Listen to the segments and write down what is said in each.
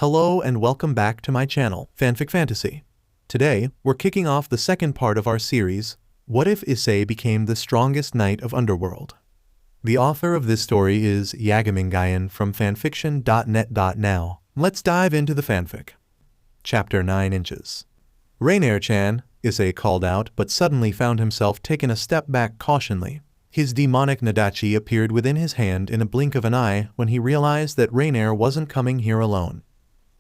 Hello and welcome back to my channel, Fanfic Fantasy. Today, we're kicking off the second part of our series, What If Issei Became the Strongest Knight of Underworld? The author of this story is YagamiNguyen from fanfiction.net.now. Let's dive into the fanfic. Chapter 9 Inches. Raynare-chan, Issei called out, but suddenly found himself taken a step back cautionly. His demonic Nadachi appeared within his hand in a blink of an eye when he realized that Raynare wasn't coming here alone.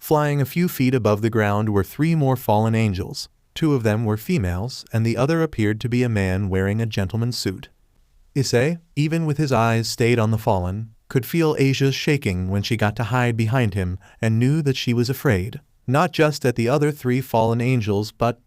Flying a few feet above the ground were 3 more fallen angels. 2 of them were females, and the other appeared to be a man wearing a gentleman's suit. Issei, even with his eyes stayed on the fallen, could feel Asia's shaking when she got to hide behind him and knew that she was afraid, not just at the other 3 fallen angels but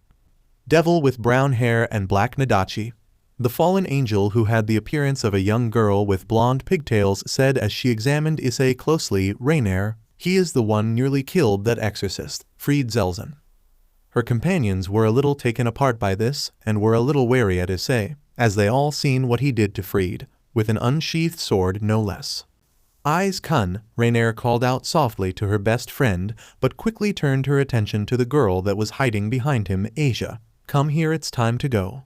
Devil with brown hair and black Nadachi. The fallen angel who had the appearance of a young girl with blonde pigtails said as she examined Issei closely, Raynare, he is the one nearly killed that exorcist, freed Zelzen. Her companions were a little taken apart by this and were a little wary at Issei, as they all seen what he did to Freed, with an unsheathed sword no less. Eyes Kun, Raynare called out softly to her best friend, but quickly turned her attention to the girl that was hiding behind him. Asia, come here, it's time to go.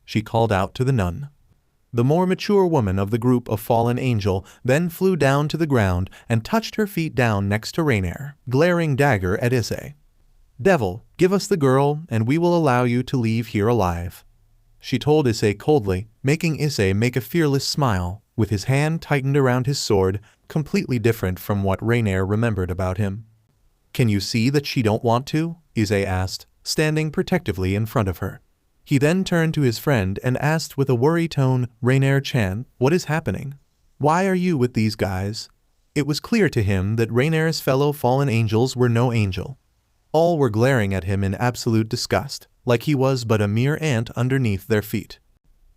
She called out to the nun. The more mature woman of the group of fallen angel then flew down to the ground and touched her feet down next to Raynare, glaring dagger at Issei. Devil, give us the girl and we will allow you to leave here alive. She told Issei coldly, making Issei make a fearless smile, with his hand tightened around his sword, completely different from what Raynare remembered about him. Can you see that she don't want to? Issei asked, standing protectively in front of her. He then turned to his friend and asked with a worried tone, Raynare-chan, what is happening? Why are you with these guys? It was clear to him that Raynare's fellow fallen angels were no angel. All were glaring at him in absolute disgust, like he was but a mere ant underneath their feet.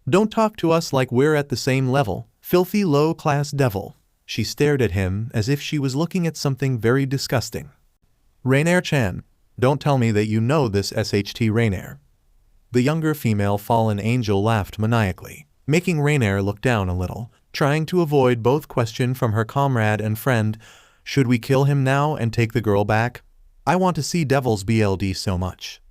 Don't talk to us like we're at the same level, filthy low-class devil. She stared at him as if she was looking at something very disgusting. Raynare-chan, don't tell me that you know this SHT Raynare. The younger female fallen angel laughed maniacally, making Raynare look down a little, trying to avoid both question from her comrade and friend. Should we kill him now and take the girl back? I want to see Devil's BLD so much.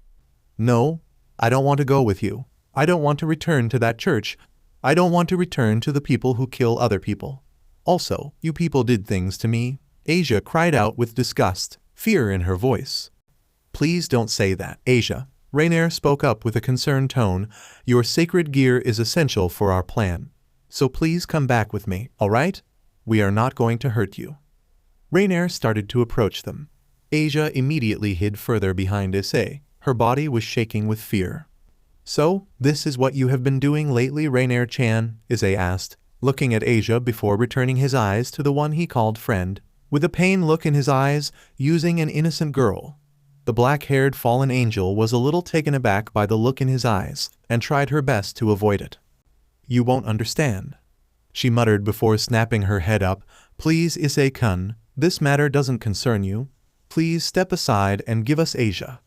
No, I don't want to go with you. I don't want to return to that church. I don't want to return to the people who kill other people. Also, you people did things to me. Asia cried out with disgust, fear in her voice. Please don't say that, Asia. Raynare spoke up with a concerned tone. Your sacred gear is essential for our plan. So please come back with me, alright? We are not going to hurt you. Raynare started to approach them. Asia immediately hid further behind Issei. Her body was shaking with fear. So, this is what you have been doing lately, Raynare-chan? Issei asked, looking at Asia before returning his eyes to the one he called friend, with a pained look in his eyes, using an innocent girl. The black-haired fallen angel was a little taken aback by the look in his eyes, and tried her best to avoid it. You won't understand, she muttered before snapping her head up. Please, Issei-kun, this matter doesn't concern you. Please step aside and give us Asia.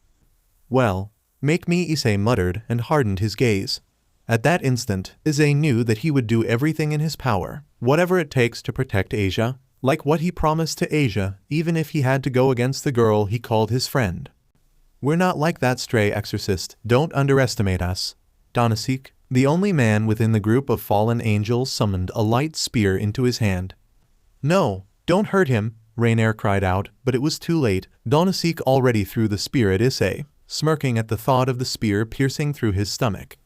Well, make me, Issei muttered and hardened his gaze. At that instant, Issei knew that he would do everything in his power, whatever it takes to protect Asia, like what he promised to Asia, even if he had to go against the girl he called his friend. We're not like that stray exorcist, don't underestimate us. Donasik, the only man within the group of fallen angels, summoned a light spear into his hand. No, don't hurt him, Raynare cried out, but it was too late. Donasik already threw the spear at Issei, smirking at the thought of the spear piercing through his stomach.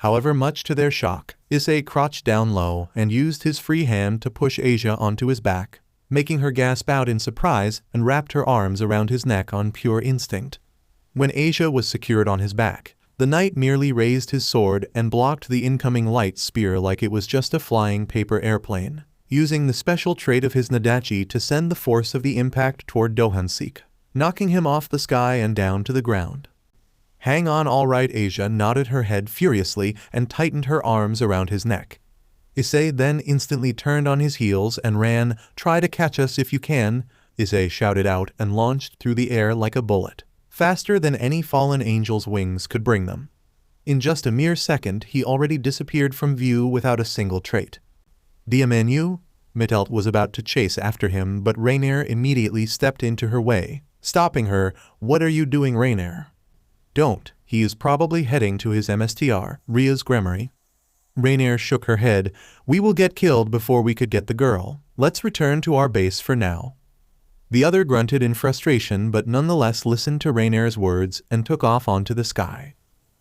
However, much to their shock, Issei crouched down low and used his free hand to push Asia onto his back, making her gasp out in surprise and wrapped her arms around his neck on pure instinct. When Asia was secured on his back, the knight merely raised his sword and blocked the incoming light spear like it was just a flying paper airplane, using the special trait of his Nadachi to send the force of the impact toward Dohansik, knocking him off the sky and down to the ground. Hang on, all right. Asia nodded her head furiously and tightened her arms around his neck. Issei then instantly turned on his heels and ran. Try to catch us if you can, Issei shouted out and launched through the air like a bullet, faster than any fallen angel's wings could bring them. In just a mere second, he already disappeared from view without a single trait. Diamenu? Mittelt was about to chase after him, but Raynare immediately stepped into her way, Stopping her, "What are you doing, Raynare?" "Don't, he is probably heading to his MSTR, Rias Gremory." Raynare shook her head. "We will get killed before we could get the girl. Let's return to our base for now." The other grunted in frustration but nonetheless listened to Raynare's words and took off onto the sky.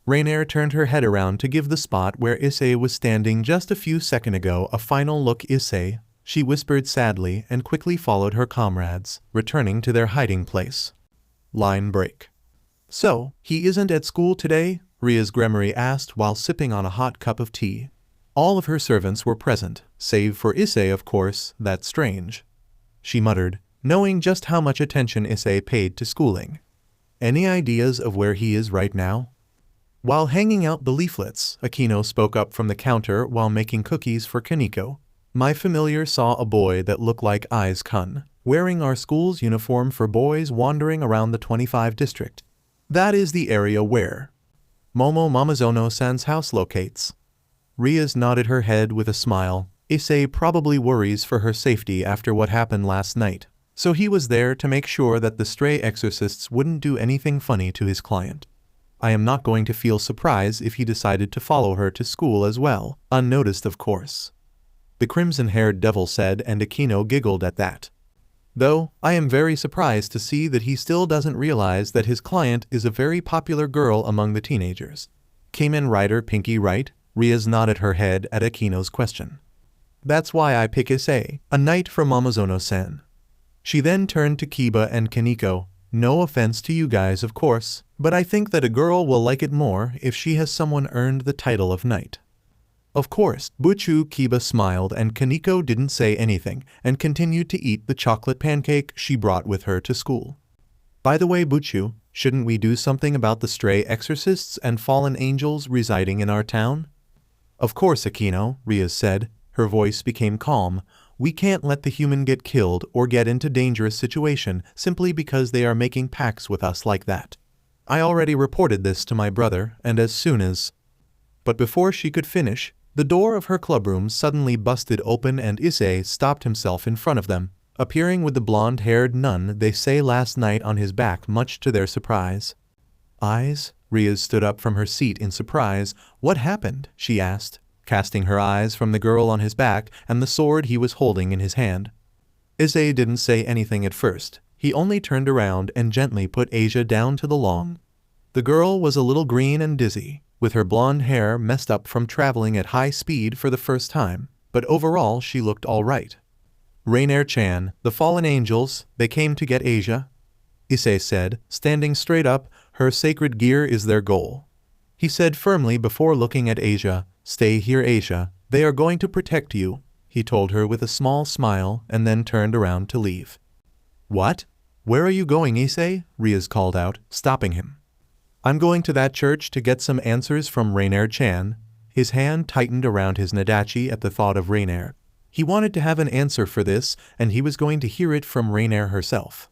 Raynare turned her head around to give the spot where Issei was standing just a few seconds ago a final look. "Issei," she whispered sadly and quickly followed her comrades, returning to their hiding place. Line break. "So, he isn't at school today?" Rias Gremory asked while sipping on a hot cup of tea. All of her servants were present, save for Issei, of course. "That's strange," she muttered, knowing just how much attention Issei paid to schooling. "Any ideas of where he is right now?" While hanging out the leaflets, Akeno spoke up from the counter while making cookies for Koneko. "My familiar saw a boy that looked like Kun, wearing our school's uniform for boys wandering around the 25 district. That is the area where Momo Momonozo-san's house locates." Rias nodded her head with a smile. "Issei probably worries for her safety after what happened last night, so he was there to make sure that the stray exorcists wouldn't do anything funny to his client. I am not going to feel surprised if he decided to follow her to school as well, unnoticed of course," the crimson-haired devil said, and Akeno giggled at that. "Though, I am very surprised to see that he still doesn't realize that his client is a very popular girl among the teenagers." "Kamen Rider Pinky, right?" Rias nodded her head at Akeno's question. "That's why I pick Issei, a knight from Momozono-san." She then turned to Kiba and Koneko. "No offense to you guys, of course, but I think that a girl will like it more if she has someone earned the title of knight." "Of course." Buchu. Kiba smiled and Koneko didn't say anything and continued to eat the chocolate pancake she brought with her to school. "By the way, Buchu, shouldn't we do something about the stray exorcists and fallen angels residing in our town?" "Of course, Akeno," Rias said. Her voice became calm. "We can't let the human get killed or get into dangerous situation simply because they are making pacts with us like that. I already reported this to my brother, and as soon as—" But before she could finish, the door of her clubroom suddenly busted open and Issei stopped himself in front of them, appearing with the blonde-haired nun they say last night on his back, much to their surprise. "Eyes?" Rias stood up from her seat in surprise. "What happened?" she asked, casting her eyes from the girl on his back and the sword he was holding in his hand. Issei didn't say anything at first. He only turned around and gently put Asia down to the lawn. The girl was a little green and dizzy, with her blonde hair messed up from traveling at high speed for the first time, but overall she looked all right. "Raynare-chan, the fallen angels, they came to get Asia," Issei said, standing straight up. "Her sacred gear is their goal," he said firmly before looking at Asia. "Stay here, Asia, they are going to protect you," he told her with a small smile and then turned around to leave. "What? Where are you going, Issei?" Rias called out, stopping him. "I'm going to that church to get some answers from Raynare-chan." His hand tightened around his nadachi at the thought of Raynare. He wanted to have an answer for this, and he was going to hear it from Raynare herself.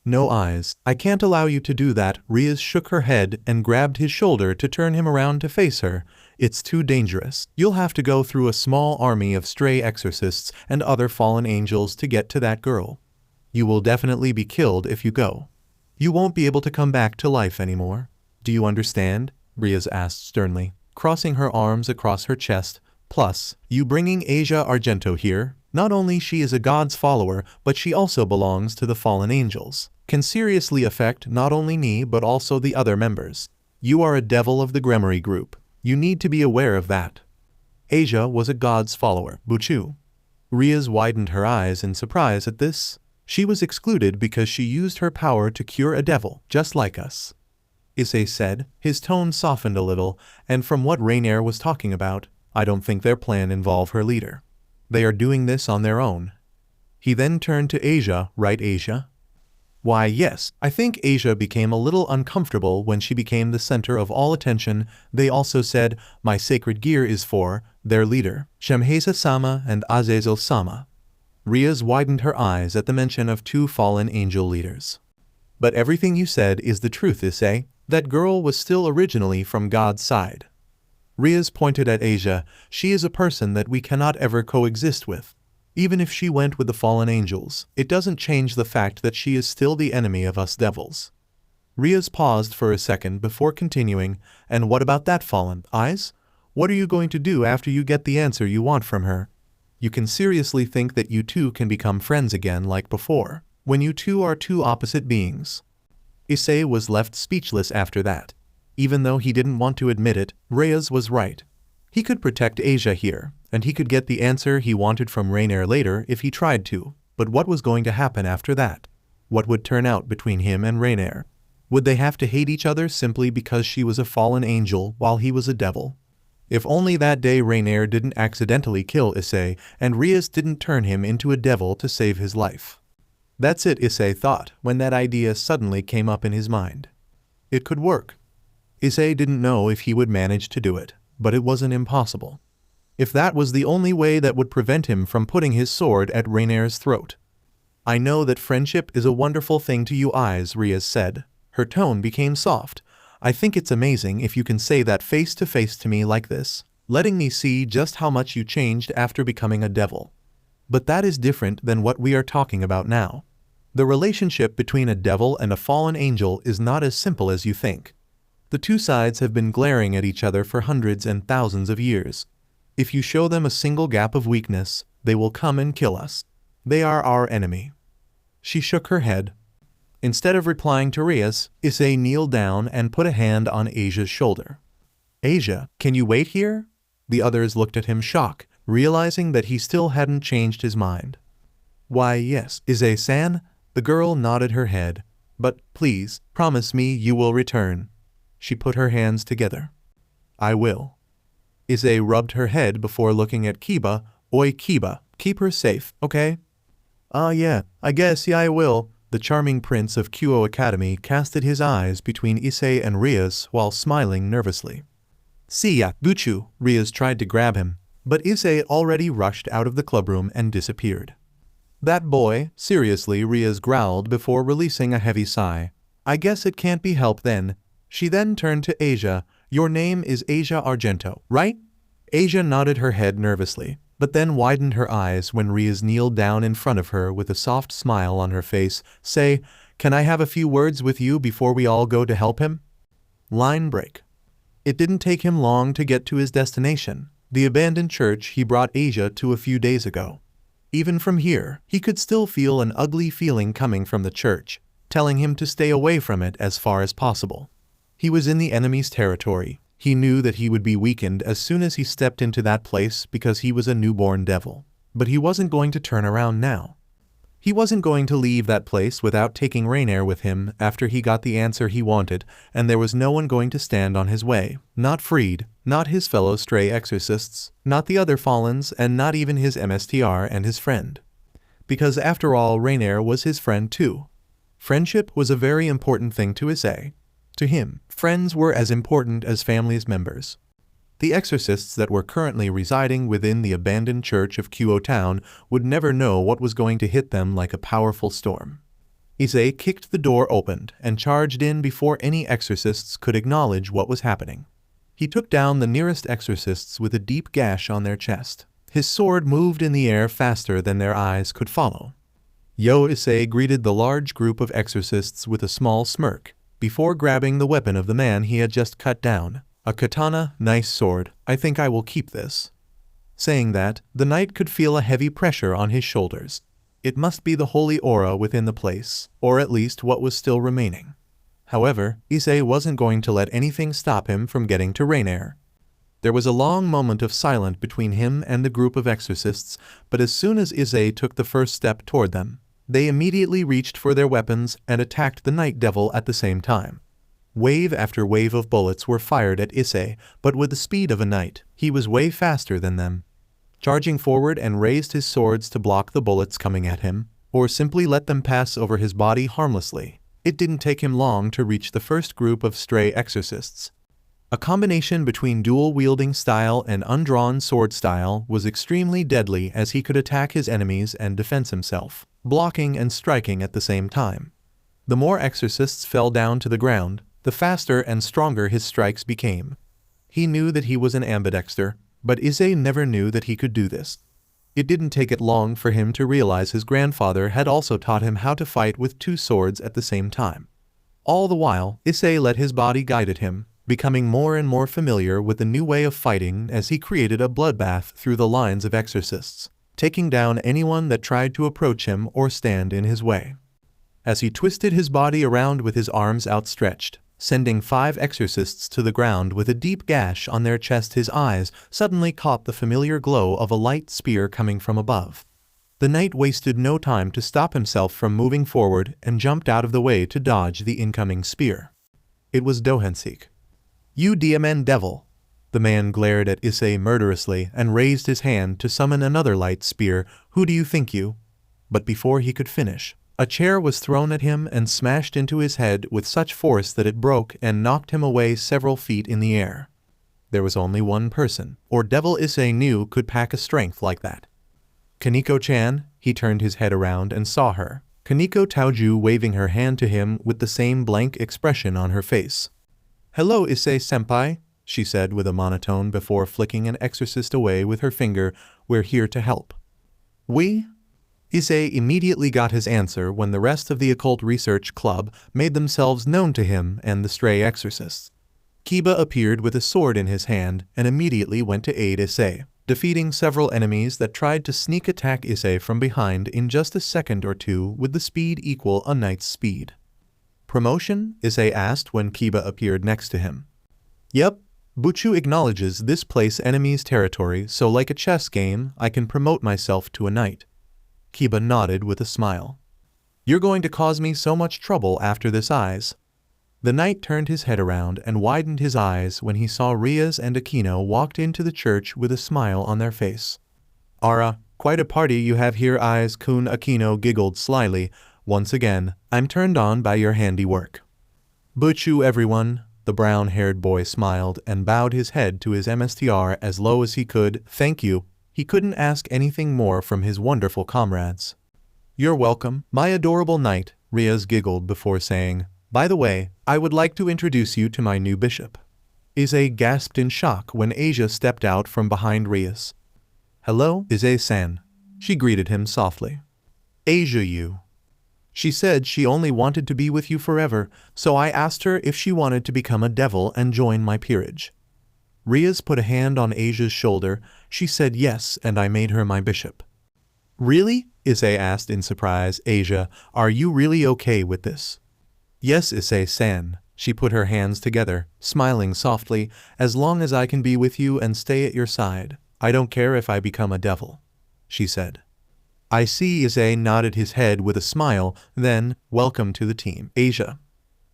"No, Eyes, I can't allow you to do that." Rias shook her head and grabbed his shoulder to turn him around to face her. "It's too dangerous. You'll have to go through a small army of stray exorcists and other fallen angels to get to that girl. You will definitely be killed if you go. You won't be able to come back to life anymore. Do you understand?" Rias asked sternly, crossing her arms across her chest. "Plus, you bringing Asia Argento here, not only she is a god's follower, but she also belongs to the fallen angels, can seriously affect not only me but also the other members. You are a devil of the Gremory group. You need to be aware of that." Asia was a god's follower, Buchu. Rias widened her eyes in surprise at this. She was excluded because she used her power to cure a devil, just like us, Issei said. His tone softened a little, and from what Raynare was talking about, I don't think their plan involved her leader. They are doing this on their own. He then turned to Asia. "Right, Asia?" "Why, yes, I think Asia became a little uncomfortable when she became the center of all attention. They also said, my sacred gear is for their leader, Shemhesa-sama and Azazel-sama." Rias widened her eyes at the mention of two fallen angel leaders. "But everything you said is the truth, Issei. That girl was still originally from God's side." Rias pointed at Asia. "She is a person that we cannot ever coexist with." Even if she went with the fallen angels, it doesn't change the fact that she is still the enemy of us devils. Rias paused for a second before continuing, and what about that fallen eyes? What are you going to do after you get the answer you want from her? You can seriously think that you two can become friends again like before, when you two are two opposite beings? Issei was left speechless after that. Even though he didn't want to admit it, Rias was right. He could protect Asia here, and he could get the answer he wanted from Raynare later if he tried to, but what was going to happen after that? What would turn out between him and Raynare? Would they have to hate each other simply because she was a fallen angel while he was a devil? If only that day Raynare didn't accidentally kill Issei and Rias didn't turn him into a devil to save his life. That's it, Issei thought when that idea suddenly came up in his mind. It could work. Issei didn't know if he would manage to do it, but it wasn't impossible. If that was the only way that would prevent him from putting his sword at Raynare's throat. I know that friendship is a wonderful thing to you eyes, Rias said. Her tone became soft. I think it's amazing if you can say that face to face to me like this, letting me see just how much you changed after becoming a devil. But that is different than what we are talking about now. The relationship between a devil and a fallen angel is not as simple as you think. The two sides have been glaring at each other for hundreds and thousands of years. If you show them a single gap of weakness, they will come and kill us. They are our enemy. She shook her head. Instead of replying to Rias, Issei kneeled down and put a hand on Asia's shoulder. Asia, can you wait here? The others looked at him shocked, realizing that he still hadn't changed his mind. Why yes, Issei-san, the girl nodded her head. But please, promise me you will return. She put her hands together. I will. Issei rubbed her head before looking at Kiba. Oi Kiba, keep her safe, okay? Yeah, I guess I will. The charming prince of Kyo Academy casted his eyes between Issei and Rias while smiling nervously. See ya, Buchu, Rias tried to grab him, but Issei already rushed out of the clubroom and disappeared. That boy, seriously, Rias growled before releasing a heavy sigh. I guess it can't be helped then. She then turned to Asia. Your name is Asia Argento, right? Asia nodded her head nervously, but then widened her eyes when Rias kneeled down in front of her with a soft smile on her face. Say, can I have a few words with you before we all go to help him? Line break. It didn't take him long to get to his destination, the abandoned church he brought Asia to a few days ago. Even from here, he could still feel an ugly feeling coming from the church, telling him to stay away from it as far as possible. He was in the enemy's territory. He knew that he would be weakened as soon as he stepped into that place because he was a newborn devil. But he wasn't going to turn around now. He wasn't going to leave that place without taking Raynare with him after he got the answer he wanted, and there was no one going to stand on his way. Not Freed, not his fellow stray exorcists, not the other Fallens, and not even his MSTR and his friend. Because after all, Raynare was his friend too. Friendship was a very important thing to Issei. To him, friends were as important as family's members. The exorcists that were currently residing within the abandoned church of Kyo Town would never know what was going to hit them like a powerful storm. Issei kicked the door open and charged in before any exorcists could acknowledge what was happening. He took down the nearest exorcists with a deep gash on their chest. His sword moved in the air faster than their eyes could follow. Yo Issei greeted the large group of exorcists with a small smirk, before grabbing the weapon of the man he had just cut down. A katana, nice sword, I think I will keep this. Saying that, the knight could feel a heavy pressure on his shoulders. It must be the holy aura within the place, or at least what was still remaining. However, Issei wasn't going to let anything stop him from getting to Raynare. There was a long moment of silence between him and the group of exorcists, but as soon as Issei took the first step toward them, they immediately reached for their weapons and attacked the night devil at the same time. Wave after wave of bullets were fired at Issei, but with the speed of a knight, he was way faster than them. Charging forward and raised his swords to block the bullets coming at him, or simply let them pass over his body harmlessly, it didn't take him long to reach the first group of stray exorcists. A combination between dual-wielding style and undrawn sword style was extremely deadly as he could attack his enemies and defend himself, blocking and striking at the same time. The more exorcists fell down to the ground, the faster and stronger his strikes became. He knew that he was an ambidexter, but Issei never knew that he could do this. It didn't take it long for him to realize his grandfather had also taught him how to fight with two swords at the same time. All the while, Issei let his body guide him, becoming more and more familiar with the new way of fighting as he created a bloodbath through the lines of exorcists, taking down anyone that tried to approach him or stand in his way. As he twisted his body around with his arms outstretched, sending 5 exorcists to the ground with a deep gash on their chest, his eyes suddenly caught the familiar glow of a light spear coming from above. The knight wasted no time to stop himself from moving forward and jumped out of the way to dodge the incoming spear. It was Dohensik. "You DMN devil!" The man glared at Issei murderously and raised his hand to summon another light spear. "Who do you think you?" But before he could finish, a chair was thrown at him and smashed into his head with such force that it broke and knocked him away several feet in the air. There was only one person, or devil Issei knew could pack a strength like that. "Koneko-chan," he turned his head around and saw her. Koneko Toujou waving her hand to him with the same blank expression on her face. "Hello Issei-senpai," she said with a monotone before flicking an exorcist away with her finger. "We're here to help." "We?" Issei immediately got his answer when the rest of the occult research club made themselves known to him and the stray exorcists. Kiba appeared with a sword in his hand and immediately went to aid Issei, defeating several enemies that tried to sneak attack Issei from behind in just a second or two with the speed equal a knight's speed. "Promotion?" Issei asked when Kiba appeared next to him. "Yep. Buchu acknowledges this place enemy's territory, so like a chess game, I can promote myself to a knight." Kiba nodded with a smile. "You're going to cause me so much trouble after this eyes." The knight turned his head around and widened his eyes when he saw Rias and Akeno walked into the church with a smile on their face. "Ara, quite a party you have here, Eyes-kun." Akeno giggled slyly. "Once again, I'm turned on by your handiwork." "Buchu everyone." The brown-haired boy smiled and bowed his head to his MSTR as low as he could. "Thank you." He couldn't ask anything more from his wonderful comrades. "You're welcome, my adorable knight," Rias giggled before saying, "By the way, I would like to introduce you to my new bishop." Issei gasped in shock when Asia stepped out from behind Rias. "Hello, Issei-san." She greeted him softly. "Asia, you." "She said she only wanted to be with you forever, so I asked her if she wanted to become a devil and join my peerage." Rias put a hand on Asia's shoulder. "She said yes, and I made her my bishop." "Really?" Issei asked in surprise. "Asia, are you really okay with this?" "Yes, Issei-san." She put her hands together, smiling softly. "As long as I can be with you and stay at your side, I don't care if I become a devil," she said. "I see." Issei nodded his head with a smile. Then, "Welcome to the team, Asia."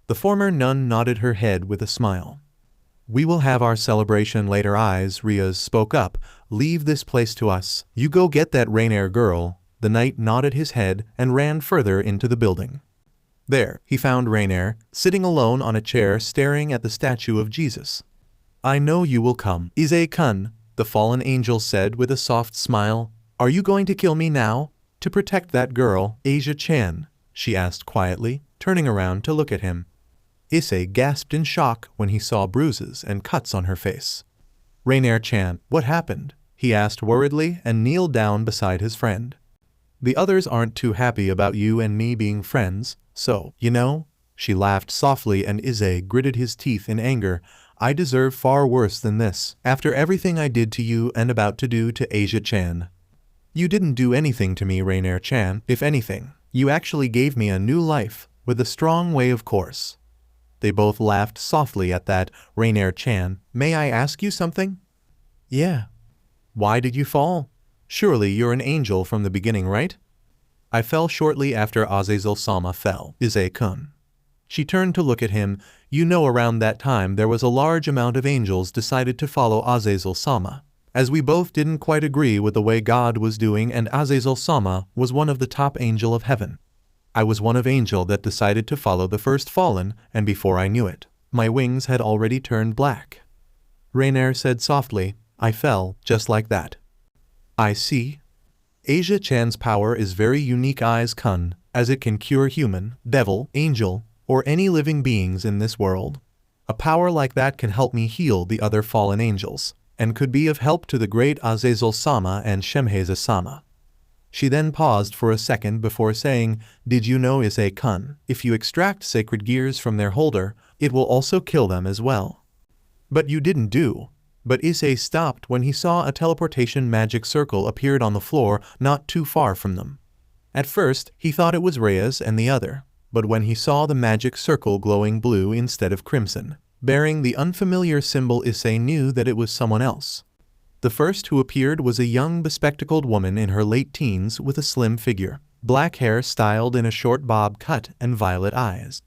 The former nun nodded her head with a smile. "We will have our celebration later." Eyes, Rias spoke up. "Leave this place to us. You go get that Raynare girl." The knight nodded his head and ran further into the building. There, he found Raynare, sitting alone on a chair staring at the statue of Jesus. "I know you will come, Issei-kun," the fallen angel said with a soft smile. "Are you going to kill me now? To protect that girl, Asia-chan?" she asked quietly, turning around to look at him. Issei gasped in shock when he saw bruises and cuts on her face. "Raynare-chan, what happened?" he asked worriedly and kneeled down beside his friend. "The others aren't too happy about you and me being friends, so, you know," she laughed softly and Issei gritted his teeth in anger. "I deserve far worse than this, after everything I did to you and about to do to Asia-chan." "You didn't do anything to me, Raynare-chan. If anything, you actually gave me a new life, with a strong way of course." They both laughed softly at that. "Raynare-chan, may I ask you something?" "Yeah." "Why did you fall? Surely you're an angel from the beginning, right?" "I fell shortly after Azazel-sama fell, Issei-kun." She turned to look at him. "You know, around that time there was a large amount of angels decided to follow Azazel-sama, as we both didn't quite agree with the way God was doing, and Azazel-sama was one of the top angel of heaven. I was one of angel that decided to follow the first fallen, and before I knew it, my wings had already turned black." Raynare said softly, "I fell just like that." "I see. Asia-chan's power is very unique, Eyes-kun, as it can cure human, devil, angel, or any living beings in this world. A power like that can help me heal the other fallen angels." and could be of help to the great Azazel-sama and Shemheza-sama. She then paused for a second before saying, "Did you know, Issei-kun, if you extract sacred gears from their holder, it will also kill them as well?" "But you didn't do." But Issei stopped when he saw a teleportation magic circle appeared on the floor not too far from them. At first, he thought it was Rias and the other, but when he saw the magic circle glowing blue instead of crimson, bearing the unfamiliar symbol, Issei knew that it was someone else. The first who appeared was a young bespectacled woman in her late teens with a slim figure, black hair styled in a short bob cut and violet eyes.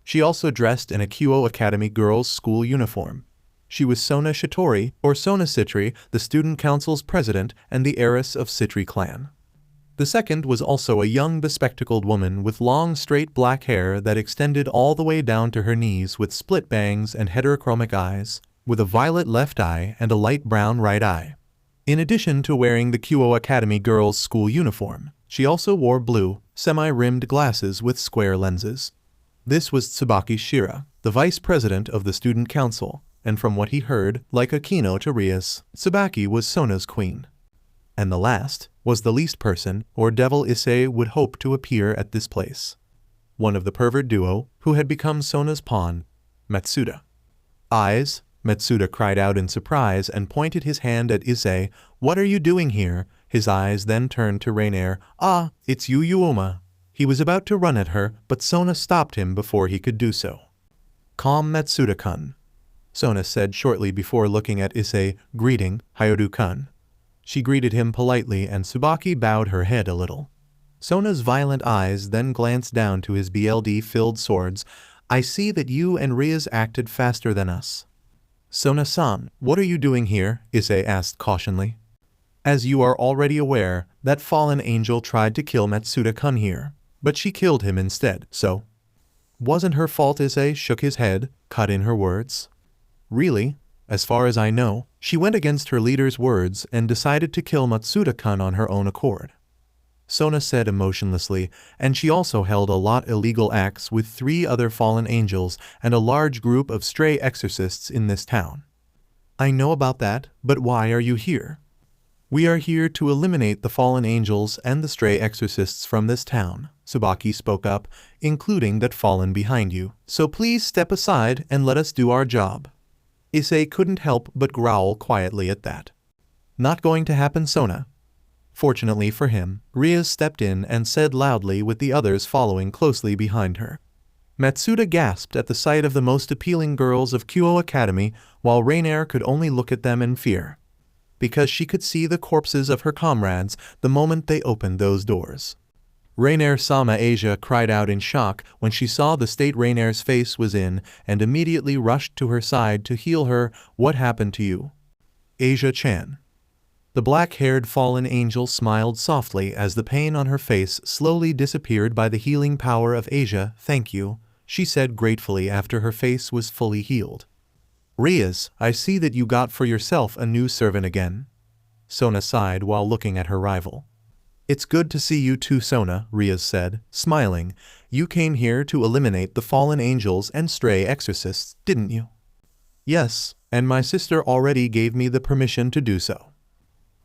She also dressed in a Kyo Academy girls' school uniform. She was Sona Shitori, or Sona Citri, the student council's president and the heiress of Citri clan. The second was also a young bespectacled woman with long straight black hair that extended all the way down to her knees with split bangs and heterochromic eyes, with a violet left eye and a light brown right eye. In addition to wearing the Kyo Academy girls' school uniform, she also wore blue, semi-rimmed glasses with square lenses. This was Tsubaki Shira, the vice president of the student council, and from what he heard, like Akeno to Rias, Tsubaki was Sona's queen. And the last was the least person or devil Issei would hope to appear at this place. One of the pervert duo who had become Sona's pawn, Matsuda. "Eyes?" Matsuda cried out in surprise and pointed his hand at Issei. "What are you doing here?" His eyes then turned to Raynare. "Ah, it's you, Yuoma." He was about to run at her, but Sona stopped him before he could do so. "Calm, Matsuda-kun," Sona said shortly before looking at Issei. "Greeting, Hyodu-kun." She greeted him politely and Tsubaki bowed her head a little. Sona's violent eyes then glanced down to his BLD-filled swords. "I see that you and Rias acted faster than us." "Sona-san, what are you doing here?" Issei asked cautionally. "As you are already aware, that fallen angel tried to kill Matsuda-kun here, but she killed him instead, so..." "Wasn't her fault," Issei shook his head, cut in her words. "Really? As far as I know, she went against her leader's words and decided to kill Matsuda-kun on her own accord," Sona said emotionlessly, "and she also held a lot illegal acts with 3 other fallen angels and a large group of stray exorcists in this town." "I know about that, but why are you here?" "We are here to eliminate the fallen angels and the stray exorcists from this town," Tsubaki spoke up, "including that fallen behind you, so please step aside and let us do our job." Issei couldn't help but growl quietly at that. "Not going to happen, Sona." Fortunately for him, Rias stepped in and said loudly with the others following closely behind her. Matsuda gasped at the sight of the most appealing girls of Kyo Academy, while Raynare could only look at them in fear. Because she could see the corpses of her comrades the moment they opened those doors. Raynare-sama Asia cried out in shock when she saw the state Raynare's face was in and immediately rushed to her side to heal her. "What happened to you, Asia-chan?" The black-haired fallen angel smiled softly as the pain on her face slowly disappeared by the healing power of Asia. "Thank you," she said gratefully after her face was fully healed. "Rias, I see that you got for yourself a new servant again," Sona sighed while looking at her rival. "It's good to see you too, Sona," Rias said, smiling. "You came here to eliminate the fallen angels and stray exorcists, didn't you?" "Yes, and my sister already gave me the permission to do so."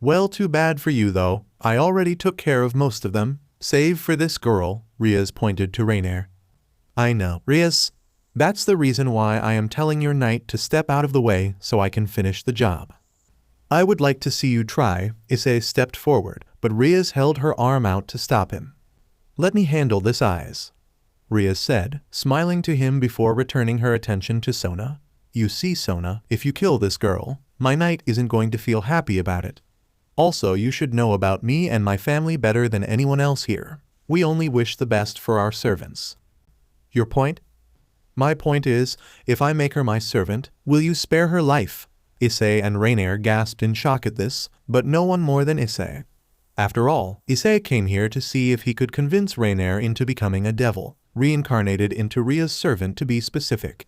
"Well, too bad for you though, I already took care of most of them, save for this girl," Rias pointed to Raynare. "I know, Rias. That's the reason why I am telling your knight to step out of the way so I can finish the job." "I would like to see you try," Issei stepped forward, but Rias held her arm out to stop him. "Let me handle this, Eyes," Rias said, smiling to him before returning her attention to Sona. "You see, Sona, if you kill this girl, my knight isn't going to feel happy about it. Also, you should know about me and my family better than anyone else here. We only wish the best for our servants." "Your point?" "My point is, if I make her my servant, will you spare her life?" Issei and Raynare gasped in shock at this, but no one more than Issei. After all, Issei came here to see if he could convince Raynare into becoming a devil, reincarnated into Ria's servant to be specific.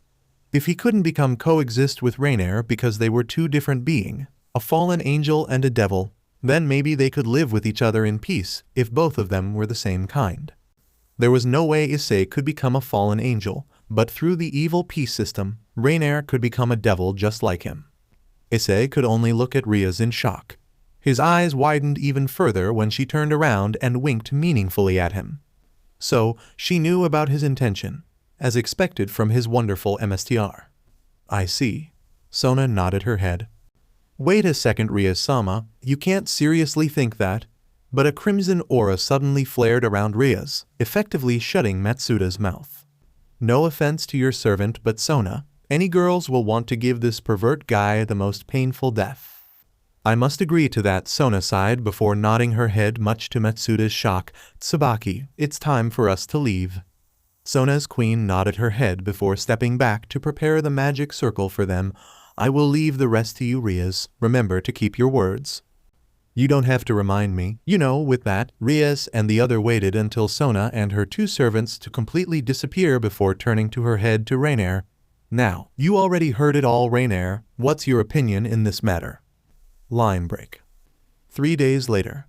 If he couldn't become coexist with Raynare because they were 2 different beings, a fallen angel and a devil, then maybe they could live with each other in peace if both of them were the same kind. There was no way Issei could become a fallen angel, but through the evil peace system, Raynare could become a devil just like him. Issei could only look at Rias in shock. His eyes widened even further when she turned around and winked meaningfully at him. So, she knew about his intention, as expected from his wonderful MSTR. I see. Sona nodded her head. Wait a second, Rias-sama, you can't seriously think that? But a crimson aura suddenly flared around Rias, effectively shutting Matsuda's mouth. No offense to your servant, but Sona, any girls will want to give this pervert guy the most painful death. I must agree to that, Sona sighed before nodding her head much to Matsuda's shock. Tsubaki, it's time for us to leave. Sona's queen nodded her head before stepping back to prepare the magic circle for them. I will leave the rest to you, Rias. Remember to keep your words. You don't have to remind me. You know, with that, Rias and the other waited until Sona and her two servants to completely disappear before turning to her head to Raynare. Now, you already heard it all, Raynare. What's your opinion in this matter? Line break. 3 days later.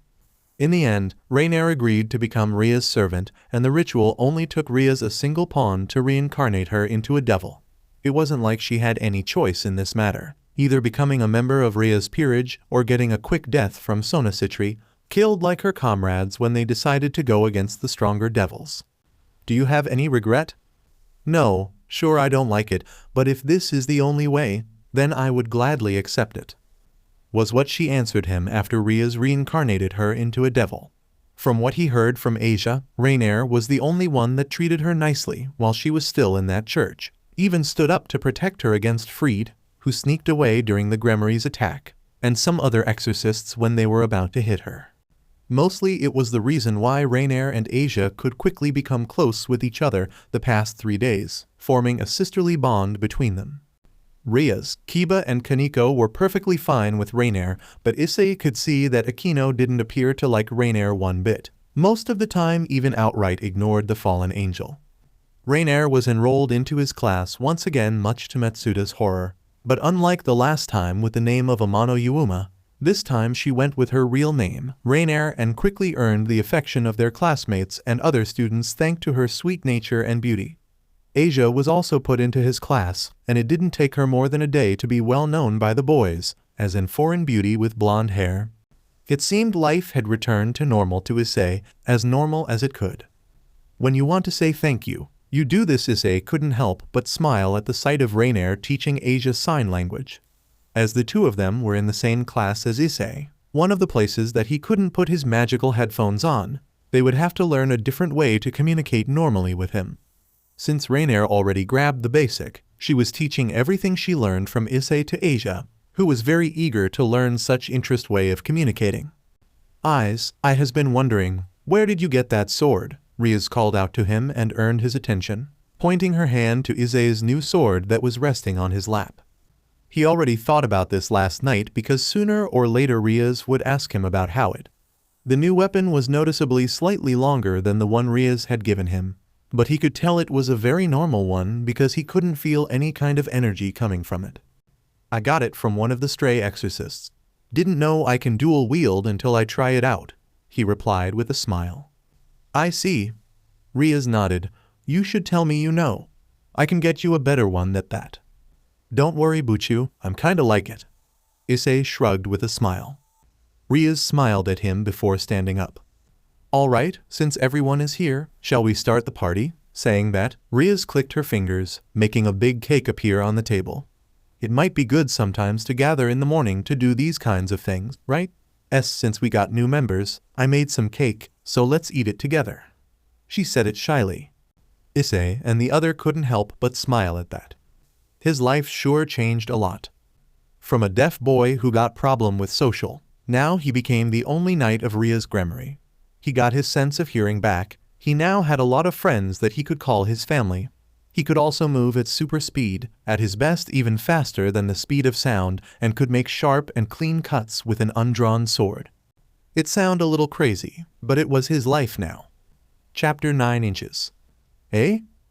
In the end, Raynare agreed to become Rias' servant, and the ritual only took Rias a single pawn to reincarnate her into a devil. It wasn't like she had any choice in this matter, either becoming a member of Rias' peerage or getting a quick death from Sona Citri, killed like her comrades when they decided to go against the stronger devils. Do you have any regret? No, sure I don't like it, but if this is the only way, then I would gladly accept it. Was what she answered him after Rias reincarnated her into a devil. From what he heard from Asia, Raynare was the only one that treated her nicely while she was still in that church, even stood up to protect her against Fried, who sneaked away during the Gremory's attack, and some other exorcists when they were about to hit her. Mostly it was the reason why Raynare and Asia could quickly become close with each other the past 3 days, forming a sisterly bond between them. Rias, Kiba and Koneko were perfectly fine with Raynare, but Issei could see that Akeno didn't appear to like Raynare one bit, most of the time even outright ignored the fallen angel. Raynare was enrolled into his class once again much to Matsuda's horror, but unlike the last time with the name of Amano Yuuma, this time she went with her real name, Raynare, and quickly earned the affection of their classmates and other students thanks to her sweet nature and beauty. Asia was also put into his class, and it didn't take her more than a day to be well known by the boys, as an foreign beauty with blonde hair. It seemed life had returned to normal to Issei, as normal as it could. When you want to say thank you, you do this. Issei couldn't help but smile at the sight of Raynare teaching Asia sign language. As the two of them were in the same class as Issei, one of the places that he couldn't put his magical headphones on, they would have to learn a different way to communicate normally with him. Since Raynare already grabbed the basic, she was teaching everything she learned from Issei to Asia, who was very eager to learn such interest way of communicating. I has been wondering, where did you get that sword? Rias called out to him and earned his attention, pointing her hand to Issei's new sword that was resting on his lap. He already thought about this last night because sooner or later Rias would ask him about how it. The new weapon was noticeably slightly longer than the one Rias had given him, but he could tell it was a very normal one because he couldn't feel any kind of energy coming from it. I got it from one of the stray exorcists. Didn't know I can dual wield until I try it out, he replied with a smile. I see. Rias nodded. You should tell me you know. I can get you a better one than that. Don't worry, Buchu, I'm kinda like it. Issei shrugged with a smile. Rias smiled at him before standing up. All right, since everyone is here, shall we start the party? Saying that, Rias clicked her fingers, making a big cake appear on the table. It might be good sometimes to gather in the morning to do these kinds of things, right? Since we got new members, I made some cake, so let's eat it together. She said it shyly. Issei and the other couldn't help but smile at that. His life sure changed a lot. From a deaf boy who got problem with social, now he became the only knight of Rias Gremory. He got his sense of hearing back. He now had a lot of friends that he could call his family. He could also move at super speed, at his best even faster than the speed of sound, and could make sharp and clean cuts with an undrawn sword. It sounded a little crazy, but it was his life now. Chapter 9 inches.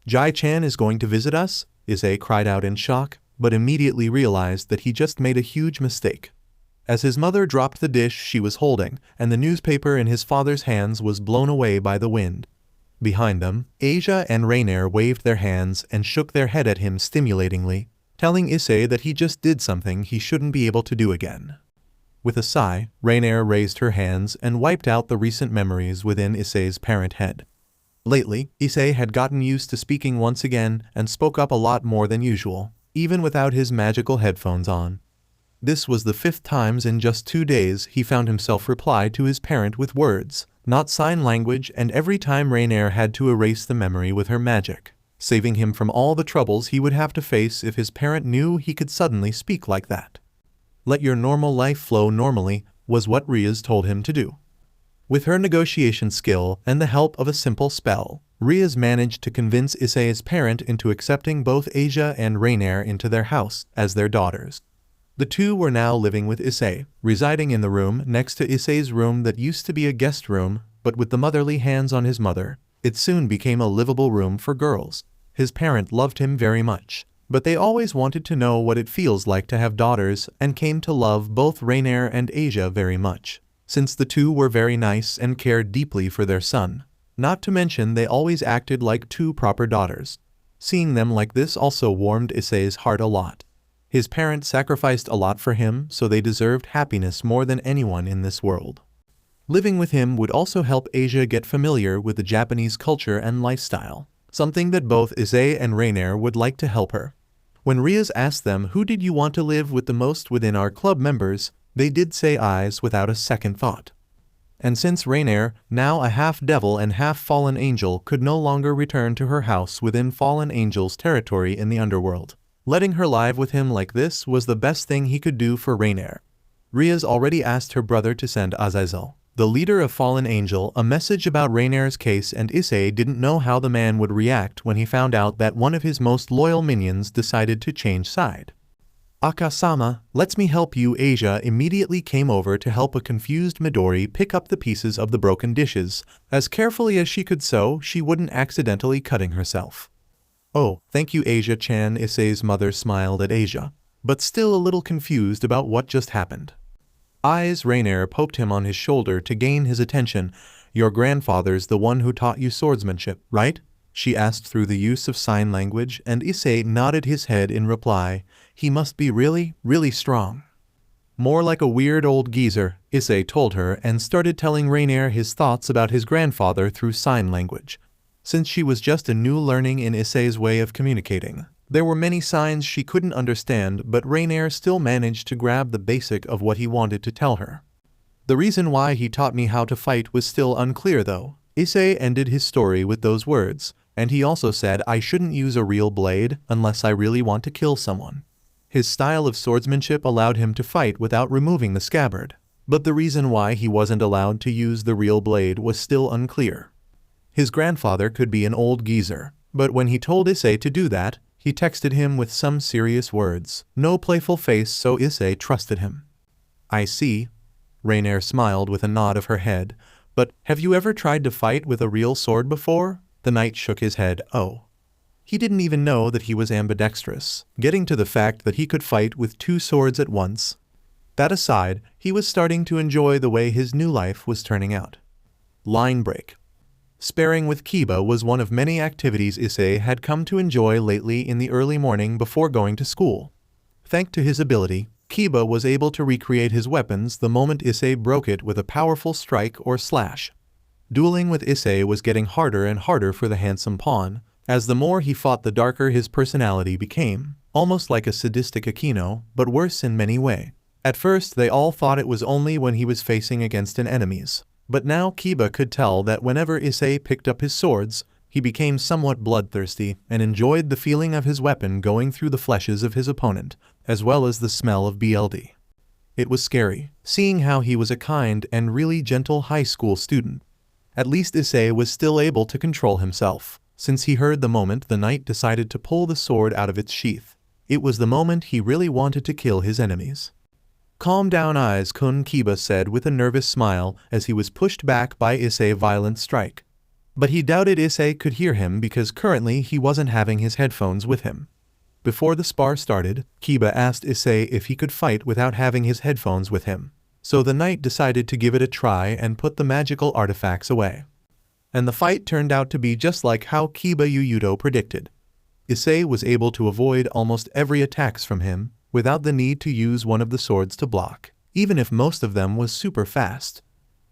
Jai-chan is going to visit us? Issei cried out in shock, but immediately realized that he just made a huge mistake. As his mother dropped the dish she was holding, and the newspaper in his father's hands was blown away by the wind. Behind them, Asia and Raynare waved their hands and shook their head at him stimulatingly. telling Issei that he just did something he shouldn't be able to do again. With a sigh, Raynare raised her hands and wiped out the recent memories within Issei's parent head. Lately, Issei had gotten used to speaking once again and spoke up a lot more than usual, even without his magical headphones on. This was the 5th time in just 2 days he found himself reply to his parent with words, not sign language, and every time Raynare had to erase the memory with her magic, saving him from all the troubles he would have to face if his parent knew he could suddenly speak like that. Let your normal life flow normally, was what Rias told him to do. With her negotiation skill and the help of a simple spell, Rias managed to convince Issei's parent into accepting both Asia and Raynare into their house as their daughters. The two were now living with Issei, residing in the room next to Issei's room that used to be a guest room, but with the motherly hands on his mother, it soon became a livable room for girls. His parent loved him very much, but they always wanted to know what it feels like to have daughters and came to love both Raynare and Asia very much, since the two were very nice and cared deeply for their son. Not to mention they always acted like two proper daughters. Seeing them like this also warmed Issei's heart a lot. His parents sacrificed a lot for him, so they deserved happiness more than anyone in this world. Living with him would also help Asia get familiar with the Japanese culture and lifestyle, something that both Issei and Raynare would like to help her. When Rias asked them who did you want to live with the most within our club members, they did say eyes without a second thought. And since Raynare, now a half-devil and half-fallen angel, could no longer return to her house within fallen angel's territory in the underworld, letting her live with him like this was the best thing he could do for Raynare. Rias already asked her brother to send Azazel, the leader of Fallen Angel, a message about Raynare's case, and Issei didn't know how the man would react when he found out that one of his most loyal minions decided to change side. Aka-sama, let's me help you. Asia immediately came over to help a confused Midori pick up the pieces of the broken dishes, as carefully as she could so she wouldn't accidentally cutting herself. Oh, thank you Asia-chan. Issei's mother smiled at Asia, but still a little confused about what just happened. Eyes. Raynare poked him on his shoulder to gain his attention. Your grandfather's the one who taught you swordsmanship, right? She asked through the use of sign language, and Issei nodded his head in reply. He must be really, really strong. More like a weird old geezer, Issei told her, and started telling Raynare his thoughts about his grandfather through sign language. Since she was just a new learning in Issei's way of communicating, there were many signs she couldn't understand, but Raynare still managed to grab the basic of what he wanted to tell her. The reason why he taught me how to fight was still unclear though. Issei ended his story with those words, and he also said I shouldn't use a real blade unless I really want to kill someone. His style of swordsmanship allowed him to fight without removing the scabbard, but the reason why he wasn't allowed to use the real blade was still unclear. His grandfather could be an old geezer, but when he told Issei to do that, he texted him with some serious words. No playful face, so Issei trusted him. I see. Raynare smiled with a nod of her head. But have you ever tried to fight with a real sword before? The knight shook his head. Oh. He didn't even know that he was ambidextrous, getting to the fact that he could fight with 2 swords at once. That aside, he was starting to enjoy the way his new life was turning out. Line break. Sparring with Kiba was one of many activities Issei had come to enjoy lately in the early morning before going to school. Thanks to his ability, Kiba was able to recreate his weapons the moment Issei broke it with a powerful strike or slash. Dueling with Issei was getting harder and harder for the handsome pawn, as the more he fought the darker his personality became, almost like a sadistic Akeno, but worse in many ways. At first they all thought it was only when he was facing against an enemies. But now Kiba could tell that whenever Issei picked up his swords, he became somewhat bloodthirsty and enjoyed the feeling of his weapon going through the fleshes of his opponent, as well as the smell of BLD. It was scary, seeing how he was a kind and really gentle high school student. At least Issei was still able to control himself, since he heard the moment the knight decided to pull the sword out of its sheath. It was the moment he really wanted to kill his enemies. Calm down Eyes-kun, Kiba said with a nervous smile as he was pushed back by Issei's violent strike. But he doubted Issei could hear him because currently he wasn't having his headphones with him. Before the spar started, Kiba asked Issei if he could fight without having his headphones with him. So the knight decided to give it a try and put the magical artifacts away. And the fight turned out to be just like how Kiba Yuyudo predicted. Issei was able to avoid almost every attacks from him, without the need to use one of the swords to block, even if most of them was super fast.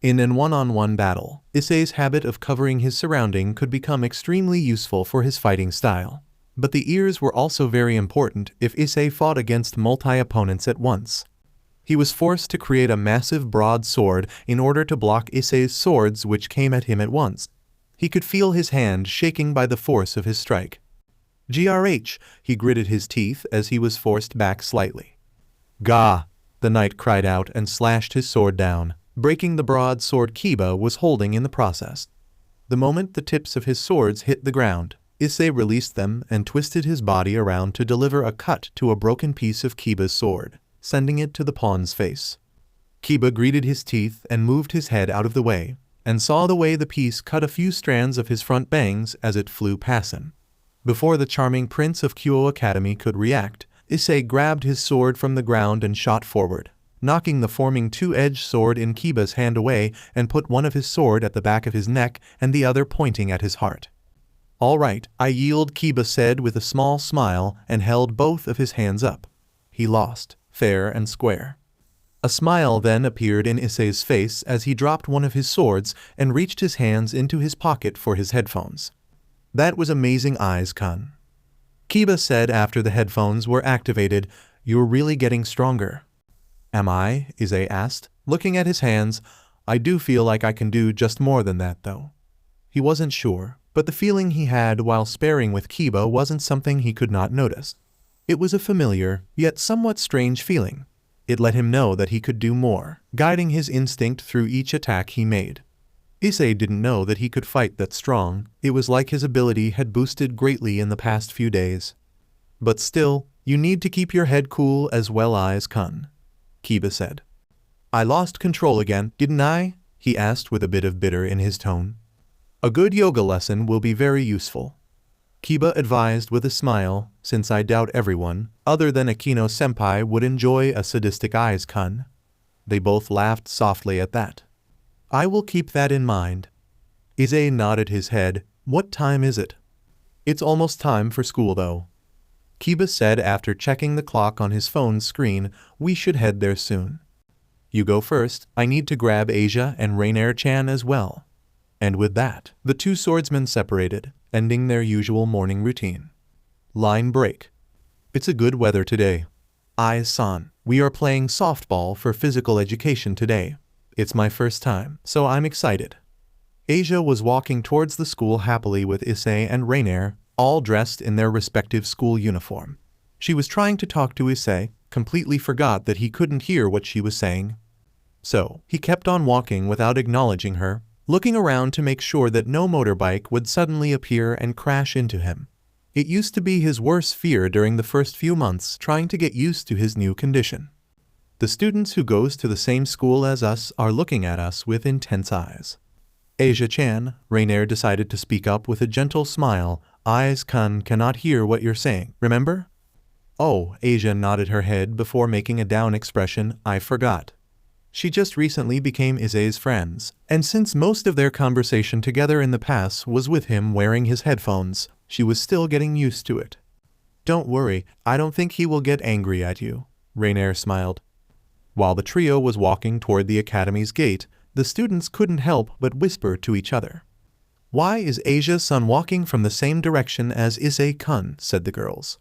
In an one-on-one battle, Issei's habit of covering his surrounding could become extremely useful for his fighting style. But the ears were also very important if Issei fought against multi-opponents at once. He was forced to create a massive broadsword in order to block Issei's swords which came at him at once. He could feel his hand shaking by the force of his strike. GRH, he gritted his teeth as he was forced back slightly. Gah! The knight cried out and slashed his sword down, breaking the broadsword Kiba was holding in the process. The moment the tips of his swords hit the ground, Issei released them and twisted his body around to deliver a cut to a broken piece of Kiba's sword, sending it to the pawn's face. Kiba gritted his teeth and moved his head out of the way, and saw the way the piece cut a few strands of his front bangs as it flew past him. Before the charming prince of Kyoto Academy could react, Issei grabbed his sword from the ground and shot forward, knocking the forming two-edged sword in Kiba's hand away and put one of his sword at the back of his neck and the other pointing at his heart. All right, I yield, Kiba said with a small smile and held both of his hands up. He lost, fair and square. A smile then appeared in Issei's face as he dropped one of his swords and reached his hands into his pocket for his headphones. That was amazing, Eyes-kun. Kiba said after the headphones were activated. You're really getting stronger. Am I? Issei asked, looking at his hands. I do feel like I can do just more than that though. He wasn't sure, but the feeling he had while sparring with Kiba wasn't something he could not notice. It was a familiar, yet somewhat strange feeling. It let him know that he could do more, guiding his instinct through each attack he made. Issei didn't know that he could fight that strong. It was like his ability had boosted greatly in the past few days. But still, you need to keep your head cool as well, Eyes-kun, Kiba said. I lost control again, didn't I? He asked with a bit of bitter in his tone. A good yoga lesson will be very useful, Kiba advised with a smile, since I doubt everyone, other than Akeno-senpai, would enjoy a sadistic Eyes-kun. They both laughed softly at that. I will keep that in mind. Issei nodded his head. What time is it? It's almost time for school though, Kiba said after checking the clock on his phone's screen. We should head there soon. You go first, I need to grab Asia and Raynare-chan as well. And with that, the two swordsmen separated, ending their usual morning routine. Line break. It's a good weather today. Eyes-san, we are playing softball for physical education today. It's my first time, so I'm excited. Asia was walking towards the school happily with Issei and Raynare, all dressed in their respective school uniform. She was trying to talk to Issei, completely forgot that he couldn't hear what she was saying. So, he kept on walking without acknowledging her, looking around to make sure that no motorbike would suddenly appear and crash into him. It used to be his worst fear during the first few months trying to get used to his new condition. The students who goes to the same school as us are looking at us with intense eyes. Asia-chan, Raynare decided to speak up with a gentle smile. Eyes-kun cannot hear what you're saying, remember? Oh, Asia nodded her head before making a down expression. I forgot. She just recently became Issei's friends, and since most of their conversation together in the past was with him wearing his headphones, she was still getting used to it. Don't worry, I don't think he will get angry at you, Raynare smiled. While the trio was walking toward the academy's gate, the students couldn't help but whisper to each other. Why is Asia-san walking from the same direction as Issei-kun? Said the girls.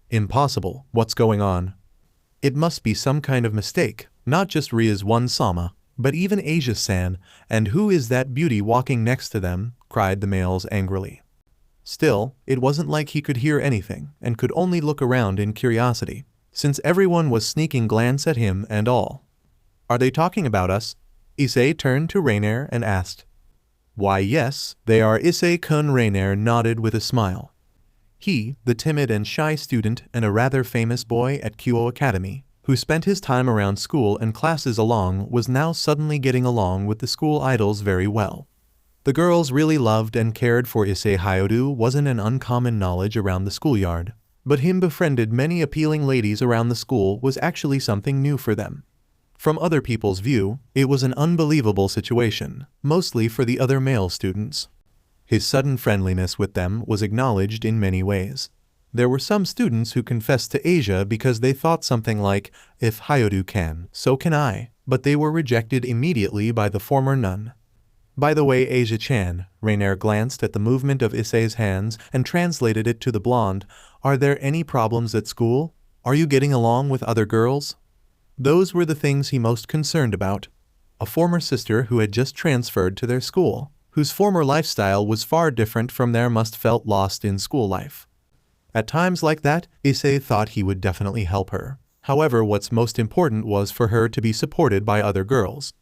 Impossible, what's going on? It must be some kind of mistake, not just Rias One-sama, but even Asia-san, and who is that beauty walking next to them? Cried the males angrily. Still, it wasn't like he could hear anything, and could only look around in curiosity, since everyone was sneaking glance at him and all. Are they talking about us? Issei turned to Raynare and asked. Why yes, they are, Issei-kun. Raynare nodded with a smile. He, the timid and shy student and a rather famous boy at Kyoto Academy, who spent his time around school and classes along, was now suddenly getting along with the school idols very well. The girls really loved and cared for Issei. Hyodu wasn't an uncommon knowledge around the schoolyard, but him befriended many appealing ladies around the school was actually something new for them. From other people's view, it was an unbelievable situation, mostly for the other male students. His sudden friendliness with them was acknowledged in many ways. There were some students who confessed to Asia because they thought something like, if Hyodu can, so can I, but they were rejected immediately by the former nun. By the way, Asia-chan, Raynare glanced at the movement of Issei's hands and translated it to the blonde. Are there any problems at school? Are you getting along with other girls? Those were the things he most concerned about. A former sister who had just transferred to their school, whose former lifestyle was far different from their must felt lost in school life. At times like that, Issei thought he would definitely help her. However, what's most important was for her to be supported by other girls.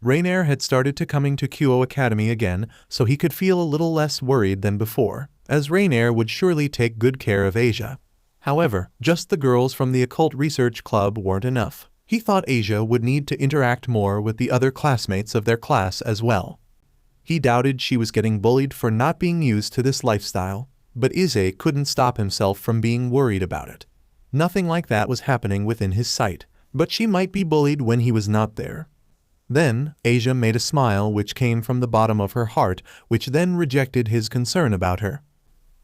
Raynare had started to coming to Kyo Academy again, so he could feel a little less worried than before, as Raynare would surely take good care of Asia. However, just the girls from the occult research club weren't enough. He thought Asia would need to interact more with the other classmates of their class as well. He doubted she was getting bullied for not being used to this lifestyle, but Issei couldn't stop himself from being worried about it. Nothing like that was happening within his sight, but she might be bullied when he was not there. Then, Asia made a smile which came from the bottom of her heart, which then rejected his concern about her.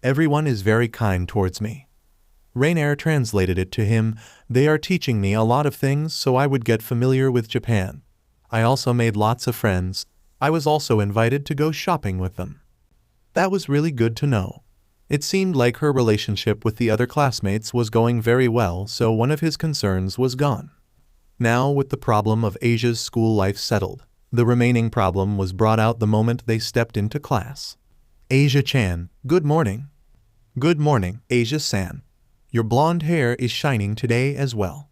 Everyone is very kind towards me. Raynare translated it to him. They are teaching me a lot of things so I would get familiar with Japan. I also made lots of friends. I was also invited to go shopping with them. That was really good to know. It seemed like her relationship with the other classmates was going very well, so one of his concerns was gone. Now, with the problem of Asia's school life settled, the remaining problem was brought out the moment they stepped into class. Asia-chan, good morning. Good morning, Asia-san. Your blonde hair is shining today as well.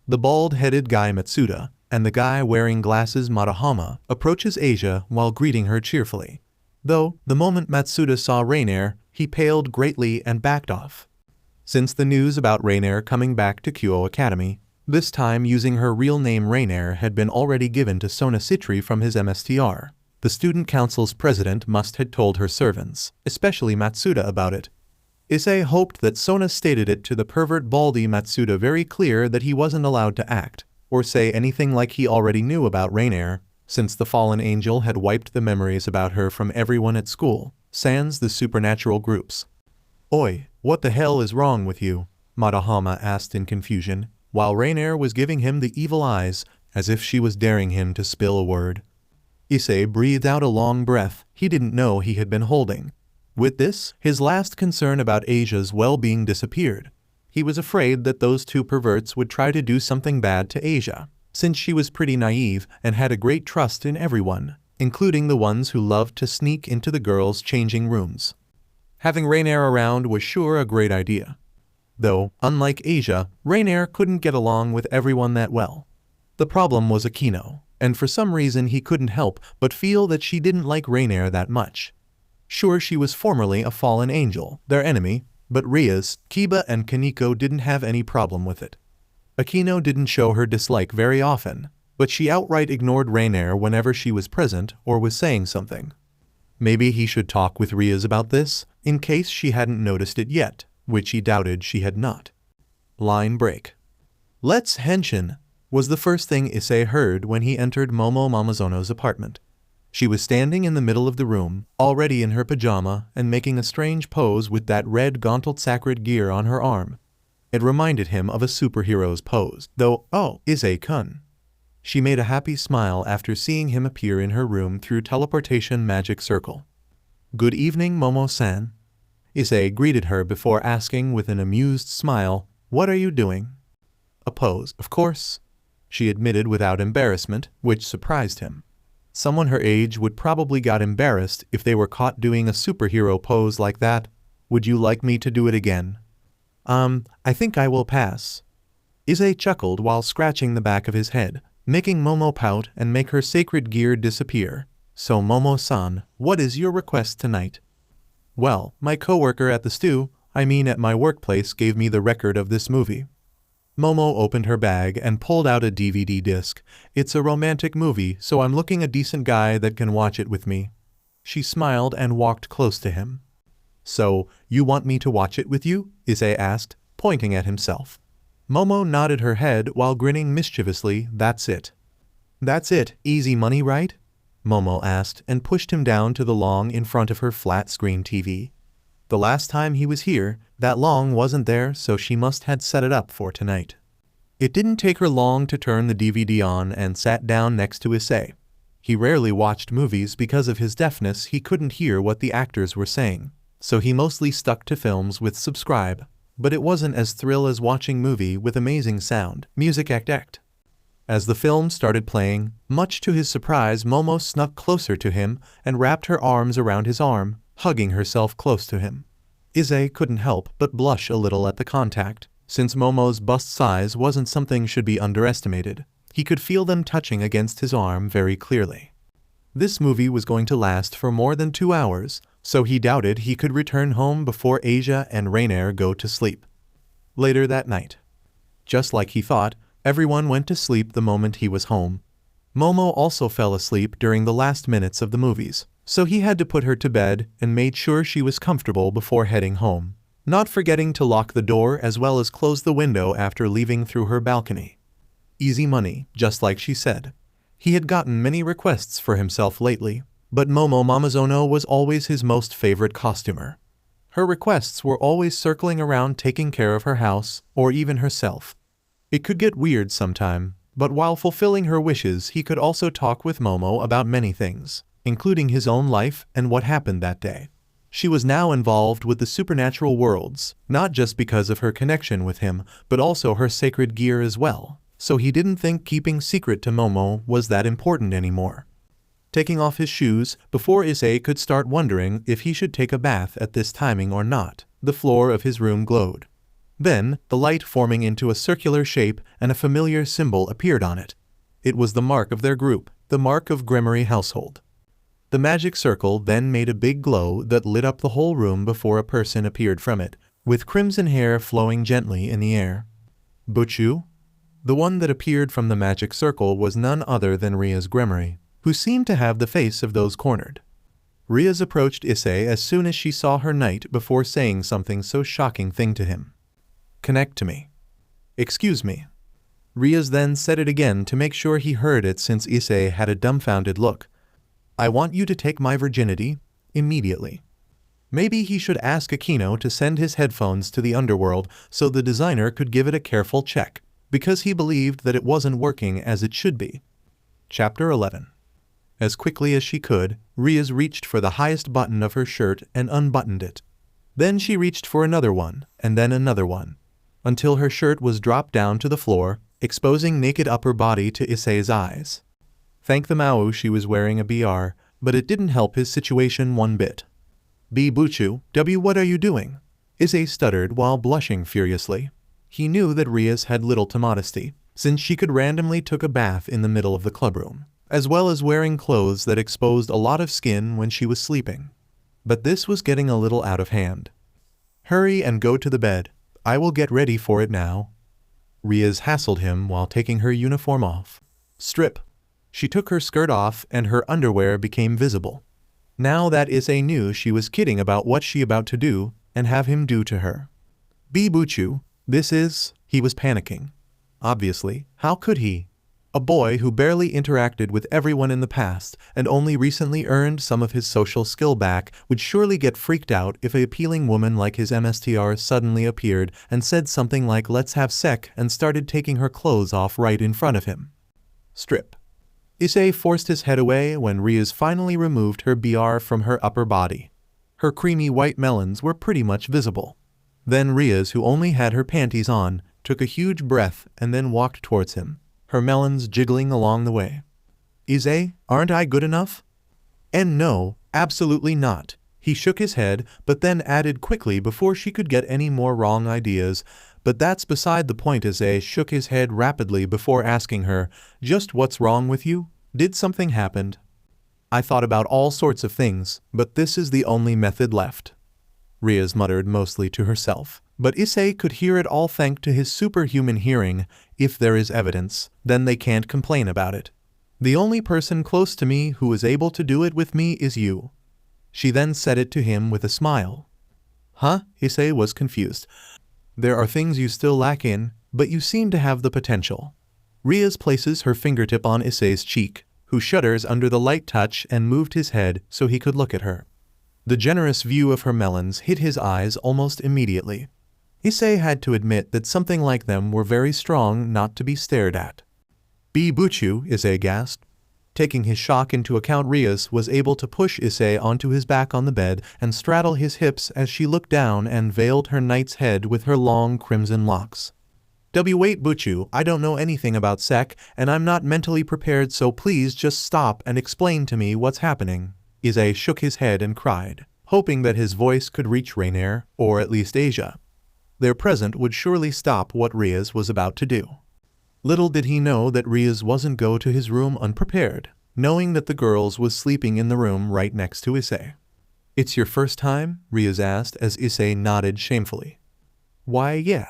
The bald-headed guy Matsuda and the guy wearing glasses Matahama approaches Asia while greeting her cheerfully. Though, the moment Matsuda saw Raynare, he paled greatly and backed off. Since the news about Raynare coming back to Kyo Academy, this time using her real name Raynare had been already given to Sona Citri from his MSTR, the student council's president must have told her servants, especially Matsuda, about it. Issei hoped that Sona stated it to the pervert baldy Matsuda very clear that he wasn't allowed to act, or say anything like he already knew about Raynare, since the fallen angel had wiped the memories about her from everyone at school, sans the supernatural groups. Oi, what the hell is wrong with you? Matahama asked in confusion, while Raynare was giving him the evil eyes, as if she was daring him to spill a word. Issei breathed out a long breath he didn't know he had been holding. With this, his last concern about Asia's well-being disappeared. He was afraid that those two perverts would try to do something bad to Asia, since she was pretty naive and had a great trust in everyone, including the ones who loved to sneak into the girls' changing rooms. Having Raynare around was sure a great idea. Though, unlike Asia, Raynare couldn't get along with everyone that well. The problem was Akeno, and for some reason he couldn't help but feel that she didn't like Raynare that much. Sure, she was formerly a fallen angel, their enemy, but Rias, Kiba and Koneko didn't have any problem with it. Akeno didn't show her dislike very often, but she outright ignored Raynare whenever she was present or was saying something. Maybe he should talk with Rias about this, in case she hadn't noticed it yet, which he doubted she had not. Line break. Let's henshin, was the first thing Issei heard when he entered Momo Momonozo's apartment. She was standing in the middle of the room, already in her pajama and making a strange pose with that red gauntlet sacred gear on her arm. It reminded him of a superhero's pose, though, oh, Issei-kun. She made a happy smile after seeing him appear in her room through teleportation magic circle. Good evening, Momo-san. Issei greeted her before asking with an amused smile, what are you doing? A pose, of course, she admitted without embarrassment, which surprised him. Someone her age would probably got embarrassed if they were caught doing a superhero pose like that. Would you like me to do it again? I think I will pass. Issei chuckled while scratching the back of his head, making Momo pout and make her sacred gear disappear. So Momo-san, what is your request tonight? Well, my coworker at the at my workplace gave me the record of this movie. Momo opened her bag and pulled out a DVD disc. It's a romantic movie, so I'm looking a decent guy that can watch it with me. She smiled and walked close to him. So, you want me to watch it with you? Issei asked, pointing at himself. Momo nodded her head while grinning mischievously. That's it. That's it, easy money, right? Momo asked and pushed him down to the long in front of her flat-screen TV. The last time he was here, that long wasn't there, so she must had set it up for tonight. It didn't take her long to turn the DVD on and sat down next to Issei. He rarely watched movies because of his deafness. He couldn't hear what the actors were saying, so he mostly stuck to films with subscribe. But it wasn't as thrill as watching movie with amazing sound, music act. As the film started playing, much to his surprise, Momo snuck closer to him and wrapped her arms around his arm, hugging herself close to him. Issei couldn't help but blush a little at the contact. Since Momo's bust size wasn't something should be underestimated, he could feel them touching against his arm very clearly. This movie was going to last for more than 2 hours, so he doubted he could return home before Asia and Raynare go to sleep. Later that night, just like he thought, everyone went to sleep the moment he was home. Momo also fell asleep during the last minutes of the movies, so he had to put her to bed and made sure she was comfortable before heading home, not forgetting to lock the door as well as close the window after leaving through her balcony. Easy money, just like she said. He had gotten many requests for himself lately, but Momo Momonozo was always his most favorite costumer. Her requests were always circling around taking care of her house, or even herself. It could get weird sometime, but while fulfilling her wishes he could also talk with Momo about many things, including his own life and what happened that day. She was now involved with the supernatural worlds, not just because of her connection with him, but also her sacred gear as well, so he didn't think keeping secret to Momo was that important anymore. Taking off his shoes, before Issei could start wondering if he should take a bath at this timing or not, the floor of his room glowed. Then, the light forming into a circular shape and a familiar symbol appeared on it. It was the mark of their group, the mark of Gremory household. The magic circle then made a big glow that lit up the whole room before a person appeared from it, with crimson hair flowing gently in the air. Buchu? The one that appeared from the magic circle was none other than Rias Gremory, who seemed to have the face of those cornered. Rias approached Issei as soon as she saw her knight before saying something so shocking thing to him. "Connect to me." "Excuse me." Rias then said it again to make sure he heard it since Issei had a dumbfounded look. "I want you to take my virginity, immediately." Maybe he should ask Akeno to send his headphones to the underworld so the designer could give it a careful check, because he believed that it wasn't working as it should be. Chapter 11. As quickly as she could, Rias reached for the highest button of her shirt and unbuttoned it. Then she reached for another one, and then another one, until her shirt was dropped down to the floor, exposing naked upper body to Issei's eyes. Thank the Mao she was wearing a BR, but it didn't help his situation one bit. "Buchu, what are you doing?" Issei stuttered while blushing furiously. He knew that Rias had little to modesty, since she could randomly took a bath in the middle of the clubroom, as well as wearing clothes that exposed a lot of skin when she was sleeping. But this was getting a little out of hand. "Hurry and go to the bed. I will get ready for it now." Rias hassled him while taking her uniform off. "Strip." She took her skirt off and her underwear became visible. Now that Issei knew she was kidding about what she about to do and have him do to her. "Buchu, this is..." He was panicking. Obviously, how could he? A boy who barely interacted with everyone in the past and only recently earned some of his social skill back would surely get freaked out if an appealing woman like his MSTR suddenly appeared and said something like "let's have sex" and started taking her clothes off right in front of him. "Strip." Issei forced his head away when Rias finally removed her BR from her upper body. Her creamy white melons were pretty much visible. Then Rias, who only had her panties on, took a huge breath and then walked towards him, her melons jiggling along the way. "Issei, aren't I good enough?" "And no, absolutely not." He shook his head, but then added quickly before she could get any more wrong ideas, "But that's beside the point." Issei shook his head rapidly before asking her, "Just what's wrong with you? Did something happen?" "I thought about all sorts of things, but this is the only method left." Rias muttered mostly to herself, but Issei could hear it all thanks to his superhuman hearing. "If there is evidence, then they can't complain about it. The only person close to me who is able to do it with me is you." She then said it to him with a smile. "Huh?" Issei was confused. "There are things you still lack in, but you seem to have the potential." Rias places her fingertip on Issei's cheek, who shudders under the light touch and moved his head so he could look at her. The generous view of her melons hit his eyes almost immediately. Issei had to admit that something like them were very strong not to be stared at. "Be Buchu," Issei gasped. Taking his shock into account, Rias was able to push Issei onto his back on the bed and straddle his hips as she looked down and veiled her knight's head with her long crimson locks. "Wait, Buchu, I don't know anything about sec, and I'm not mentally prepared, so please just stop and explain to me what's happening." Issei shook his head and cried, hoping that his voice could reach Raynare, or at least Asia. Their presence would surely stop what Rias was about to do. Little did he know that Rias wasn't go to his room unprepared, knowing that the girls was sleeping in the room right next to Issei. "It's your first time?" Rias asked as Issei nodded shamefully. "Why, yeah."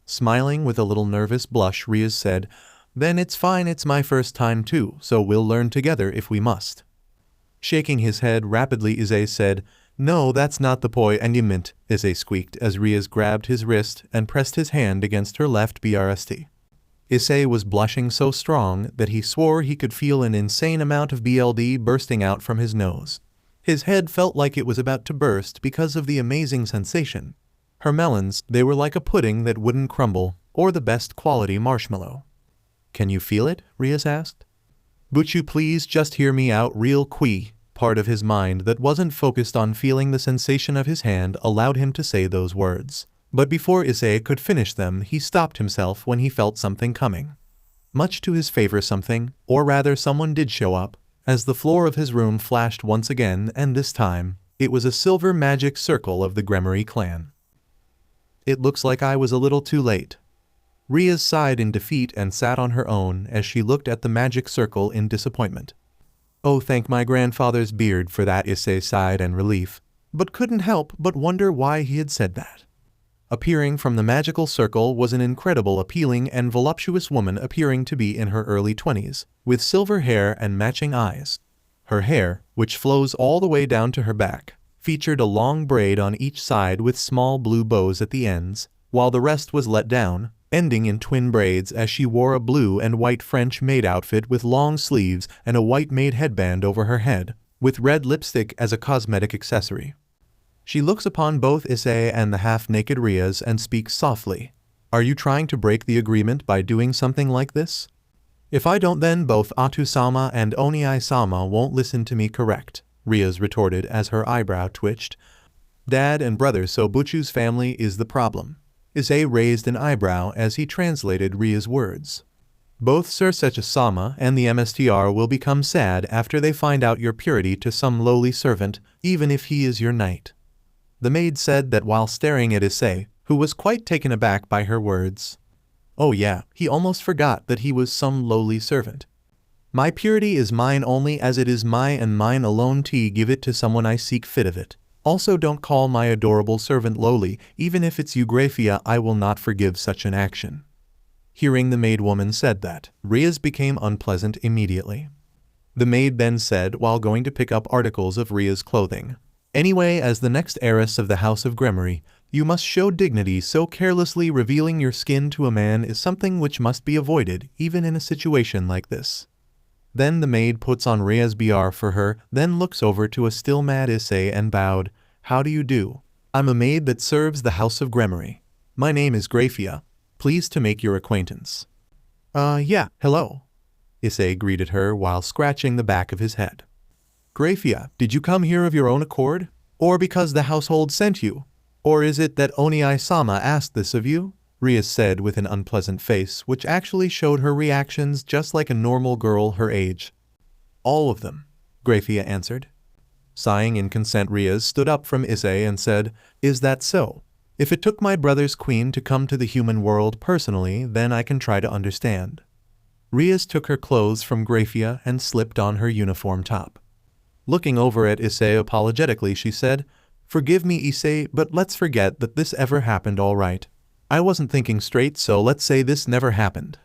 Smiling with a little nervous blush, Rias said, "Then it's fine, it's my first time too, so we'll learn together if we must." Shaking his head rapidly, Issei said, "No, that's not the point and you meant," Issei squeaked as Rias grabbed his wrist and pressed his hand against her left breast. Issei was blushing so strong that he swore he could feel an insane amount of blood bursting out from his nose. His head felt like it was about to burst because of the amazing sensation. Her melons, they were like a pudding that wouldn't crumble, or the best quality marshmallow. "Can you feel it?" Rias asked. "Buchu, please just hear me out real quick." Part of his mind that wasn't focused on feeling the sensation of his hand allowed him to say those words. But before Issei could finish them, he stopped himself when he felt something coming. Much to his favor, something, or rather someone did show up, as the floor of his room flashed once again, and this time, it was a silver magic circle of the Gremory clan. "It looks like I was a little too late." Rias sighed in defeat and sat on her own as she looked at the magic circle in disappointment. "Oh, thank my grandfather's beard for that," Issei sighed in relief, but couldn't help but wonder why he had said that. Appearing from the magical circle was an incredible, appealing and voluptuous woman appearing to be in her early 20s, with silver hair and matching eyes. Her hair, which flows all the way down to her back, featured a long braid on each side with small blue bows at the ends, while the rest was let down, ending in twin braids as she wore a blue and white French maid outfit with long sleeves and a white maid headband over her head, with red lipstick as a cosmetic accessory. She looks upon both Issei and the half-naked Rias and speaks softly. "Are you trying to break the agreement by doing something like this? If I don't, then both Atu-sama and Onii-sama won't listen to me, correct?" Rias retorted as her eyebrow twitched. "Dad and brother, so Buchu's family is the problem." Issei raised an eyebrow as he translated Ria's words. "Both Sirzechs-sama and the MSTR will become sad after they find out your purity to some lowly servant, even if he is your knight." The maid said that while staring at Issei, who was quite taken aback by her words. "Oh yeah, he almost forgot that he was some lowly servant. My purity is mine only as it is mine and mine alone to give it to someone I seek fit of it. Also don't call my adorable servant lowly, even if it's you, Grayfia, I will not forgive such an action." Hearing the maid woman said that, Rias became unpleasant immediately. The maid then said while going to pick up articles of Ria's clothing, "Anyway, as the next heiress of the House of Gremory, you must show dignity, so carelessly revealing your skin to a man is something which must be avoided, even in a situation like this." Then the maid puts on Ria's BR for her, then looks over to a still mad Issei and bowed. "How do you do? I'm a maid that serves the House of Gremory. My name is Grayfia. Pleased to make your acquaintance." Yeah, hello." Issei greeted her while scratching the back of his head. "Grayfia, did you come here of your own accord? Or because the household sent you? Or is it that Onii-sama asked this of you?" Rias said with an unpleasant face which actually showed her reactions just like a normal girl her age. "All of them," Grayfia answered. Sighing in consent, Rias stood up from Issei and said, "Is that so? If it took my brother's queen to come to the human world personally, then I can try to understand." Rias took her clothes from Grayfia and slipped on her uniform top. Looking over at Issei apologetically, she said, "Forgive me, Issei, but let's forget that this ever happened, all right? I wasn't thinking straight, so let's say this never happened."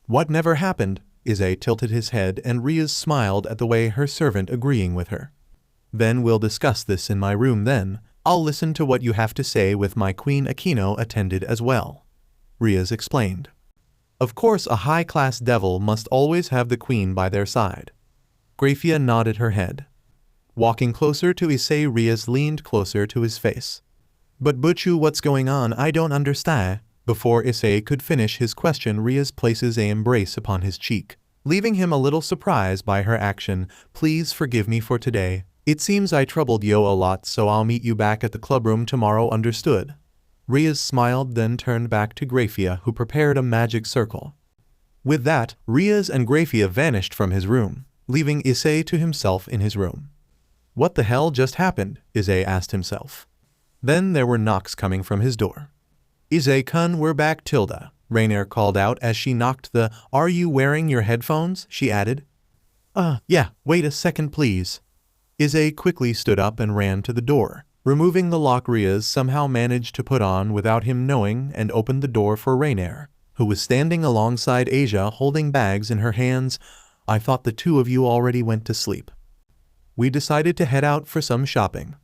"What never happened?" Issei tilted his head and Rias smiled at the way her servant agreeing with her. "Then we'll discuss this in my room then. I'll listen to what you have to say with my queen. Akeno attended as well," Rias explained. Of course, a high-class devil must always have the queen by their side. Grayfia nodded her head. Walking closer to Issei, Rias leaned closer to his face. But Butchu, what's going on? I don't understand. Before Issei could finish his question, Rias places an embrace upon his cheek, leaving him a little surprised by her action. Please forgive me for today. It seems I troubled you a lot, so I'll meet you back at the clubroom tomorrow, understood? Rias smiled, then turned back to Grayfia, who prepared a magic circle. With that, Rias and Grayfia vanished from his room, leaving Issei to himself in his room. What the hell just happened? Issei asked himself. Then there were knocks coming from his door. Issei-kun, we're back, Tilda, Raynare called out as she knocked the, Are you wearing your headphones? She added. Yeah, wait a second please. Issei quickly stood up and ran to the door, removing the lock Rias somehow managed to put on without him knowing, and opened the door for Raynare, who was standing alongside Asia holding bags in her hands. I thought the two of you already went to sleep. We decided to head out for some shopping,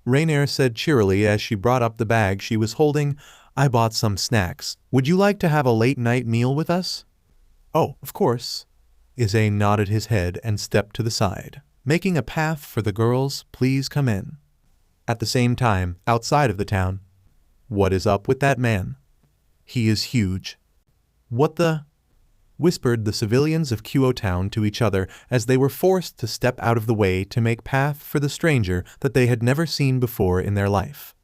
Raynare said cheerily as she brought up the bag she was holding. I bought some snacks. Would you like to have a late-night meal with us? Oh, of course. Issei nodded his head and stepped to the side, making a path for the girls. Please come in. At the same time, outside of the town. What is up with that man? He is huge. What the? Whispered the civilians of Kuo Town to each other as they were forced to step out of the way to make path for the stranger that they had never seen before in their life.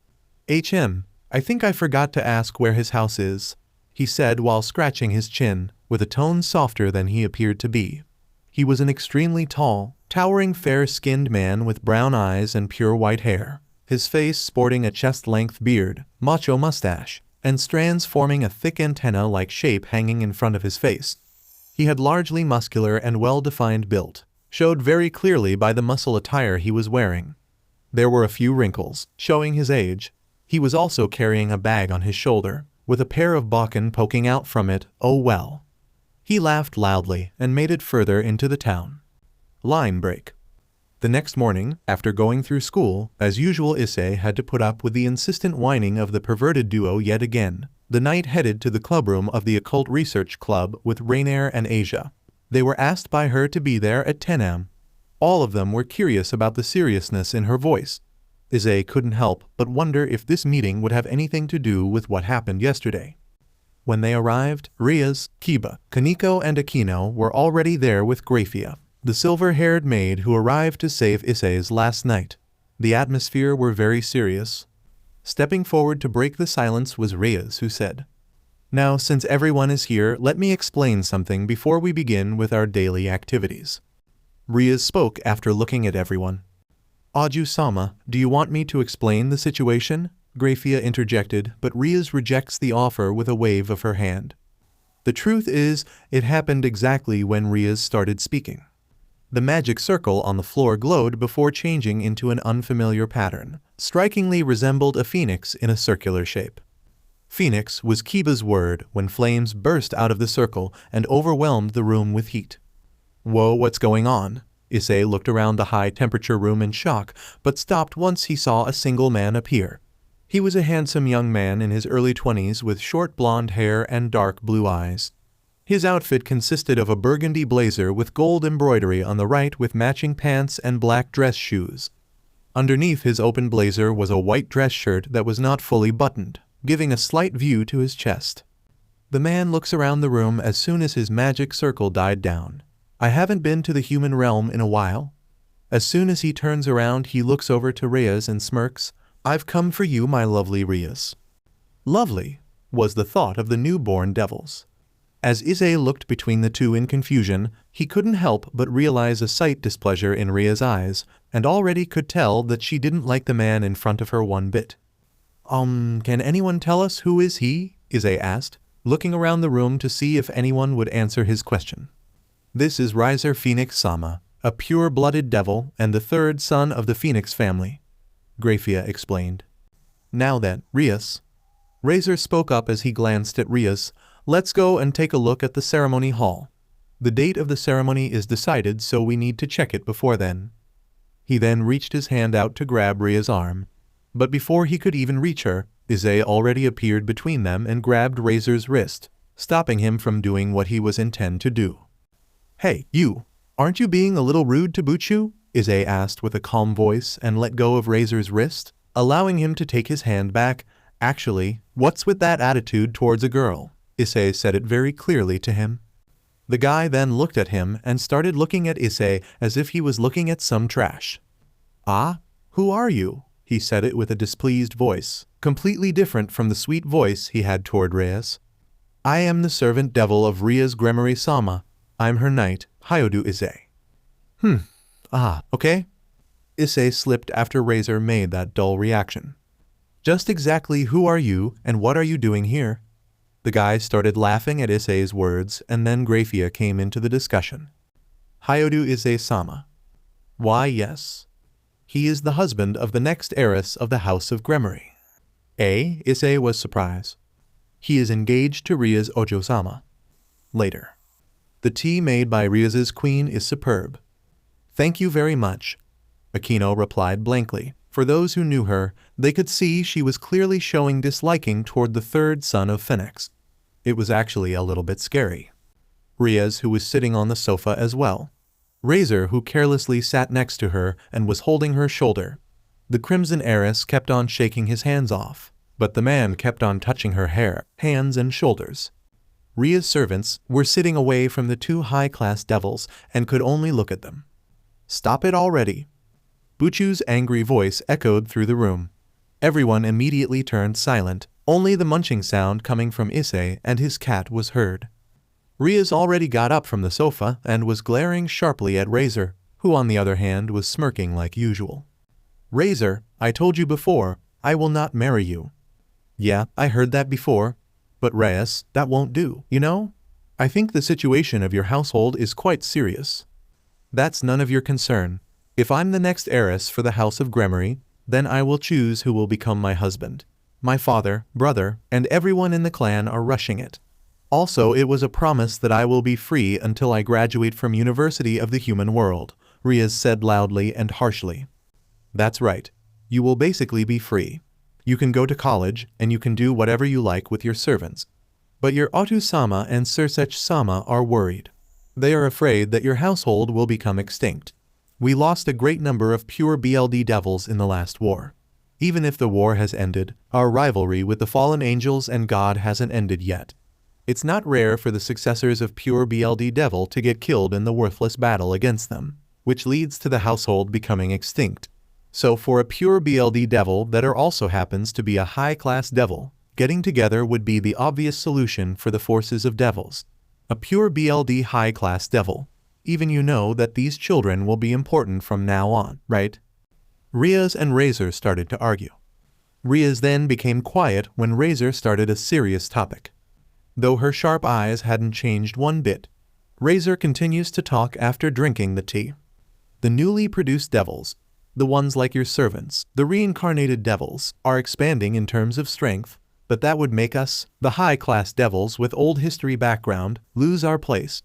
I think I forgot to ask where his house is, he said while scratching his chin, with a tone softer than he appeared to be. He was an extremely tall, towering fair-skinned man with brown eyes and pure white hair, his face sporting a chest-length beard, macho mustache, and strands forming a thick antenna-like shape hanging in front of his face. He had largely muscular and well-defined build, showed very clearly by the muscle attire he was wearing. There were a few wrinkles, showing his age. He was also carrying a bag on his shoulder, with a pair of bakken poking out from it. Oh well. He laughed loudly and made it further into the town. Line break. The next morning, after going through school, as usual, Issei had to put up with the insistent whining of the perverted duo yet again. The knight headed to the clubroom of the Occult Research Club with Raynare and Asia. They were asked by her to be there at 10 am. All of them were curious about the seriousness in her voice. Issei couldn't help but wonder if this meeting would have anything to do with what happened yesterday. When they arrived, Rias, Kiba, Koneko and Akeno were already there with Grayfia, the silver-haired maid who arrived to save Issei's last night. The atmosphere were very serious. Stepping forward to break the silence was Rias, who said, Now, since everyone is here, let me explain something before we begin with our daily activities. Rias spoke after looking at everyone. Aju-sama, do you want me to explain the situation? Grayfia interjected, but Rias rejects the offer with a wave of her hand. The truth is, it happened exactly when Rias started speaking. The magic circle on the floor glowed before changing into an unfamiliar pattern, strikingly resembled a phoenix in a circular shape. Phoenix was Kiba's word when flames burst out of the circle and overwhelmed the room with heat. Whoa, what's going on? Issei looked around the high-temperature room in shock, but stopped once he saw a single man appear. He was a handsome young man in his early 20s with short blonde hair and dark blue eyes. His outfit consisted of a burgundy blazer with gold embroidery on the right with matching pants and black dress shoes. Underneath his open blazer was a white dress shirt that was not fully buttoned, giving a slight view to his chest. The man looks around the room as soon as his magic circle died down. I haven't been to the human realm in a while. As soon as he turns around, he looks over to Rias and smirks. I've come for you, my lovely Rias. Lovely, was the thought of the newborn devils. As Issei looked between the two in confusion, he couldn't help but realize a slight displeasure in Ria's eyes, and already could tell that she didn't like the man in front of her one bit. Can anyone tell us who is he? Issei asked, looking around the room to see if anyone would answer his question. This is Raynare Phenex-sama, a pure-blooded devil and the third son of the Phoenix family, Grayfia explained. Now then, Rias. Raynare spoke up as he glanced at Rias. Let's go and take a look at the ceremony hall. The date of the ceremony is decided, so we need to check it before then. He then reached his hand out to grab Ria's arm. But before he could even reach her, Issei already appeared between them and grabbed Raynare's wrist, stopping him from doing what he was intended to do. Hey, you! Aren't you being a little rude to Butchu? Issei asked with a calm voice and let go of Razor's wrist, allowing him to take his hand back. Actually, what's with that attitude towards a girl? Issei said it very clearly to him. The guy then looked at him and started looking at Issei as if he was looking at some trash. Ah? Who are you? He said it with a displeased voice, completely different from the sweet voice he had toward Rias. I am the servant devil of Rias Gremory-sama. I'm her knight, Hyodu Issei. Ah, okay. Issei slipped after Razor made that dull reaction. Just exactly who are you and what are you doing here? The guy started laughing at Issei's words and then Grayfia came into the discussion. Hyodu Issei-sama. Why, yes. He is the husband of the next heiress of the House of Gremory. Eh? Issei was surprised. He is engaged to Rias Ojo-sama. Later. The tea made by Rias's queen is superb. Thank you very much. Akeno replied blankly. For those who knew her, they could see she was clearly showing disliking toward the third son of Phenex. It was actually a little bit scary. Rias, who was sitting on the sofa as well. Razor, who carelessly sat next to her and was holding her shoulder. The crimson heiress kept on shaking his hands off, but the man kept on touching her hair, hands and shoulders. Ria's servants were sitting away from the two high-class devils and could only look at them. Stop it already. Buchu's angry voice echoed through the room. Everyone immediately turned silent. Only the munching sound coming from Issei and his cat was heard. Rias already got up from the sofa and was glaring sharply at Razor, who on the other hand was smirking like usual. Razor, I told you before, I will not marry you. Yeah, I heard that before. But Rias, that won't do, you know? I think the situation of your household is quite serious. That's none of your concern. If I'm the next heiress for the House of Gremory, then I will choose who will become my husband. My father, brother, and everyone in the clan are rushing it. Also, it was a promise that I will be free until I graduate from University of the Human World, Rias said loudly and harshly. That's right. You will basically be free. You can go to college, and you can do whatever you like with your servants. But your Otu-sama and Sirzechs-sama are worried. They are afraid that your household will become extinct. We lost a great number of pure BLD devils in the last war. Even if the war has ended, our rivalry with the fallen angels and God hasn't ended yet. It's not rare for the successors of pure BLD devil to get killed in the worthless battle against them, which leads to the household becoming extinct. So for a pure BLD devil that also happens to be a high-class devil, getting together would be the obvious solution for the forces of devils. A pure BLD high-class devil. Even you know that these children will be important from now on, right? Rias and Razor started to argue. Rias then became quiet when Razor started a serious topic. Though her sharp eyes hadn't changed one bit, Razor continues to talk after drinking the tea. The newly produced devils, the ones like your servants, the reincarnated devils, are expanding in terms of strength, but that would make us, the high-class devils with old history background, lose our place.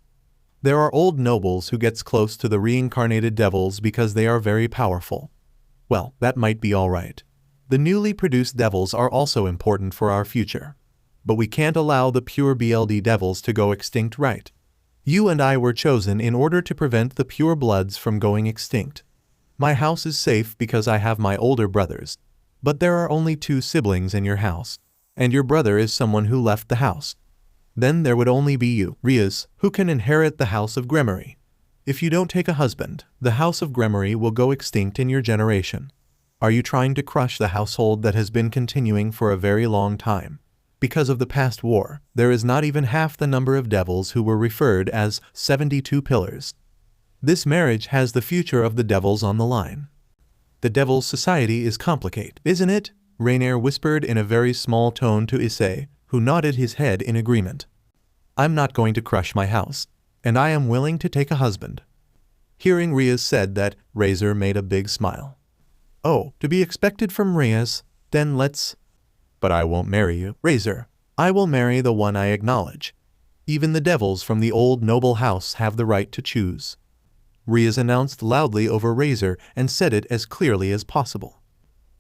There are old nobles who gets close to the reincarnated devils because they are very powerful. Well, that might be alright. The newly produced devils are also important for our future. But we can't allow the pure BLD devils to go extinct, right? You and I were chosen in order to prevent the pure bloods from going extinct. My house is safe because I have my older brothers. But there are only 2 siblings in your house. And your brother is someone who left the house. Then there would only be you, Rias, who can inherit the House of Gremory. If you don't take a husband, the House of Gremory will go extinct in your generation. Are you trying to crush the household that has been continuing for a very long time? Because of the past war, there is not even half the number of devils who were referred as 72 pillars. This marriage has the future of the devils on the line. The devil's society is complicated, isn't it? Raynare whispered in a very small tone to Issei, who nodded his head in agreement. I'm not going to crush my house, and I am willing to take a husband. Hearing Rias said that, Razor made a big smile. Oh, to be expected from Rias, then let's... But I won't marry you, Razor. I will marry the one I acknowledge. Even the devils from the old noble house have the right to choose. Rias announced loudly over Razor and said it as clearly as possible.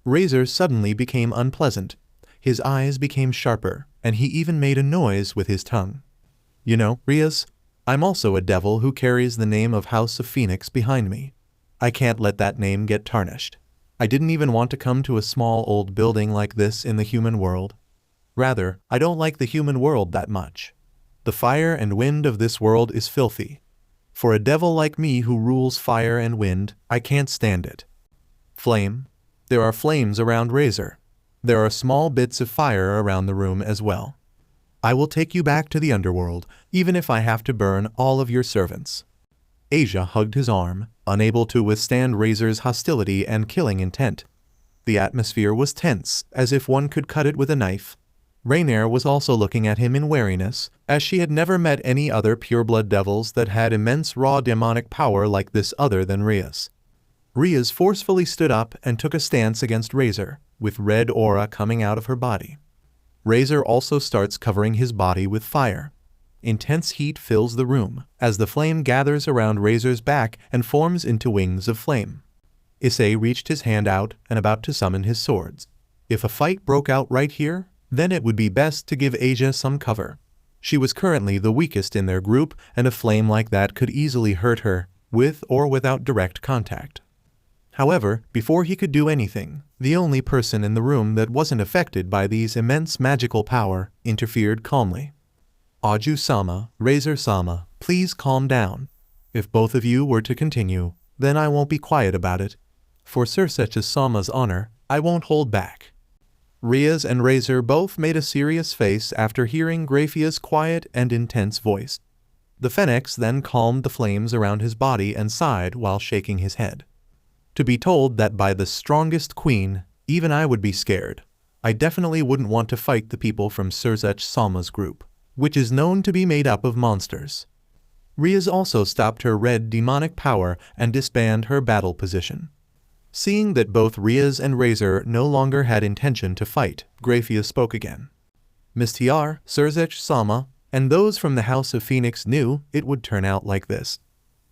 Razor suddenly became unpleasant. His eyes became sharper, and he even made a noise with his tongue. You know, Rias, I'm also a devil who carries the name of House of Phoenix behind me. I can't let that name get tarnished. I didn't even want to come to a small old building like this in the human world. Rather, I don't like the human world that much. The fire and wind of this world is filthy. For a devil like me who rules fire and wind, I can't stand it. Flame? There are flames around Razor. There are small bits of fire around the room as well. I will take you back to the underworld, even if I have to burn all of your servants. Asia hugged his arm, unable to withstand Razor's hostility and killing intent. The atmosphere was tense, as if one could cut it with a knife. Raynare was also looking at him in wariness, as she had never met any other pureblood devils that had immense raw demonic power like this other than Rias. Rias forcefully stood up and took a stance against Razor, with red aura coming out of her body. Razor also starts covering his body with fire. Intense heat fills the room, as the flame gathers around Razor's back and forms into wings of flame. Issei reached his hand out and about to summon his swords. If a fight broke out right here, then it would be best to give Asia some cover. She was currently the weakest in their group, and a flame like that could easily hurt her, with or without direct contact. However, before he could do anything, the only person in the room that wasn't affected by these immense magical power interfered calmly. Aju-sama, Razor-sama, please calm down. If both of you were to continue, then I won't be quiet about it. For Sirzechs-sama's honor, I won't hold back. Rias and Razor both made a serious face after hearing Grayfia's quiet and intense voice. The Phenex then calmed the flames around his body and sighed while shaking his head. To be told that by the strongest queen, even I would be scared. I definitely wouldn't want to fight the people from Sirzechs-sama's group, which is known to be made up of monsters. Rias also stopped her red demonic power and disbanded her battle position. Seeing that both Rias and Razor no longer had intention to fight, Grayfia spoke again. Miss Tiar, Sirzechs-sama, and those from the House of Phoenix knew it would turn out like this.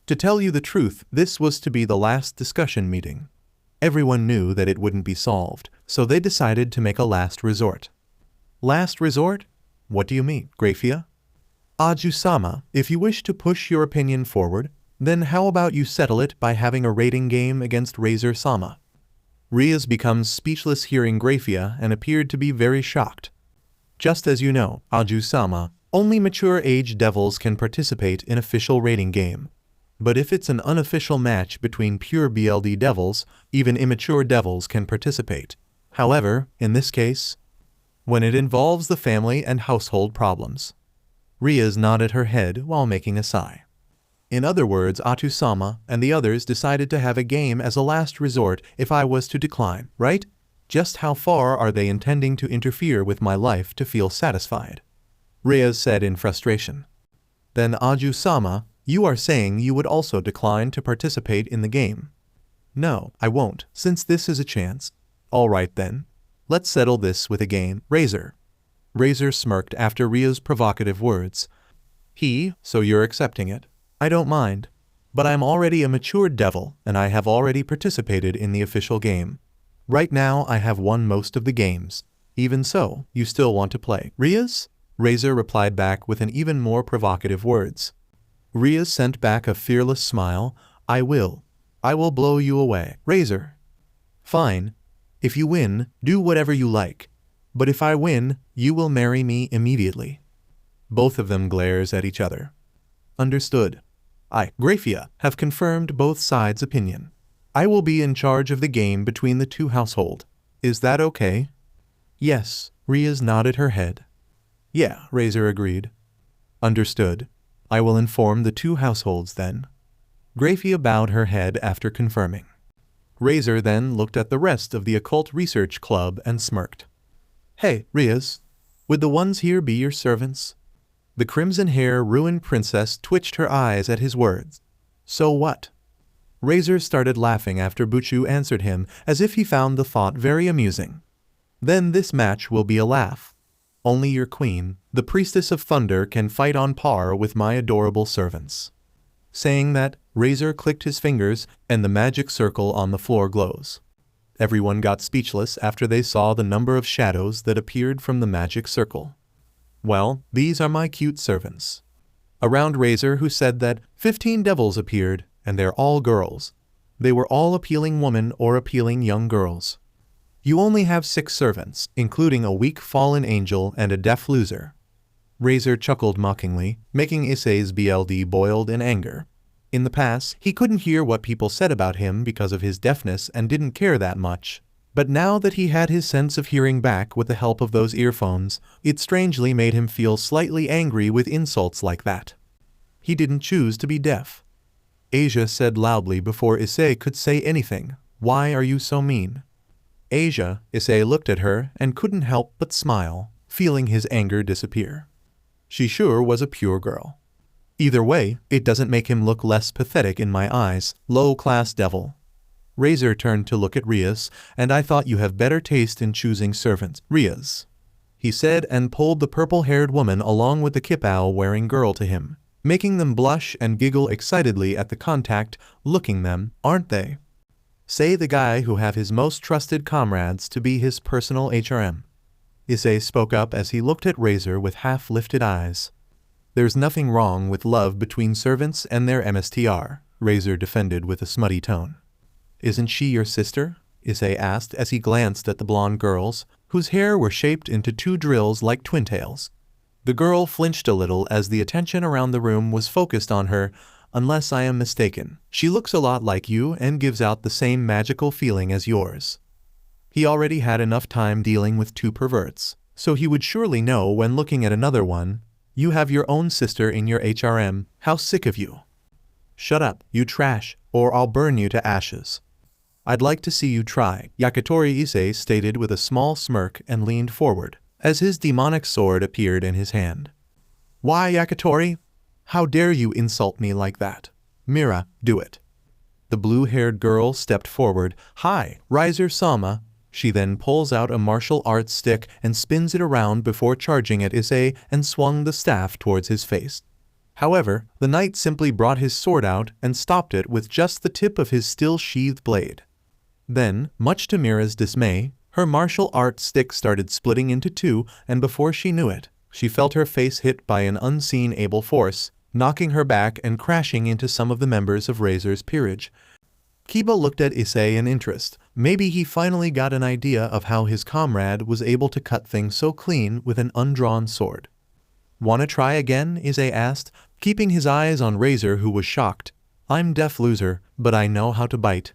To tell you the truth, this was to be the last discussion meeting. Everyone knew that it wouldn't be solved, so they decided to make a last resort. Last resort? What do you mean, Grayfia? Aju-sama, if you wish to push your opinion forward, then how about you settle it by having a rating game against Razor-sama? Rias becomes speechless hearing Grayfia and appeared to be very shocked. Just as you know, Aju-sama, only mature age devils can participate in official rating game. But if it's an unofficial match between pure BLD devils, even immature devils can participate. However, in this case, when it involves the family and household problems. Rias nodded her head while making a sigh. In other words, Aju-sama and the others decided to have a game as a last resort if I was to decline, right? Just how far are they intending to interfere with my life to feel satisfied? Rias said in frustration. Then Aju-sama, you are saying you would also decline to participate in the game? No, I won't, since this is a chance. All right then. Let's settle this with a game, Razor. Razor smirked after Ria's provocative words. So you're accepting it? I don't mind. But I'm already a mature devil, and I have already participated in the official game. Right now I have won most of the games. Even so, you still want to play, Rias? Razor replied back with an even more provocative words. Rias sent back a fearless smile. I will blow you away, Razor. Fine. If you win, do whatever you like. But if I win, you will marry me immediately. Both of them glares at each other. Understood. I, Grayfia, have confirmed both sides' opinion. I will be in charge of the game between the two households. Is that okay? Yes, Rias nodded her head. Yeah, Razor agreed. Understood. I will inform the two households then. Grayfia bowed her head after confirming. Razor then looked at the rest of the occult research club and smirked. Hey, Rias, would the ones here be your servants? The crimson-hair ruined princess twitched her eyes at his words. So what? Razor started laughing after Buchu answered him as if he found the thought very amusing. Then this match will be a laugh. Only your queen, the priestess of thunder, can fight on par with my adorable servants. Saying that, Razor clicked his fingers and the magic circle on the floor glows. Everyone got speechless after they saw the number of shadows that appeared from the magic circle. Well, these are my cute servants. Around Razor, who said that 15 devils appeared, and they're all girls. They were all appealing women or appealing young girls. You only have 6 servants, including a weak fallen angel and a deaf loser. Razor chuckled mockingly, making Issei's BLD boiled in anger. In the past, he couldn't hear what people said about him because of his deafness and didn't care that much. But now that he had his sense of hearing back with the help of those earphones, it strangely made him feel slightly angry with insults like that. He didn't choose to be deaf. Asia said loudly before Issei could say anything, "Why are you so mean?" Asia, Issei looked at her and couldn't help but smile, feeling his anger disappear. She sure was a pure girl. Either way, it doesn't make him look less pathetic in my eyes, low-class devil. Razor turned to look at Rias, and I thought you have better taste in choosing servants, Rias, he said and pulled the purple-haired woman along with the kipao-wearing girl to him, making them blush and giggle excitedly at the contact, looking them, aren't they? Say the guy who have his most trusted comrades to be his personal HRM. Issei spoke up as he looked at Razor with half-lifted eyes. There's nothing wrong with love between servants and their MSTR, Razor defended with a smutty tone. Isn't she your sister? Issei asked as he glanced at the blonde girls, whose hair were shaped into 2 drills like twin tails. The girl flinched a little as the attention around the room was focused on her. Unless I am mistaken, she looks a lot like you and gives out the same magical feeling as yours. He already had enough time dealing with 2 perverts, so he would surely know when looking at another one. You have your own sister in your HRM, how sick of you. Shut up, you trash, or I'll burn you to ashes. I'd like to see you try, Yakitori Issei stated with a small smirk and leaned forward, as his demonic sword appeared in his hand. Why, Yakitori? How dare you insult me like that? Mira, do it. The blue-haired girl stepped forward. Hi, Riser Sama. She then pulls out a martial arts stick and spins it around before charging at Issei and swung the staff towards his face. However, the knight simply brought his sword out and stopped it with just the tip of his still-sheathed blade. Then, much to Mira's dismay, her martial arts stick started splitting into 2, and before she knew it, she felt her face hit by an unseen able force, knocking her back and crashing into some of the members of Razor's peerage. Kiba looked at Issei in interest. Maybe he finally got an idea of how his comrade was able to cut things so clean with an undrawn sword. Wanna try again? Issei asked, keeping his eyes on Razor, who was shocked. I'm deaf loser, but I know how to bite.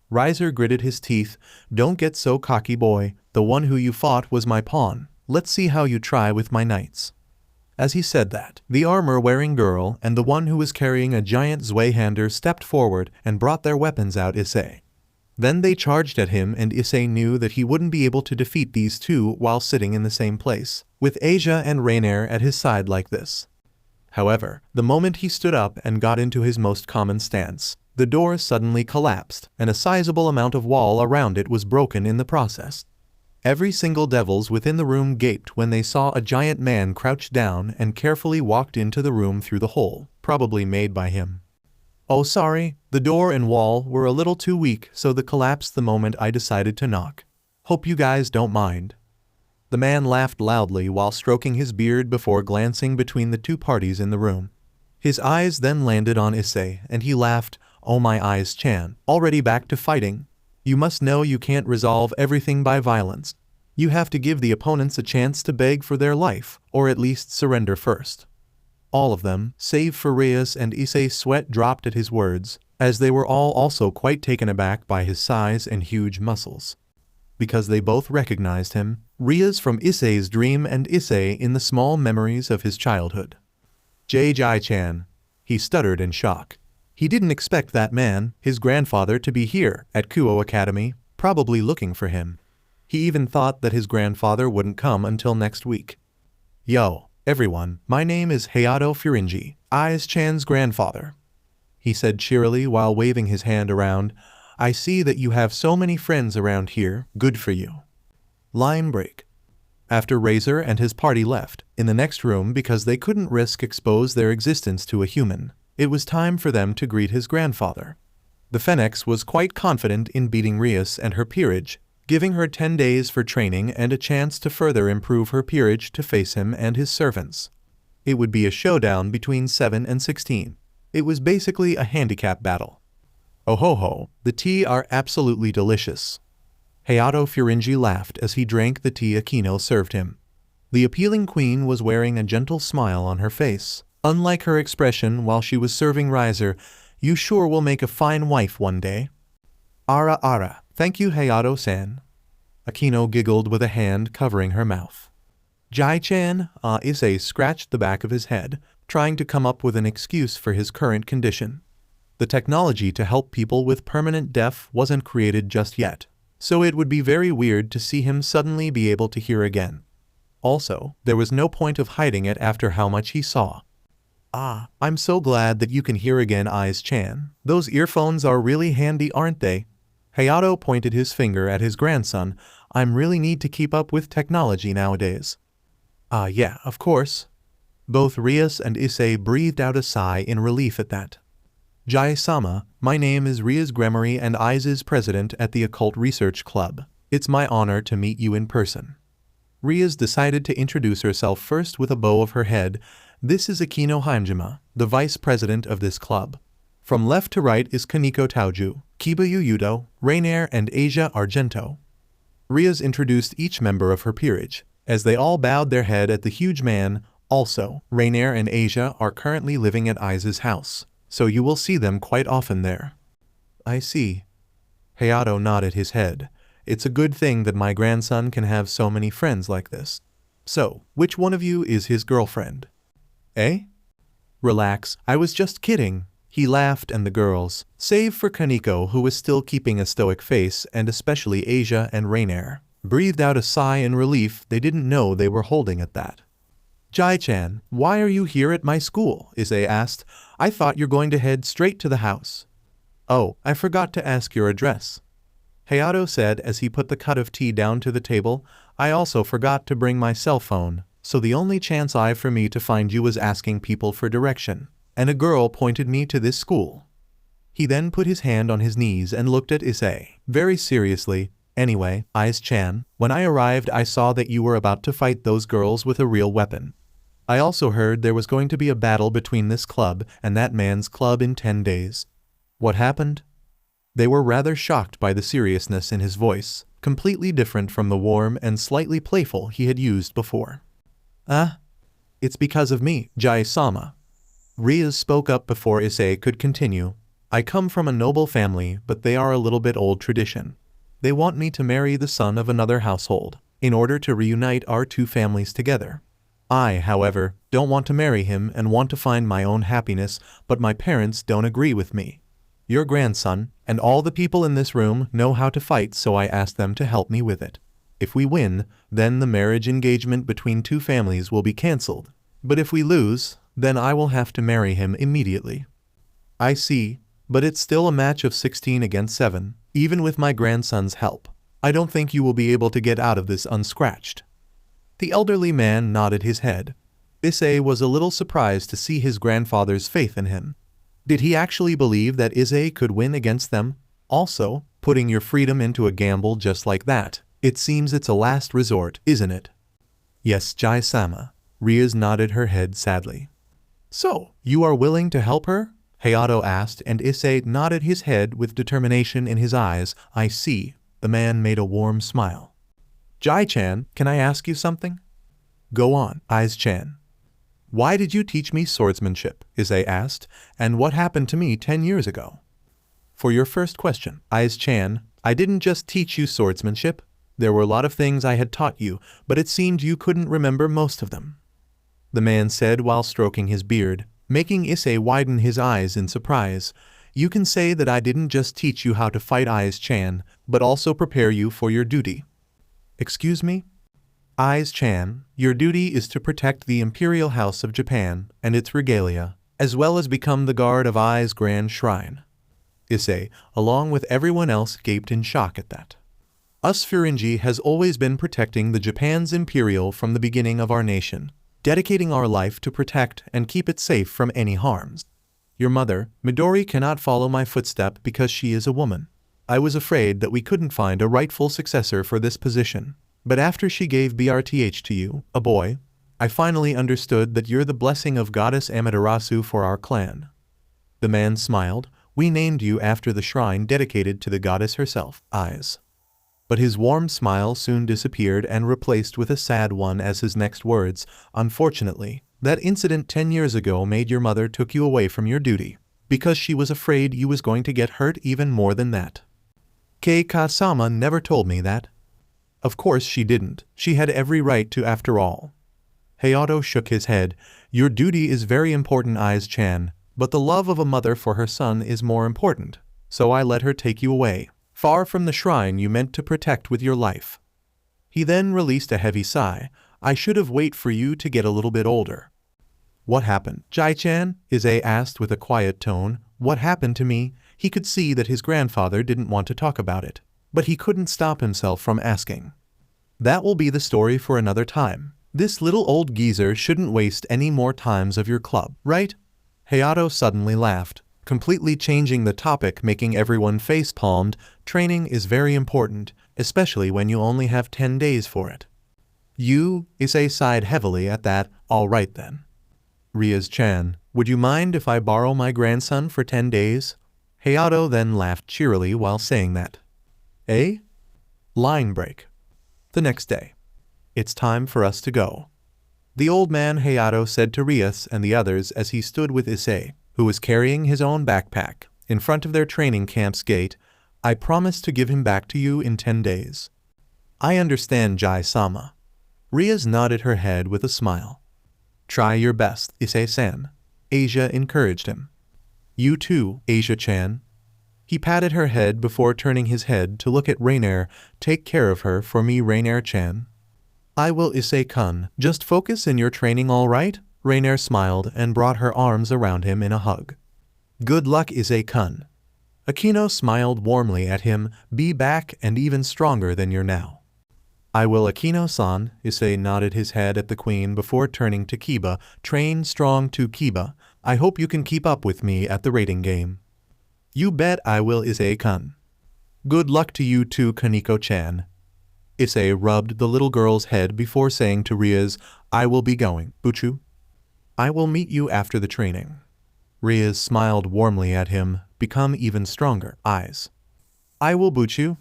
Riser gritted his teeth. Don't get so cocky, boy. The one who you fought was my pawn. Let's see how you try with my knights. As he said that, the armor-wearing girl and the one who was carrying a giant Zweihander stepped forward and brought their weapons out Issei. Then they charged at him, and Issei knew that he wouldn't be able to defeat these 2 while sitting in the same place, with Asia and Raynare at his side like this. However, the moment he stood up and got into his most common stance, the door suddenly collapsed, and a sizable amount of wall around it was broken in the process. Every single devils within the room gaped when they saw a giant man crouched down and carefully walked into the room through the hole, probably made by him. Oh sorry, the door and wall were a little too weak, so they collapsed the moment I decided to knock. Hope you guys don't mind. The man laughed loudly while stroking his beard before glancing between the 2 parties in the room. His eyes then landed on Issei, and he laughed. Oh my eyes, Chan, already back to fighting? You must know you can't resolve everything by violence. You have to give the opponents a chance to beg for their life, or at least surrender first. All of them, save for Rias and Issei's sweat dropped at his words, as they were all also quite taken aback by his size and huge muscles. Because they both recognized him, Rias from Issei's dream and Issei in the small memories of his childhood. Jai-chan. He stuttered in shock. He didn't expect that man, his grandfather, to be here at Kuo Academy, probably looking for him. He even thought that his grandfather wouldn't come until next week. Yo, everyone, my name is Hayato Furinji, Ise-chan's grandfather. He said cheerily while waving his hand around. I see that you have so many friends around here, good for you. Line break. After Razor and his party left, in the next room because they couldn't risk expose their existence to a human, it was time for them to greet his grandfather. The Phenex was quite confident in beating Rias and her peerage, giving her 10 days for training and a chance to further improve her peerage to face him and his servants. It would be a showdown between 7 and 16. It was basically a handicap battle. Oh ho ho, the tea are absolutely delicious. Hayato Furinji laughed as he drank the tea Akeno served him. The appealing queen was wearing a gentle smile on her face. Unlike her expression while she was serving riser, you sure will make a fine wife one day. Ara ara, thank you Hayato-san. Akeno giggled with a hand covering her mouth. Jai-chan, Issei scratched the back of his head, trying to come up with an excuse for his current condition. The technology to help people with permanent deaf wasn't created just yet, so it would be very weird to see him suddenly be able to hear again. Also, there was no point of hiding it after how much he saw. Ah, I'm so glad that you can hear again, Issei-chan. Those earphones are really handy, aren't they? Hayato pointed his finger at his grandson. I really need to keep up with technology nowadays. Yeah, of course. Both Rias and Issei breathed out a sigh in relief at that. Jai-sama, my name is Rias Gremory and I's president at the Occult Research Club. It's my honor to meet you in person. Rias decided to introduce herself first with a bow of her head. This is Akeno Himejima, the vice president of this club. From left to right is Koneko Toujou, Kibayu Yudo, Raynare and Asia Argento. Rias introduced each member of her peerage, as they all bowed their head at the huge man. Also, Raynare and Asia are currently living at I's house, so you will see them quite often there. I see. Hayato nodded his head. It's a good thing that my grandson can have so many friends like this. So, which one of you is his girlfriend? Eh? Relax, I was just kidding. He laughed and the girls, save for Koneko who was still keeping a stoic face and especially Asia and Raynare, breathed out a sigh in relief. They didn't know they were holding at that. Jai-chan, why are you here at my school? Issei asked. I thought you're going to head straight to the house. Oh, I forgot to ask your address. Hayato said as he put the cup of tea down to the table. I also forgot to bring my cell phone, so the only chance for me to find you was asking people for direction, and a girl pointed me to this school. He then put his hand on his knees and looked at Issei, very seriously. Anyway, Issei-chan, when I arrived I saw that you were about to fight those girls with a real weapon. I also heard there was going to be a battle between this club and that man's club in 10 days. What happened? They were rather shocked by the seriousness in his voice, completely different from the warm and slightly playful he had used before. It's because of me, Jai-sama. Rias spoke up before Issei could continue. I come from a noble family, but they are a little bit old tradition. They want me to marry the son of another household, in order to reunite our two families together. I, however, don't want to marry him and want to find my own happiness, but my parents don't agree with me. Your grandson, and all the people in this room know how to fight, so I asked them to help me with it. If we win, then the marriage engagement between two families will be cancelled. But if we lose, then I will have to marry him immediately. I see, but it's still a match of 16 against 7, even with my grandson's help. I don't think you will be able to get out of this unscratched. The elderly man nodded his head. Issei was a little surprised to see his grandfather's faith in him. Did he actually believe that Issei could win against them? Also, putting your freedom into a gamble just like that, it seems it's a last resort, isn't it? Yes, Jai-sama. Rias nodded her head sadly. So, you are willing to help her? Hayato asked, and Issei nodded his head with determination in his eyes. I see. The man made a warm smile. Jai-chan, can I ask you something? Go on, Issei-chan. Why did you teach me swordsmanship? Issei asked, and what happened to me 10 years ago? For your first question, Issei-chan, I didn't just teach you swordsmanship. There were a lot of things I had taught you, but it seemed you couldn't remember most of them. The man said while stroking his beard, making Issei widen his eyes in surprise. You can say that I didn't just teach you how to fight Issei-chan, but also prepare you for your duty. Excuse me? Issei-chan, your duty is to protect the Imperial House of Japan and its regalia, as well as become the guard of I's Grand Shrine. Issei, along with everyone else, gaped in shock at that. Us Furinji has always been protecting the Japan's Imperial from the beginning of our nation, dedicating our life to protect and keep it safe from any harms. Your mother, Midori, cannot follow my footstep because she is a woman. I was afraid that we couldn't find a rightful successor for this position. But after she gave BRTH to you, a boy, I finally understood that you're the blessing of Goddess Amaterasu for our clan. The man smiled. We named you after the shrine dedicated to the goddess herself, Eyes. But his warm smile soon disappeared and replaced with a sad one as his next words, unfortunately, that incident 10 years ago made your mother took you away from your duty, because she was afraid you was going to get hurt even more than that. Kei-ka-sama never told me that. Of course she didn't, she had every right to after all. Hayato shook his head. Your duty is very important, Eyes-chan, but the love of a mother for her son is more important, so I let her take you away, far from the shrine you meant to protect with your life. He then released a heavy sigh. I should have waited for you to get a little bit older. What happened, Jai-chan? Issei asked with a quiet tone. What happened to me? He could see that his grandfather didn't want to talk about it, but he couldn't stop himself from asking. That will be the story for another time. This little old geezer shouldn't waste any more times of your club, right? Hayato suddenly laughed, completely changing the topic, making everyone face-palmed. Training is very important, especially when you only have 10 days for it. Issei sighed heavily at that. All right then. Rias-chan, would you mind if I borrow my grandson for 10 days? Hayato then laughed cheerily while saying that. Eh? Line break. The next day. It's time for us to go. The old man Hayato said to Rias and the others as he stood with Issei, who was carrying his own backpack, in front of their training camp's gate. I promise to give him back to you in 10 days. I understand, Jai-sama. Rias nodded her head with a smile. Try your best, Issei-san. Asia encouraged him. You too, Asia-chan. He patted her head before turning his head to look at Raynare. Take care of her for me, Raynare-chan. I will, Issei-kun. Just focus in your training, all right? Raynare smiled and brought her arms around him in a hug. Good luck, Issei-kun. Akeno smiled warmly at him. Be back and even stronger than you're now. I will, Akeno-san. Issei nodded his head at the queen before turning to Kiba. Train strong to Kiba. I hope you can keep up with me at the rating game. You bet I will, Issei-kun. Good luck to you too, Koneko-chan. Issei rubbed the little girl's head before saying to Rias, I will be going, Buchu. I will meet you after the training. Rias smiled warmly at him, become even stronger, Eyes. I will, Buchu.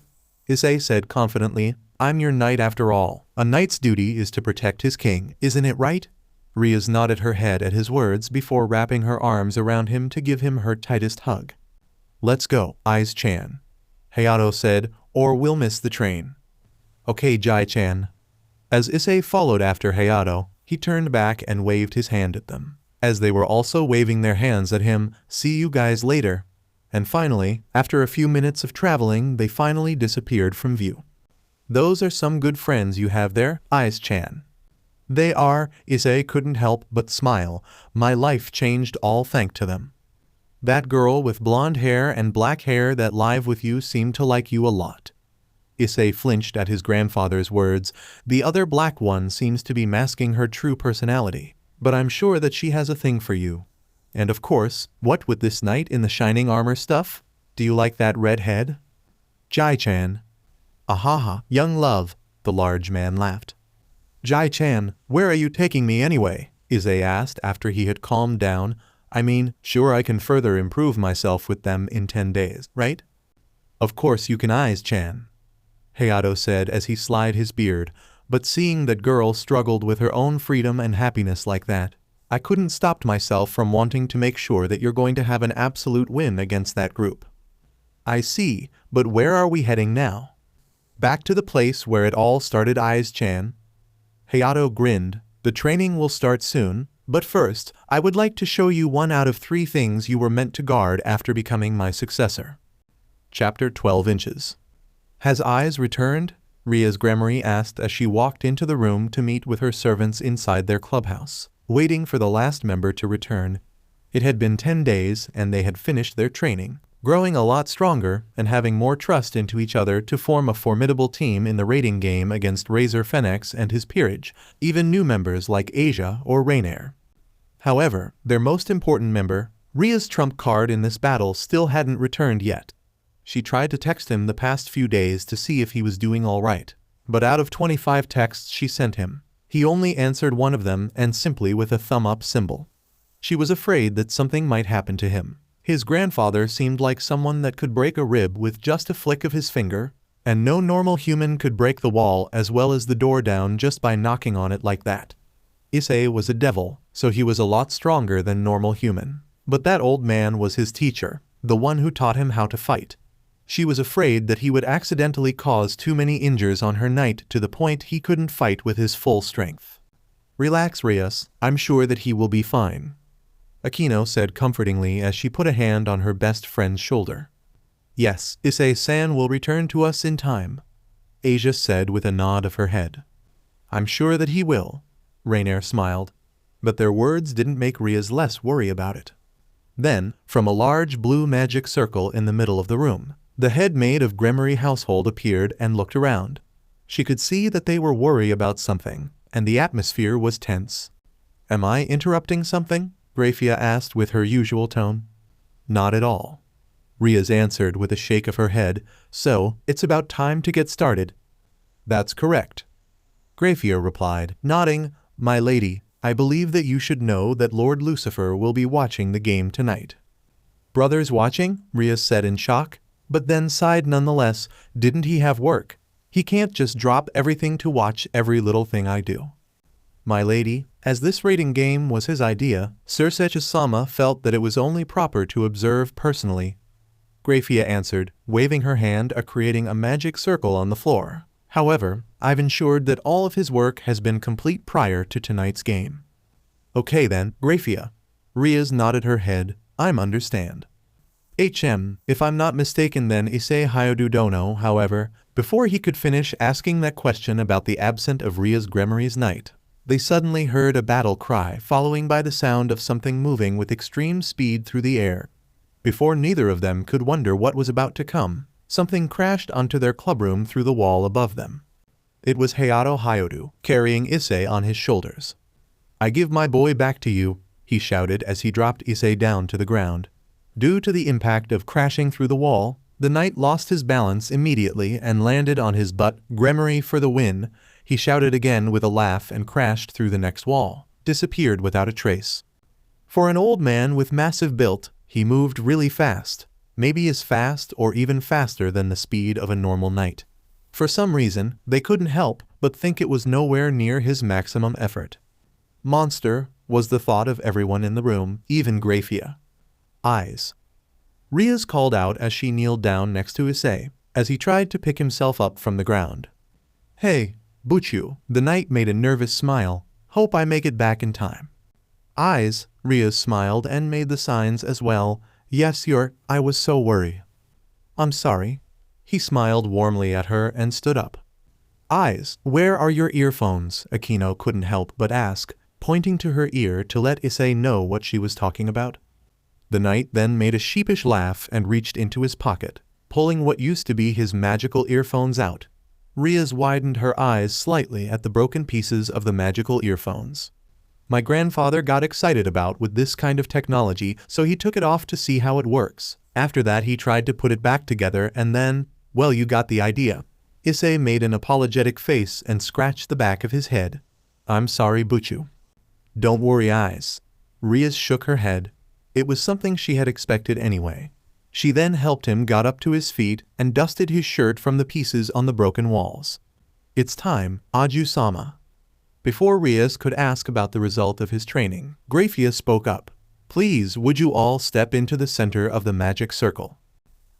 Issei said confidently, I'm your knight after all. A knight's duty is to protect his king, isn't it right? Rias nodded her head at his words before wrapping her arms around him to give him her tightest hug. Let's go, Eyes-chan. Hayato said, or we'll miss the train. Okay, Jai-chan. As Issei followed after Hayato, he turned back and waved his hand at them, as they were also waving their hands at him. See you guys later. And finally, after a few minutes of traveling, they finally disappeared from view. Those are some good friends you have there, Eyes-chan. They are, Issei couldn't help but smile. My life changed all thanks to them. That girl with blonde hair and black hair that live with you seemed to like you a lot. Issei flinched at his grandfather's words. The other black one seems to be masking her true personality, but I'm sure that she has a thing for you. And of course, what with this knight in the shining armor stuff? Do you like that red head? Jai-chan. Ahaha, young love, the large man laughed. Jai-chan, where are you taking me anyway? Issei asked after he had calmed down. I mean, sure I can further improve myself with them in 10 days, right? Of course you can, Eyes-chan. Hayato said as he slid his beard, but seeing that girl struggled with her own freedom and happiness like that, I couldn't stop myself from wanting to make sure that you're going to have an absolute win against that group. I see, but where are we heading now? Back to the place where it all started, Eyes-chan. Hayato grinned. The training will start soon, but first, I would like to show you one out of 3 things you were meant to guard after becoming my successor. Chapter 12 Inches. Has Eyes returned? Rias Gremory asked as she walked into the room to meet with her servants inside their clubhouse, waiting for the last member to return. It had been 10 days and they had finished their training, growing a lot stronger and having more trust into each other to form a formidable team in the raiding game against Ravel Phenex and his peerage, even new members like Asia or Raynare. However, their most important member, Ria's trump card in this battle, still hadn't returned yet. She tried to text him the past few days to see if he was doing all right, but out of 25 texts she sent him, he only answered one of them and simply with a thumb up symbol. She was afraid that something might happen to him. His grandfather seemed like someone that could break a rib with just a flick of his finger, and no normal human could break the wall as well as the door down just by knocking on it like that. Issei was a devil, so he was a lot stronger than normal human. But that old man was his teacher, the one who taught him how to fight. She was afraid that he would accidentally cause too many injuries on her knight to the point he couldn't fight with his full strength. "Relax, Rias, I'm sure that he will be fine," Akeno said comfortingly as she put a hand on her best friend's shoulder. "Yes, Issei-san will return to us in time," Asia said with a nod of her head. "I'm sure that he will," Raynare smiled, but their words didn't make Rias less worry about it. Then, from a large blue magic circle in the middle of the room, the head maid of Gremory household appeared and looked around. She could see that they were worried about something, and the atmosphere was tense. "Am I interrupting something?" Grayfia asked with her usual tone. "Not at all," Rias answered with a shake of her head. "So, it's about time to get started." "That's correct," Grayfia replied, nodding. "My lady, I believe that you should know that Lord Lucifer will be watching the game tonight." "Brothers watching?" Rias said in shock, but then sighed nonetheless. "Didn't he have work? He can't just drop everything to watch every little thing I do." "My lady, as this rating game was his idea, Sirzechs-sama felt that it was only proper to observe personally," Grayfia answered, waving her hand creating a magic circle on the floor. "However, I've ensured that all of his work has been complete prior to tonight's game." "Okay then, Grayfia." Rias nodded her head. "I'm understand." If I'm not mistaken then Issei Hyodu Dono, however, before he could finish asking that question about the absent of Rias Gremory's knight, they suddenly heard a battle cry following by the sound of something moving with extreme speed through the air. Before neither of them could wonder what was about to come, something crashed onto their clubroom through the wall above them. It was Hayato Hyodu, carrying Issei on his shoulders. "I give my boy back to you," he shouted as he dropped Issei down to the ground. Due to the impact of crashing through the wall, the knight lost his balance immediately and landed on his butt. "Gremory for the win," he shouted again with a laugh and crashed through the next wall, disappeared without a trace. For an old man with massive build, he moved really fast, maybe as fast or even faster than the speed of a normal knight. For some reason, they couldn't help but think it was nowhere near his maximum effort. "Monster," was the thought of everyone in the room, even Grayfia. "Eyes," Rias called out as she kneeled down next to Issei, as he tried to pick himself up from the ground. "Hey, Buchu," the knight made a nervous smile. "Hope I make it back in time." "Eyes," Rias smiled and made the signs as well. "Yes, I was so worried." "I'm sorry." He smiled warmly at her and stood up. "Eyes, where are your earphones?" Akeno couldn't help but ask, pointing to her ear to let Issei know what she was talking about. The knight then made a sheepish laugh and reached into his pocket, pulling what used to be his magical earphones out. Rias widened her eyes slightly at the broken pieces of the magical earphones. "My grandfather got excited about with this kind of technology, so he took it off to see how it works. After that he tried to put it back together and then, well, you got the idea." Issei made an apologetic face and scratched the back of his head. "I'm sorry, Buchu." "Don't worry, Eyes." Rias shook her head. It was something she had expected anyway. She then helped him got up to his feet and dusted his shirt from the pieces on the broken walls. "It's time, Aju-sama." Before Rias could ask about the result of his training, Grayfia spoke up. "Please, would you all step into the center of the magic circle?"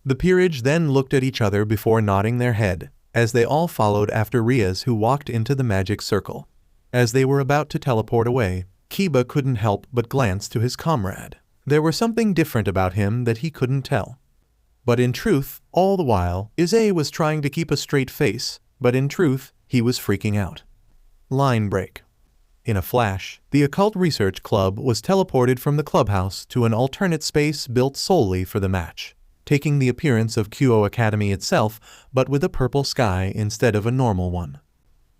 The peerage then looked at each other before nodding their head, as they all followed after Rias, who walked into the magic circle. As they were about to teleport away, Kiba couldn't help but glance to his comrade. There was something different about him that he couldn't tell. But in truth, all the while, Issei was trying to keep a straight face, but in truth, he was freaking out. Line break. In a flash, the Occult Research Club was teleported from the clubhouse to an alternate space built solely for the match, taking the appearance of Kyo Academy itself, but with a purple sky instead of a normal one.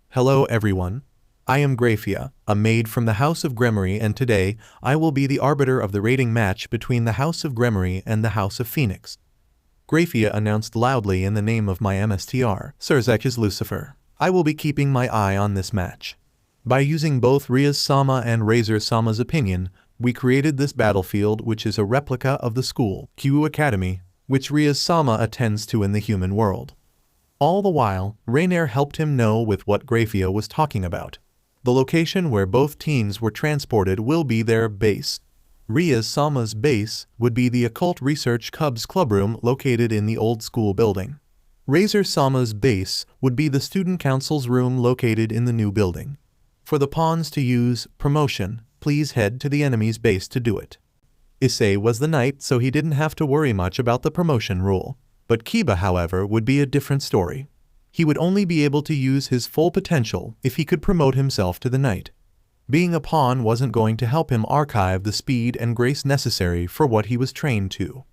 "Hello everyone. I am Grayfia, a maid from the House of Gremory, and today, I will be the arbiter of the rating match between the House of Gremory and the House of Phenex," Grayfia announced loudly in the name of my MSTR, Sirzechs Lucifer. "I will be keeping my eye on this match. By using both Rias-sama and Razor-sama's opinion, We created this battlefield, which is a replica of the school, Kyu Academy, which Rias-sama attends to in the human world. All the while, Raynare helped him know with what Grayfia was talking about. The location where both teams were transported will be their base. Rias-sama's base would be the Occult Research Cubs clubroom located in the old school building. Razor-sama's base would be the Student Council's room located in the new building. For the pawns to use promotion, please head to the enemy's base to do it. Issei was the knight, so he didn't have to worry much about the promotion rule. But Kiba, however, would be a different story. He would only be able to use his full potential if he could promote himself to the knight. Being a pawn wasn't going to help him archive the speed and grace necessary for what he was trained to.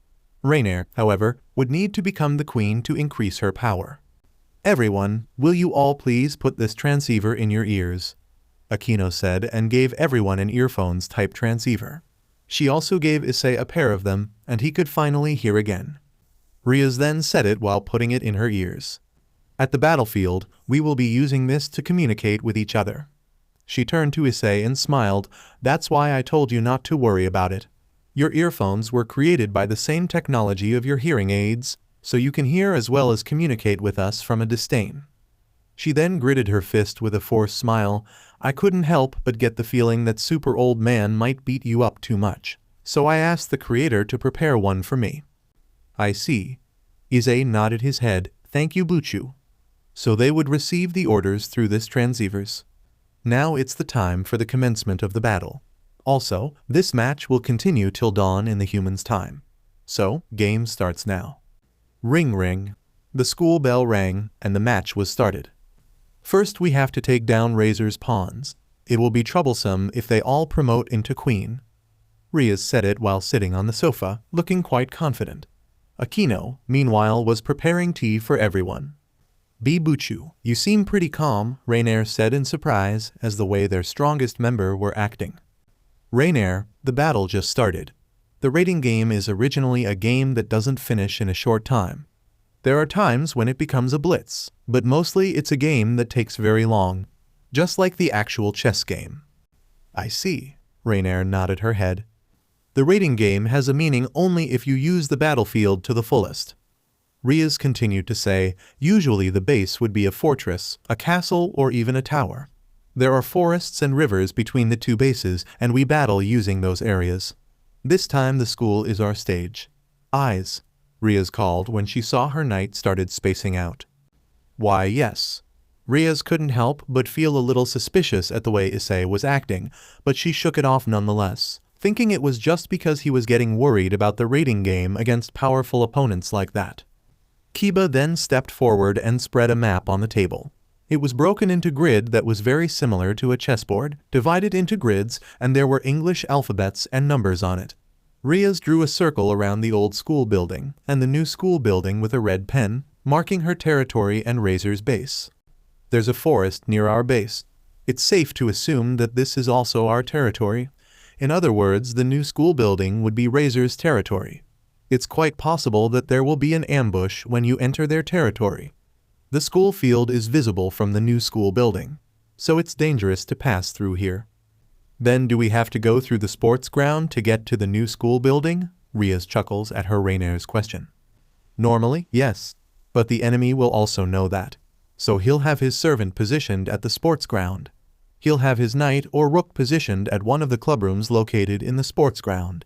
Raynare, however, would need to become the queen to increase her power. Everyone, will you all please put this transceiver in your ears? Akeno said and gave everyone an earphones-type transceiver. She also gave Issei a pair of them, and he could finally hear again. Rias then said it while putting it in her ears. At the battlefield, we will be using this to communicate with each other. She turned to Issei and smiled. That's why I told you not to worry about it. Your earphones were created by the same technology of your hearing aids, so you can hear as well as communicate with us from a disdain. She then gritted her fist with a forced smile. I couldn't help but get the feeling that super old man might beat you up too much, so I asked the creator to prepare one for me. I see. Issei nodded his head. Thank you, Buchu. So they would receive the orders through this transceivers. Now it's the time for the commencement of the battle. Also, this match will continue till dawn in the humans' time. So, game starts now. Ring ring. The school bell rang, and the match was started. First we have to take down Razor's pawns. It will be troublesome if they all promote into queen. Rias said it while sitting on the sofa, looking quite confident. Akeno, meanwhile, was preparing tea for everyone. Buchu, you seem pretty calm, Raynare said in surprise as the way their strongest member were acting. Raynare, the battle just started. The rating game is originally a game that doesn't finish in a short time. There are times when it becomes a blitz, but mostly it's a game that takes very long, just like the actual chess game. I see, Raynare nodded her head. The rating game has a meaning only if you use the battlefield to the fullest. Rias continued to say, usually the base would be a fortress, a castle, or even a tower. There are forests and rivers between the two bases, and we battle using those areas. This time the school is our stage. Eyes, Rias called when she saw her knight started spacing out. Why, yes. Rias couldn't help but feel a little suspicious at the way Issei was acting, but she shook it off nonetheless, thinking it was just because he was getting worried about the rating game against powerful opponents like that. Kiba then stepped forward and spread a map on the table. It was broken into grid that was very similar to a chessboard, divided into grids, and there were English alphabets and numbers on it. Rias drew a circle around the old school building and the new school building with a red pen, marking her territory and Razor's base. There's a forest near our base. It's safe to assume that this is also our territory. In other words, the new school building would be Razor's territory. It's quite possible that there will be an ambush when you enter their territory. The school field is visible from the new school building, so it's dangerous to pass through here. Then do we have to go through the sports ground to get to the new school building? Rias chuckles at her Raynare's question. Normally, yes, but the enemy will also know that. So he'll have his servant positioned at the sports ground. He'll have his knight or rook positioned at one of the clubrooms located in the sports ground.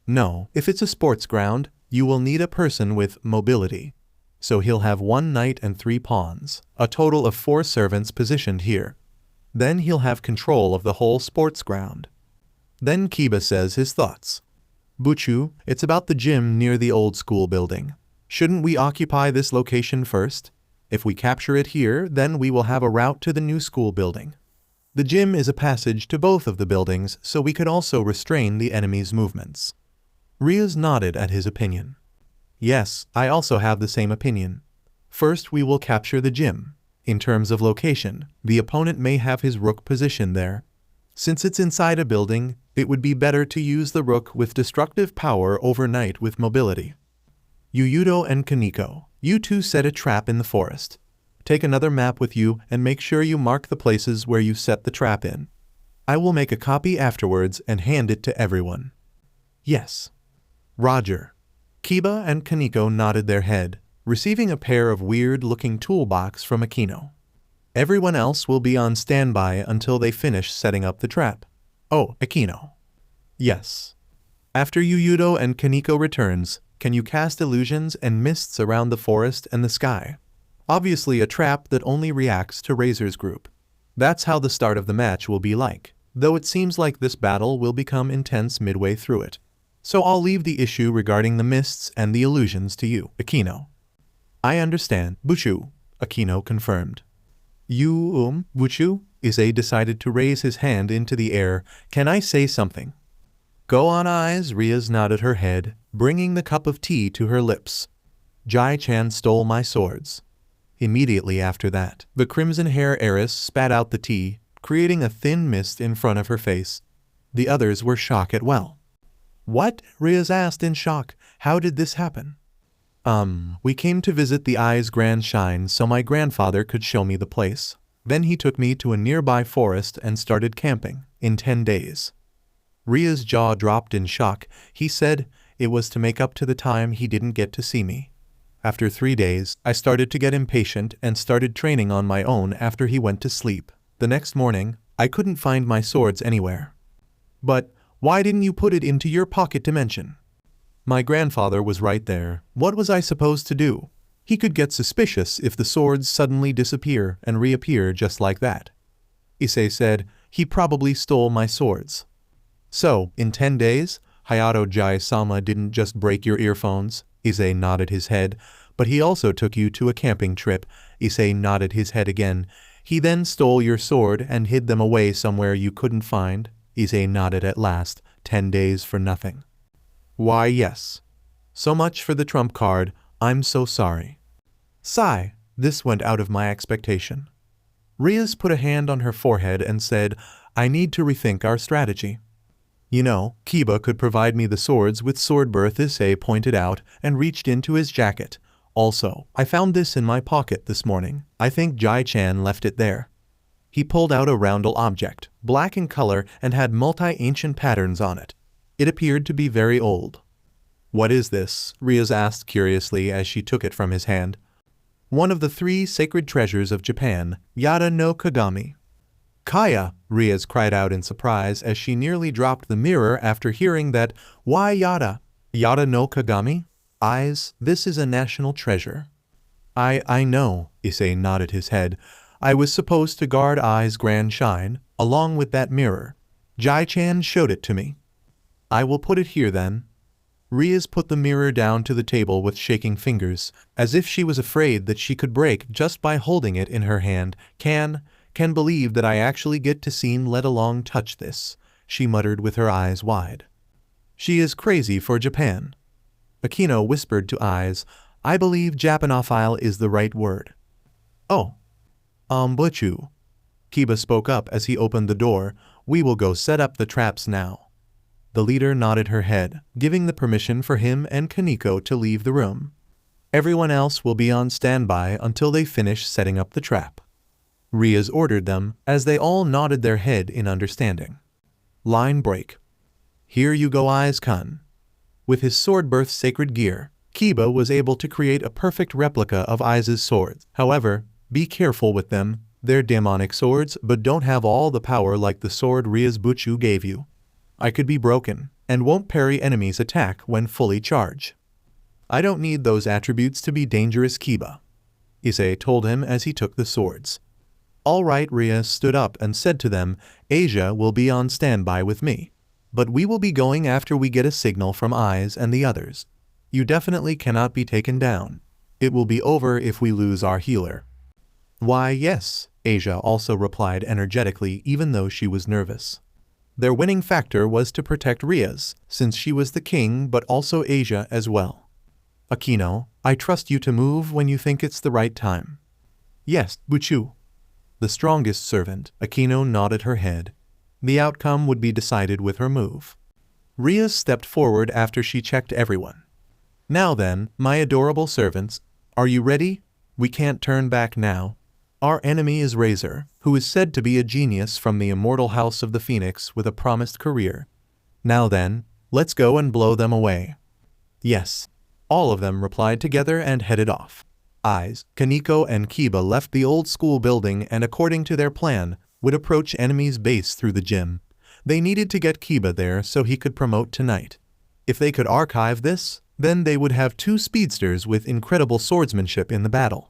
No, if it's a sports ground, you will need a person with mobility. So he'll have 1 knight and 3 pawns, a total of 4 servants positioned here. Then he'll have control of the whole sports ground. Then Kiba says his thoughts. Buchu, it's about the gym near the old school building. Shouldn't we occupy this location first? If we capture it here, then we will have a route to the new school building. The gym is a passage to both of the buildings, so we could also restrain the enemy's movements. Rias nodded at his opinion. Yes, I also have the same opinion. First we will capture the gym. In terms of location, the opponent may have his rook positioned there. Since it's inside a building, it would be better to use the rook with destructive power over knight with mobility. Yuyudo and Koneko, you two set a trap in the forest. Take another map with you and make sure you mark the places where you set the trap in. I will make a copy afterwards and hand it to everyone. Yes. Roger. Kiba and Koneko nodded their head, receiving a pair of weird-looking toolbox from Akeno. Everyone else will be on standby until they finish setting up the trap. Oh, Akeno. Yes. After Yuyudo and Koneko returns, can you cast illusions and mists around the forest and the sky? Obviously a trap that only reacts to Razor's group. That's how the start of the match will be like, though it seems like this battle will become intense midway through it. So I'll leave the issue regarding the mists and the illusions to you, Akeno. I understand, Buchu, Akeno confirmed. Buchu? Issei decided to raise his hand into the air. Can I say something? Go on, Eyes. Rias nodded her head, bringing the cup of tea to her lips. Jai-chan stole my swords. Immediately after that, the crimson hair heiress spat out the tea, creating a thin mist in front of her face. The others were shocked as well. What? Rias asked in shock. How did this happen? We came to visit the Eye's grand shrine so my grandfather could show me the place. Then he took me to a nearby forest and started camping, in 10 days. Ria's jaw dropped in shock. He said it was to make up to the time he didn't get to see me. After 3 days, I started to get impatient and started training on my own after he went to sleep. The next morning, I couldn't find my swords anywhere. But why didn't you put it into your pocket dimension? My grandfather was right there. What was I supposed to do? He could get suspicious if the swords suddenly disappear and reappear just like that. Issei said, he probably stole my swords. So, in 10 days, Hayato Jai-sama didn't just break your earphones. Issei nodded his head, but he also took you to a camping trip. Issei nodded his head again. He then stole your sword and hid them away somewhere you couldn't find. Issei nodded at last. 10 days for nothing. Why, yes. So much for the trump card. I'm so sorry. Sigh, this went out of my expectation. Rias put a hand on her forehead and said, I need to rethink our strategy. You know, Kiba could provide me the swords with sword birth, Issei pointed out and reached into his jacket. Also, I found this in my pocket this morning. I think Jai-chan left it there. He pulled out a roundel object, black in color and had multi-ancient patterns on it. It appeared to be very old. What is this? Rias asked curiously as she took it from his hand. One of the 3 sacred treasures of Japan, Yada no Kagami. Kaya, Rias cried out in surprise as she nearly dropped the mirror after hearing that. Why Yada? Yada no Kagami? Eyes, this is a national treasure. I know, Issei nodded his head. I was supposed to guard Eye's grand shrine, along with that mirror. Jai-chan showed it to me. I will put it here then. Rias put the mirror down to the table with shaking fingers, as if she was afraid that she could break just by holding it in her hand. Can believe that I actually get to see, let alone touch this, she muttered with her eyes wide. She is crazy for Japan. Akeno whispered to Eyes, I believe Japanophile is the right word. Oh. Buchu. Kiba spoke up as he opened the door. We will go set up the traps now. The leader nodded her head, giving the permission for him and Koneko to leave the room. Everyone else will be on standby until they finish setting up the trap. Rias ordered them, as they all nodded their head in understanding. Line break. Here you go, Eyes-kun. With his sword birth sacred gear, Kiba was able to create a perfect replica of Eyes' swords. However, be careful with them. They're demonic swords but don't have all the power like the sword Rias Buchu gave you. I could be broken, and won't parry enemies' attack when fully charged. I don't need those attributes to be dangerous, Kiba. Issei told him as he took the swords. All right, Rias stood up and said to them, Asia will be on standby with me. But we will be going after we get a signal from Eyes and the others. You definitely cannot be taken down. It will be over if we lose our healer. Why, yes, Asia also replied energetically even though she was nervous. Their winning factor was to protect Rias, since she was the king but also Asia as well. Akeno, I trust you to move when you think it's the right time. Yes, Buchu. The strongest servant, Akeno nodded her head. The outcome would be decided with her move. Rias stepped forward after she checked everyone. Now then, my adorable servants, are you ready? We can't turn back now. Our enemy is Razor, who is said to be a genius from the immortal house of the Phoenix with a promised career. Now then, let's go and blow them away. Yes. All of them replied together and headed off. Koneko and Kiba left the old school building and, according to their plan, would approach enemy's base through the gym. They needed to get Kiba there so he could promote tonight. If they could archive this, then they would have two speedsters with incredible swordsmanship in the battle.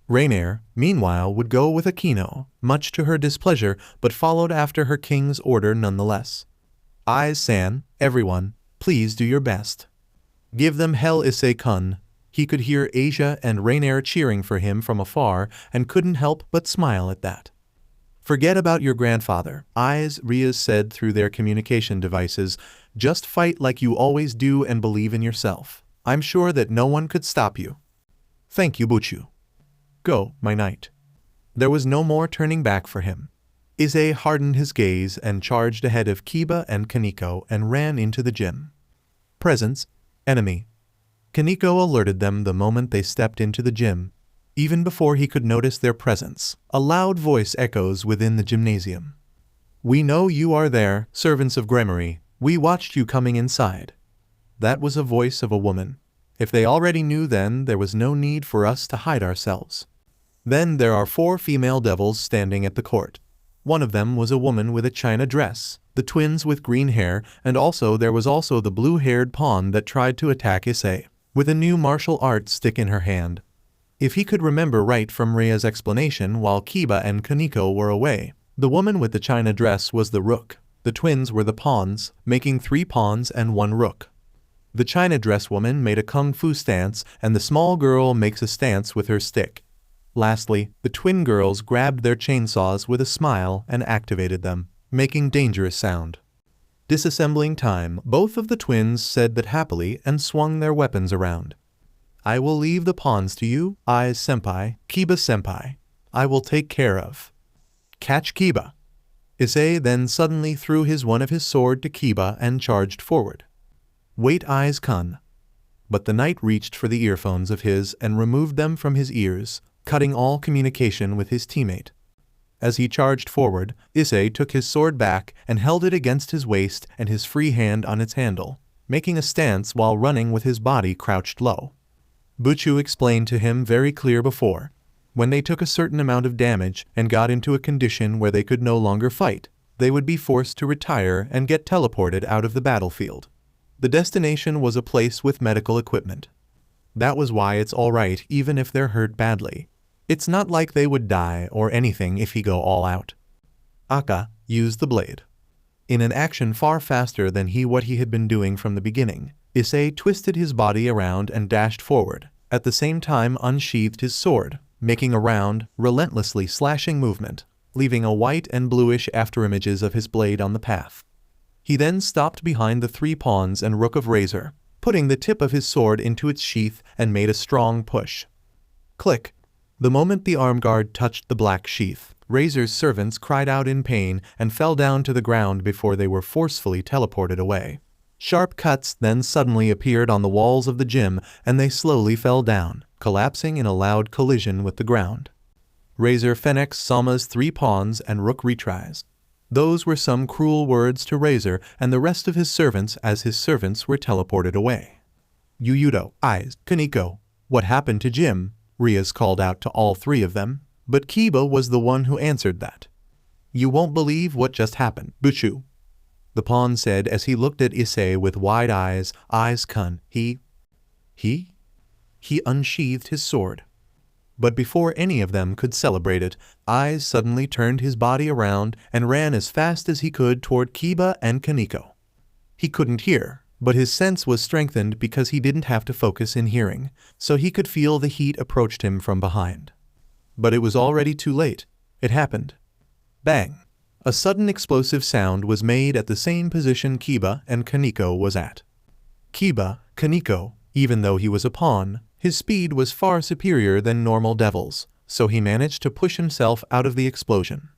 Raynare, meanwhile, would go with Akeno, much to her displeasure, but followed after her king's order nonetheless. San, everyone, please do your best. Give them hell, Issei-kun. He could hear Asia and Raynare cheering for him from afar and couldn't help but smile at that. Forget about your grandfather, Rias said through their communication devices. Just fight like you always do and believe in yourself. I'm sure that no one could stop you. Thank you, Buchu. Go, my knight. There was no more turning back for him. Issei hardened his gaze and charged ahead of Kiba and Koneko and ran into the gym. Presence, enemy. Koneko alerted them the moment they stepped into the gym. Even before he could notice their presence, a loud voice echoes within the gymnasium. We know you are there, servants of Gremory. We watched you coming inside. That was a voice of a woman. If they already knew, then there was no need for us to hide ourselves. Then there are 4 female devils standing at the court. One of them was a woman with a china dress, the twins with green hair, and there was also the blue-haired pawn that tried to attack Issei, with a new martial arts stick in her hand. If he could remember right from Ria's explanation while Kiba and Koneko were away, the woman with the china dress was the rook, the twins were the pawns, making 3 pawns and 1 rook. The china dress woman made a kung fu stance and the small girl makes a stance with her stick. Lastly, the twin girls grabbed their chainsaws with a smile and activated them, making dangerous sound. Disassembling time, both of the twins said that happily and swung their weapons around. I will leave the pawns to you, senpai, Kiba-senpai. I will take care of. Catch Kiba. Issei then suddenly threw one of his sword to Kiba and charged forward. Wait, kun. But the knight reached for the earphones of his and removed them from his ears, cutting all communication with his teammate. As he charged forward, Issei took his sword back and held it against his waist and his free hand on its handle, making a stance while running with his body crouched low. Buchu explained to him very clear before. When they took a certain amount of damage and got into a condition where they could no longer fight, they would be forced to retire and get teleported out of the battlefield. The destination was a place with medical equipment. That was why it's alright even if they're hurt badly. It's not like they would die or anything if he go all out. Aka used the blade. In an action far faster than what he had been doing from the beginning, Issei twisted his body around and dashed forward, at the same time unsheathed his sword, making a round, relentlessly slashing movement, leaving a white and bluish afterimages of his blade on the path. He then stopped behind the 3 pawns and rook of Razor, putting the tip of his sword into its sheath and made a strong push. Click. The moment the arm guard touched the black sheath, Razor's servants cried out in pain and fell down to the ground before they were forcefully teleported away. Sharp cuts then suddenly appeared on the walls of the gym and they slowly fell down, collapsing in a loud collision with the ground. Ravel Phenex Sama's 3 pawns and rook retries. Those were some cruel words to Razor and the rest of his servants as his servants were teleported away. Yuyudo, Koneko, what happened to Jim? Rias called out to all 3 of them, but Kiba was the one who answered that. You won't believe what just happened, Buchu. The pawn said as he looked at Issei with wide eyes, kun, he unsheathed his sword. But before any of them could celebrate it, suddenly turned his body around and ran as fast as he could toward Kiba and Koneko. He couldn't hear, but his sense was strengthened because he didn't have to focus in hearing, so he could feel the heat approached him from behind. But it was already too late. It happened. Bang! A sudden explosive sound was made at the same position Kiba and Koneko was at. Koneko, even though he was a pawn, his speed was far superior than normal devils, so he managed to push himself out of the explosion.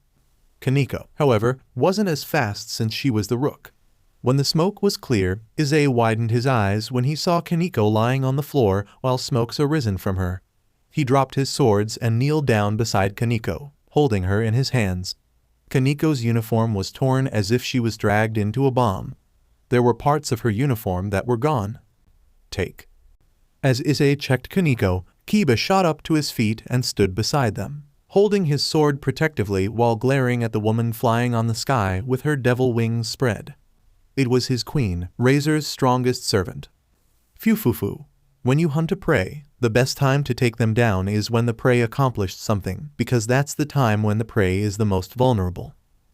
Koneko, however, wasn't as fast since she was the rook. When the smoke was clear, Issei widened his eyes when he saw Koneko lying on the floor while smoke's arisen from her. He dropped his swords and kneeled down beside Koneko, holding her in his hands. Kaneko's uniform was torn as if she was dragged into a bomb. There were parts of her uniform that were gone. Take. As Issei checked Koneko, Kiba shot up to his feet and stood beside them, holding his sword protectively while glaring at the woman flying on the sky with her devil wings spread. It was his queen, Razor's strongest servant. Fufufu. When you hunt a prey, the best time to take them down is when the prey accomplished something, because that's the time when the prey is the most vulnerable.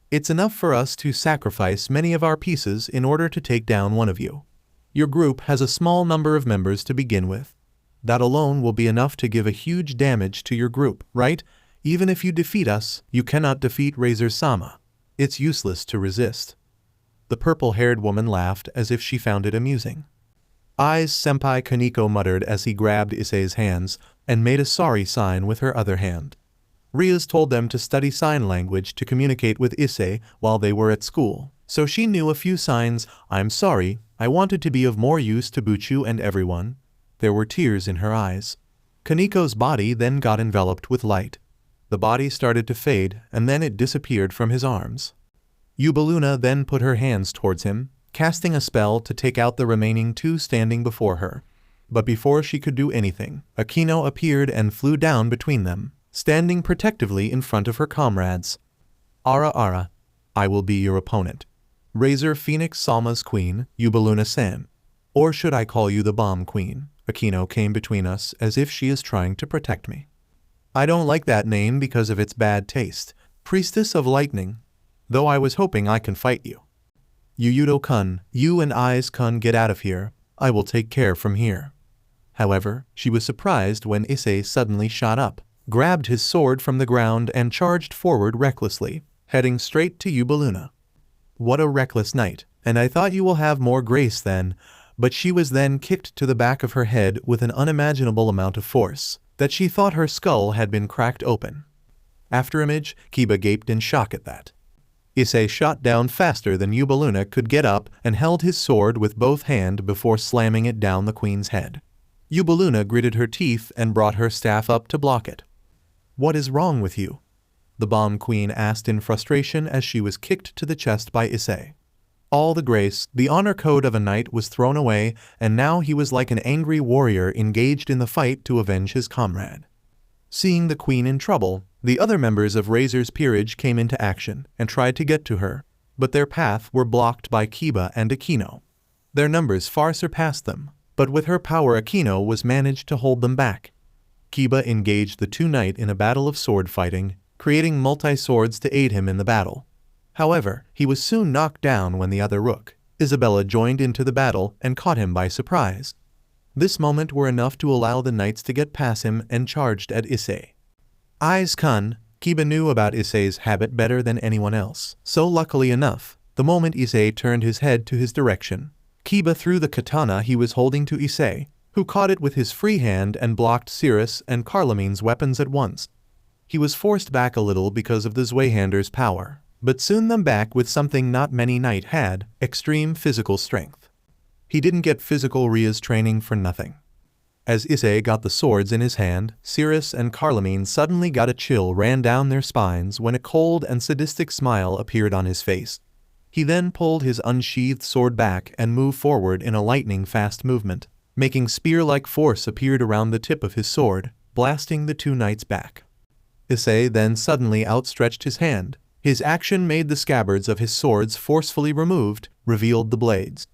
It's enough for us to sacrifice many of our pieces in order to take down one of you. Your group has a small number of members to begin with. That alone will be enough to give a huge damage to your group, right? Even if you defeat us, you cannot defeat Razor-sama. It's useless to resist. The purple-haired woman laughed as if she found it amusing. Eyes Senpai Koneko muttered as he grabbed Issei's hands and made a sorry sign with her other hand. Rias told them to study sign language to communicate with Issei while they were at school, so she knew a few signs. I'm sorry, I wanted to be of more use to Buchu and everyone. There were tears in her eyes. Kaneko's body then got enveloped with light. The body started to fade and then it disappeared from his arms. Yubaluna then put her hands towards him, casting a spell to take out the remaining two standing before her. But before she could do anything, Akeno appeared and flew down between them, standing protectively in front of her comrades. Ara, I will be your opponent. Ravel Phenex Salma's queen, Yubaluna-san. Or should I call you the bomb queen? Akeno came between us as if she is trying to protect me. I don't like that name because of its bad taste. Priestess of Lightning. Though I was hoping I can fight you. Yuyudo-kun, you and Aiz-kun get out of here. I will take care from here. However, she was surprised when Issei suddenly shot up, grabbed his sword from the ground and charged forward recklessly, heading straight to Yubaluna. What a reckless knight, and I thought you will have more grace then, but she was then kicked to the back of her head with an unimaginable amount of force, that she thought her skull had been cracked open. Afterimage, Kiba gaped in shock at that. Issei shot down faster than Yubaluna could get up and held his sword with both hands before slamming it down the queen's head. Yubaluna gritted her teeth and brought her staff up to block it. What is wrong with you? The bomb queen asked in frustration as she was kicked to the chest by Issei. All the grace, the honor code of a knight was thrown away, and now he was like an angry warrior engaged in the fight to avenge his comrade. Seeing the queen in trouble, the other members of Razor's peerage came into action and tried to get to her, but their path were blocked by Kiba and Akeno. Their numbers far surpassed them, but with her power Akeno was managed to hold them back. Kiba engaged the two knights in a battle of sword fighting, creating multi-swords to aid him in the battle. However, he was soon knocked down when the other rook, Isabella, joined into the battle and caught him by surprise. This moment were enough to allow the knights to get past him and charged at Issei. Aiz-kun, Kiba knew about Issei's habit better than anyone else, so luckily enough, the moment Issei turned his head to his direction, Kiba threw the katana he was holding to Issei, who caught it with his free hand and blocked Sirzechs and Carlomene's weapons at once. He was forced back a little because of the Zweihander's power, but soon them back with something not many knights had, extreme physical strength. He didn't get physical Rias training for nothing. As Issei got the swords in his hand, Sirzechs and Carlomene suddenly got a chill ran down their spines when a cold and sadistic smile appeared on his face. He then pulled his unsheathed sword back and moved forward in a lightning-fast movement, making spear-like force appeared around the tip of his sword, blasting the two knights back. Issei then suddenly outstretched his hand. His action made the scabbards of his swords forcefully removed, revealed the blades.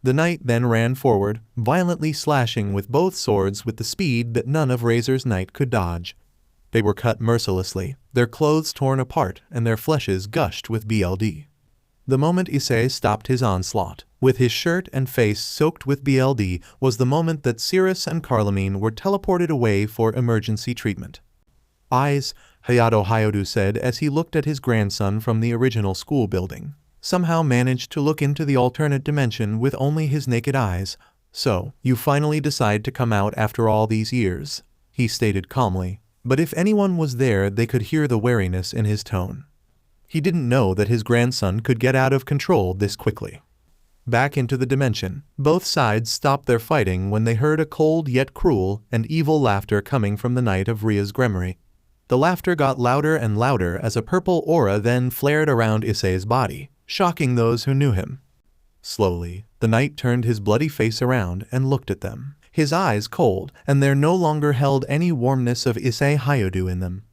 The knight then ran forward, violently slashing with both swords with the speed that none of Razor's knight could dodge. They were cut mercilessly, their clothes torn apart and their fleshes gushed with BLD. The moment Issei stopped his onslaught, with his shirt and face soaked with BLD, was the moment that Sirzechs and Carlomene were teleported away for emergency treatment. Eyes, Hayato Hyodu said as he looked at his grandson from the original school building. Somehow managed to look into the alternate dimension with only his naked eyes. So, you finally decide to come out after all these years, he stated calmly, but if anyone was there they could hear the wariness in his tone. He didn't know that his grandson could get out of control this quickly. Back into the dimension, both sides stopped their fighting when they heard a cold yet cruel and evil laughter coming from the Knight of Rias Gremory. The laughter got louder and louder as a purple aura then flared around Issei's body, shocking those who knew him. Slowly, the knight turned his bloody face around and looked at them, his eyes cold, and there no longer held any warmness of Issei Hyodu in them.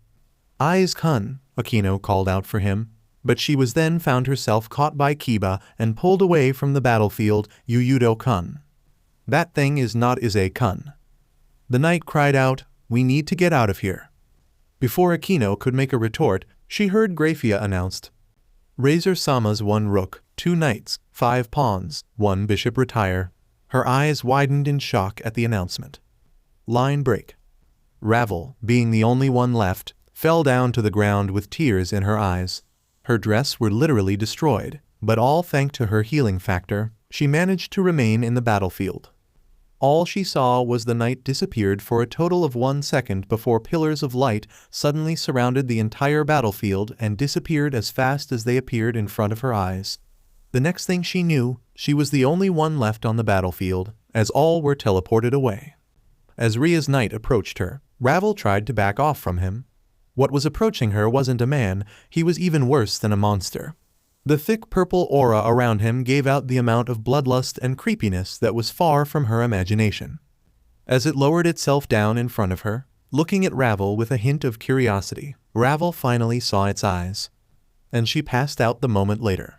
"Eyes-kun," Akeno called out for him, but she was then found herself caught by Kiba and pulled away from the battlefield. "Yuyudo-kun. That thing is not Issei-kun." The knight cried out, "We need to get out of here." Before Akeno could make a retort, she heard Grayfia announced, "Razor-sama's 1 rook, 2 knights, 5 pawns, 1 bishop retire." Her eyes widened in shock at the announcement. Line break. Ravel, being the only one left, fell down to the ground with tears in her eyes. Her dress were literally destroyed, but all thanks to her healing factor, she managed to remain in the battlefield. All she saw was the knight disappeared for a total of 1 second before pillars of light suddenly surrounded the entire battlefield and disappeared as fast as they appeared in front of her eyes. The next thing she knew, she was the only one left on the battlefield, as all were teleported away. As Ria's knight approached her, Ravel tried to back off from him. What was approaching her wasn't a man, he was even worse than a monster. The thick purple aura around him gave out the amount of bloodlust and creepiness that was far from her imagination. As it lowered itself down in front of her, looking at Ravel with a hint of curiosity, Ravel finally saw its eyes. And she passed out the moment later.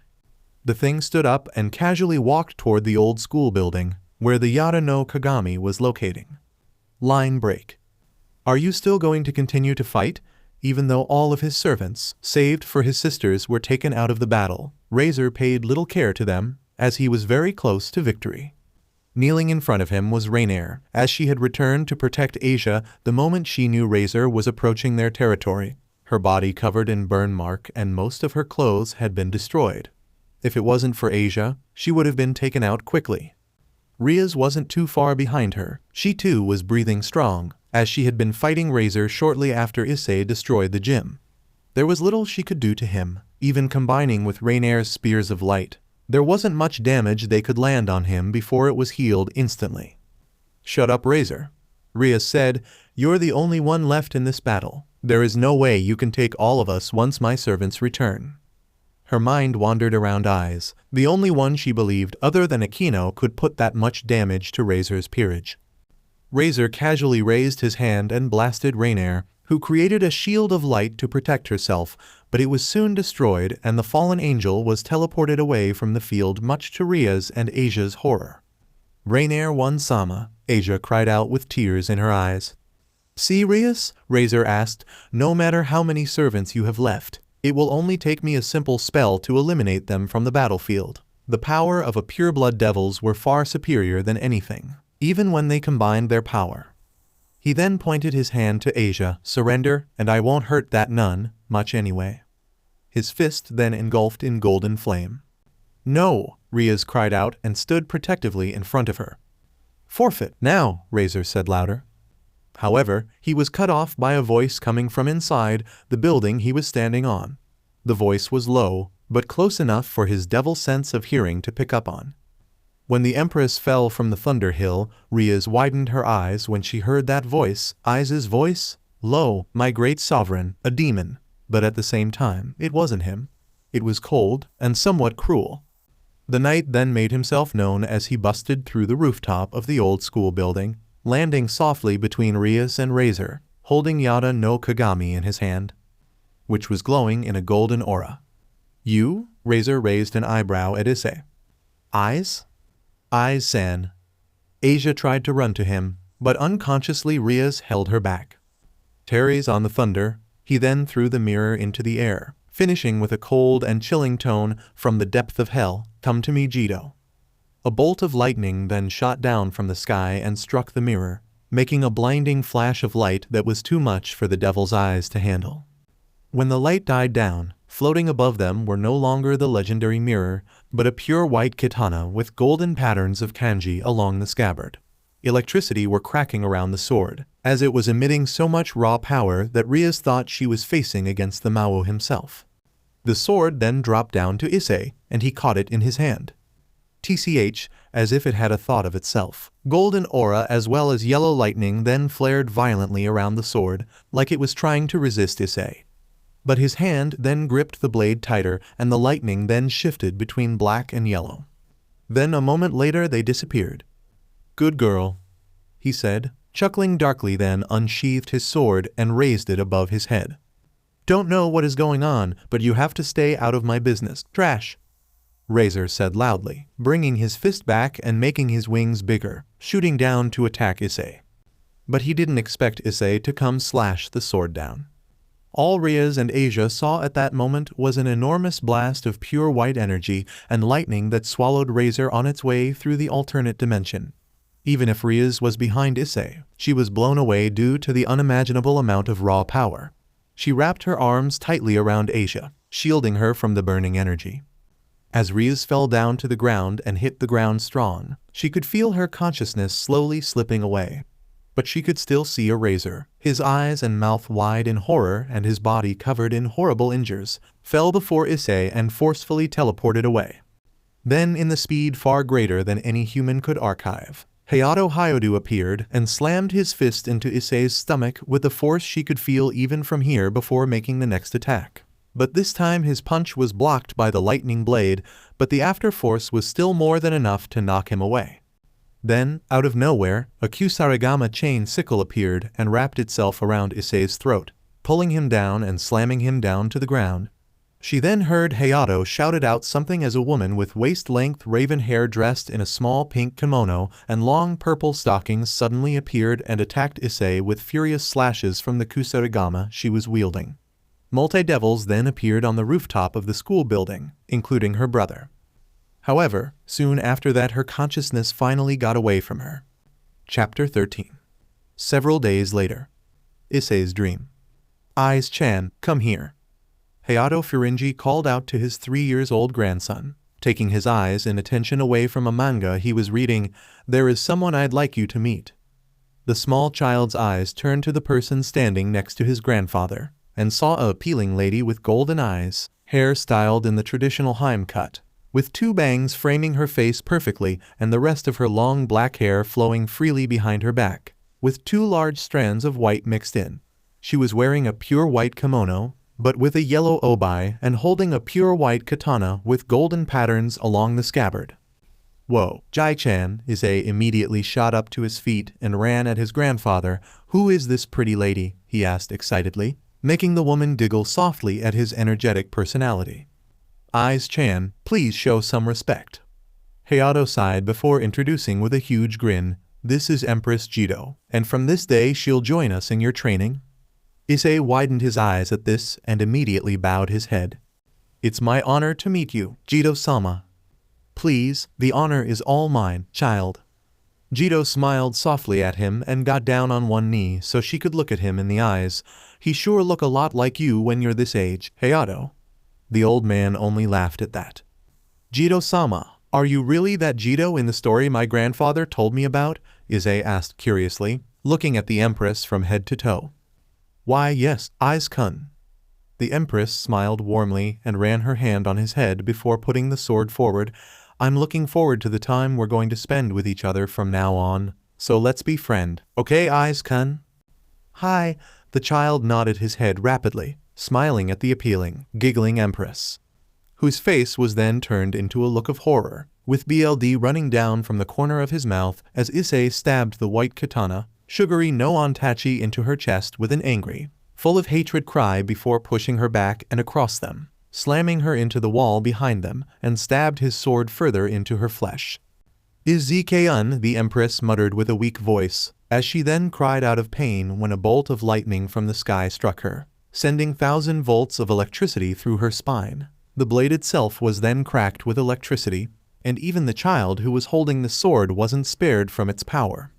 The thing stood up and casually walked toward the old school building, where the Yada no Kagami was locating. Line break. "Are you still going to continue to fight?" Even though all of his servants, saved for his sisters, were taken out of the battle, Razor paid little care to them, as he was very close to victory. Kneeling in front of him was Raynare, as she had returned to protect Asia the moment she knew Razor was approaching their territory, her body covered in burn mark and most of her clothes had been destroyed. If it wasn't for Asia, she would have been taken out quickly. Rias wasn't too far behind her, she too was breathing strong, as she had been fighting Razor shortly after Issei destroyed the gym. There was little she could do to him, even combining with Raynare's spears of light. There wasn't much damage they could land on him before it was healed instantly. "Shut up, Razor," Rias said, "You're the only one left in this battle. There is no way you can take all of us once my servants return." Her mind wandered around Eyes, the only one she believed other than Akeno could put that much damage to Razor's peerage. Razor casually raised his hand and blasted Raynare, who created a shield of light to protect herself, but it was soon destroyed and the fallen angel was teleported away from the field much to Ria's and Asia's horror. "Raynare One-sama," Asia cried out with tears in her eyes. "See, Rias?" Razor asked, "No matter how many servants you have left, it will only take me a simple spell to eliminate them from the battlefield." The power of a pureblood devils were far superior than anything, even when they combined their power. He then pointed his hand to Asia, "Surrender, and I won't hurt that nun much anyway." His fist then engulfed in golden flame. "No!" Rias cried out and stood protectively in front of her. "Forfeit now," Razor said louder. However, he was cut off by a voice coming from inside the building he was standing on. The voice was low, but close enough for his devil sense of hearing to pick up on. When the Empress fell from the Thunder Hill, Rias widened her eyes when she heard that voice, Eyes' voice. Lo, my great sovereign, a demon. But at the same time, it wasn't him. It was cold and somewhat cruel. The knight then made himself known as he busted through the rooftop of the old school building, landing softly between Rias and Razor, holding Yada no Kagami in his hand, which was glowing in a golden aura. "You?" Razor raised an eyebrow at Issei. "Eyes?" "Eyes-san." Asia tried to run to him, but unconsciously Rias held her back. "Terry's on the thunder." He then threw the mirror into the air, finishing with a cold and chilling tone from the depth of hell, "Come to me, Jido." A bolt of lightning then shot down from the sky and struck the mirror, making a blinding flash of light that was too much for the devil's eyes to handle. When the light died down, floating above them were no longer the legendary mirror, but a pure white katana with golden patterns of kanji along the scabbard. Electricity were cracking around the sword, as it was emitting so much raw power that Rias thought she was facing against the Mao himself. The sword then dropped down to Issei, and he caught it in his hand. tch, as if it had a thought of itself. Golden aura as well as yellow lightning then flared violently around the sword, like it was trying to resist Issei. But his hand then gripped the blade tighter, and the lightning then shifted between black and yellow. Then a moment later they disappeared. "Good girl," he said, chuckling darkly, then unsheathed his sword and raised it above his head. "Don't know what is going on, but you have to stay out of my business. Trash," Razor said loudly, bringing his fist back and making his wings bigger, shooting down to attack Issei. But he didn't expect Issei to come slash the sword down. All Rias and Asia saw at that moment was an enormous blast of pure white energy and lightning that swallowed Razor on its way through the alternate dimension. Even if Rias was behind Issei, she was blown away due to the unimaginable amount of raw power. She wrapped her arms tightly around Asia, shielding her from the burning energy. As Rias fell down to the ground and hit the ground strong, she could feel her consciousness slowly slipping away. But she could still see a Razor, his eyes and mouth wide in horror and his body covered in horrible injuries, fell before Issei and forcefully teleported away. Then, in the speed far greater than any human could archive, Hayato Hyodu appeared and slammed his fist into Issei's stomach with the force she could feel even from here before making the next attack. But this time his punch was blocked by the lightning blade, but the after-force was still more than enough to knock him away. Then, out of nowhere, a Kusarigama chain sickle appeared and wrapped itself around Issei's throat, pulling him down and slamming him down to the ground. She then heard Hayato shouted out something as a woman with waist-length raven hair dressed in a small pink kimono and long purple stockings suddenly appeared and attacked Issei with furious slashes from the Kusarigama she was wielding. Multi-devils then appeared on the rooftop of the school building, including her brother. However, soon after that her consciousness finally got away from her. Chapter 13. Several days later. Issei's dream. Ise-chan, come here. Hayato Furinji called out to his 3-year-old grandson, taking his eyes and attention away from a manga he was reading. "There is someone I'd like you to meet." The small child's eyes turned to the person standing next to his grandfather, and saw a appealing lady with golden eyes, hair styled in the traditional Harem cut, with 2 bangs framing her face perfectly and the rest of her long black hair flowing freely behind her back, with 2 large strands of white mixed in. She was wearing a pure white kimono, but with a yellow obi, and holding a pure white katana with golden patterns along the scabbard. "Whoa, Jai-chan!" Issei immediately shot up to his feet and ran at his grandfather. "Who is this pretty lady?" he asked excitedly, making the woman giggle softly at his energetic personality. "Ise-chan, please show some respect." Hayato sighed before introducing with a huge grin, "This is Empress Jidou, and from this day she'll join us in your training." Issei widened his eyes at this and immediately bowed his head. "It's my honor to meet you, Jidou-sama." "Please, the honor is all mine, child." Jidou smiled softly at him and got down on one knee so she could look at him in the eyes. "He sure look a lot like you when you're this age, Hayato." The old man only laughed at that. "Jidou-sama, are you really that Jidou in the story my grandfather told me about?" Issei asked curiously, looking at the Empress from head to toe. "Why yes, Ise-kun." The Empress smiled warmly and ran her hand on his head before putting the sword forward. "I'm looking forward to the time we're going to spend with each other from now on, so let's be friend, okay Ise-kun?" "Hi," the child nodded his head rapidly, smiling at the appealing, giggling Empress, whose face was then turned into a look of horror, with BLD running down from the corner of his mouth as Issei stabbed the white katana, sugary no ontachi, into her chest with an angry, full of hatred cry before pushing her back and across them, slamming her into the wall behind them, and stabbed his sword further into her flesh. "Izekun," the Empress muttered with a weak voice, as she then cried out of pain when a bolt of lightning from the sky struck her, sending 1,000 volts of electricity through her spine. The blade itself was then cracked with electricity, and even the child who was holding the sword wasn't spared from its power.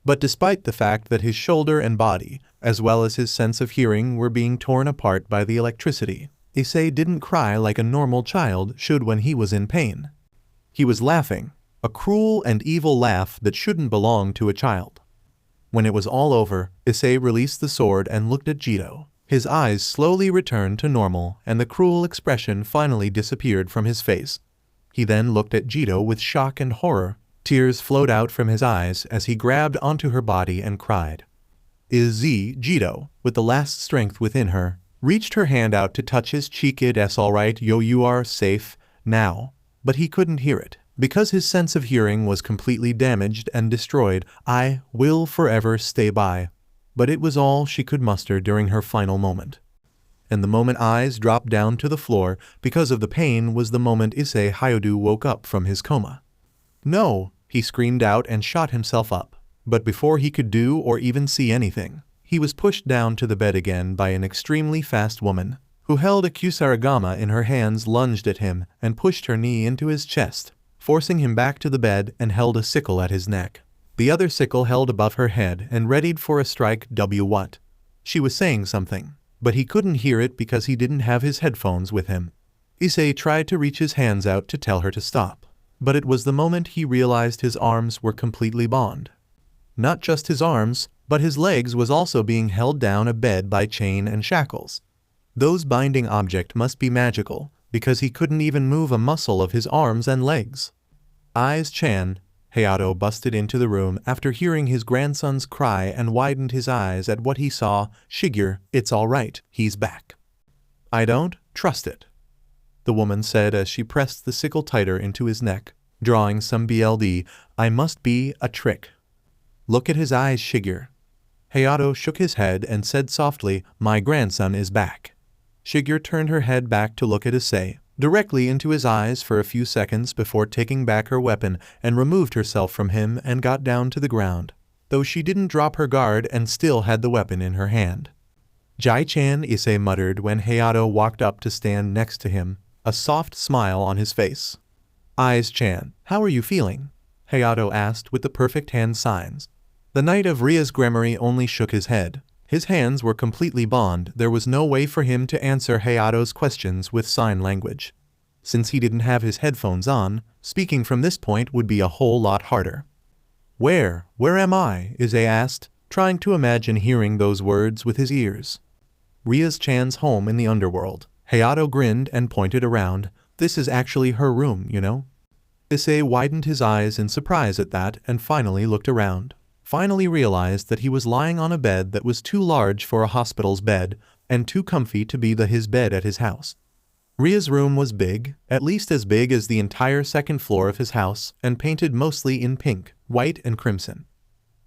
But despite the fact that his shoulder and body, as well as his sense of hearing, were being torn apart by the electricity, Issei didn't cry like a normal child should when he was in pain. He was laughing, a cruel and evil laugh that shouldn't belong to a child. When it was all over, Issei released the sword and looked at Jidou. His eyes slowly returned to normal and the cruel expression finally disappeared from his face. He then looked at Jito with shock and horror. Tears flowed out from his eyes as he grabbed onto her body and cried. Jito, with the last strength within her, reached her hand out to touch his cheek. It's alright, yo, you are safe now. But he couldn't hear it, because his sense of hearing was completely damaged and destroyed. I will forever stay by. But it was all she could muster during her final moment. And the moment eyes dropped down to the floor because of the pain was the moment Issei Hyodu woke up from his coma. No, he screamed out and shot himself up. But before he could do or even see anything, he was pushed down to the bed again by an extremely fast woman, who held a kusarigama in her hands, lunged at him, and pushed her knee into his chest, forcing him back to the bed, and held a sickle at his neck. The other sickle held above her head and readied for a strike. What? She was saying something, but he couldn't hear it because he didn't have his headphones with him. Issei tried to reach his hands out to tell her to stop, but it was the moment he realized his arms were completely bound. Not just his arms, but his legs was also being held down a bed by chain and shackles. Those binding objects must be magical, because he couldn't even move a muscle of his arms and legs. Chan, Hayato busted into the room after hearing his grandson's cry and widened his eyes at what he saw. Shigeru, it's all right, he's back. I don't trust it, the woman said as she pressed the sickle tighter into his neck, drawing some blood. I must be a trick. Look at his eyes, Shigeru. Hayato shook his head and said softly, my grandson is back. Shigeru turned her head back to look at Issei, directly into his eyes for a few seconds before taking back her weapon and removed herself from him and got down to the ground, though she didn't drop her guard and still had the weapon in her hand. Jai-chan, Issei muttered when Hayato walked up to stand next to him, a soft smile on his face. Chan, how are you feeling? Hayato asked with the perfect hand signs. The Knight of Rias Gremory only shook his head. His hands were completely bound. There was no way for him to answer Hayato's questions with sign language. Since he didn't have his headphones on, speaking from this point would be a whole lot harder. Where am I? Issei asked, trying to imagine hearing those words with his ears. Rias-chan's home in the underworld. Hayato grinned and pointed around. This is actually her room, you know? Issei widened his eyes in surprise at that and finally looked around. Finally realized that he was lying on a bed that was too large for a hospital's bed and too comfy to be his bed at his house. Ria's room was big, at least as big as the entire second floor of his house, and painted mostly in pink, white, and crimson.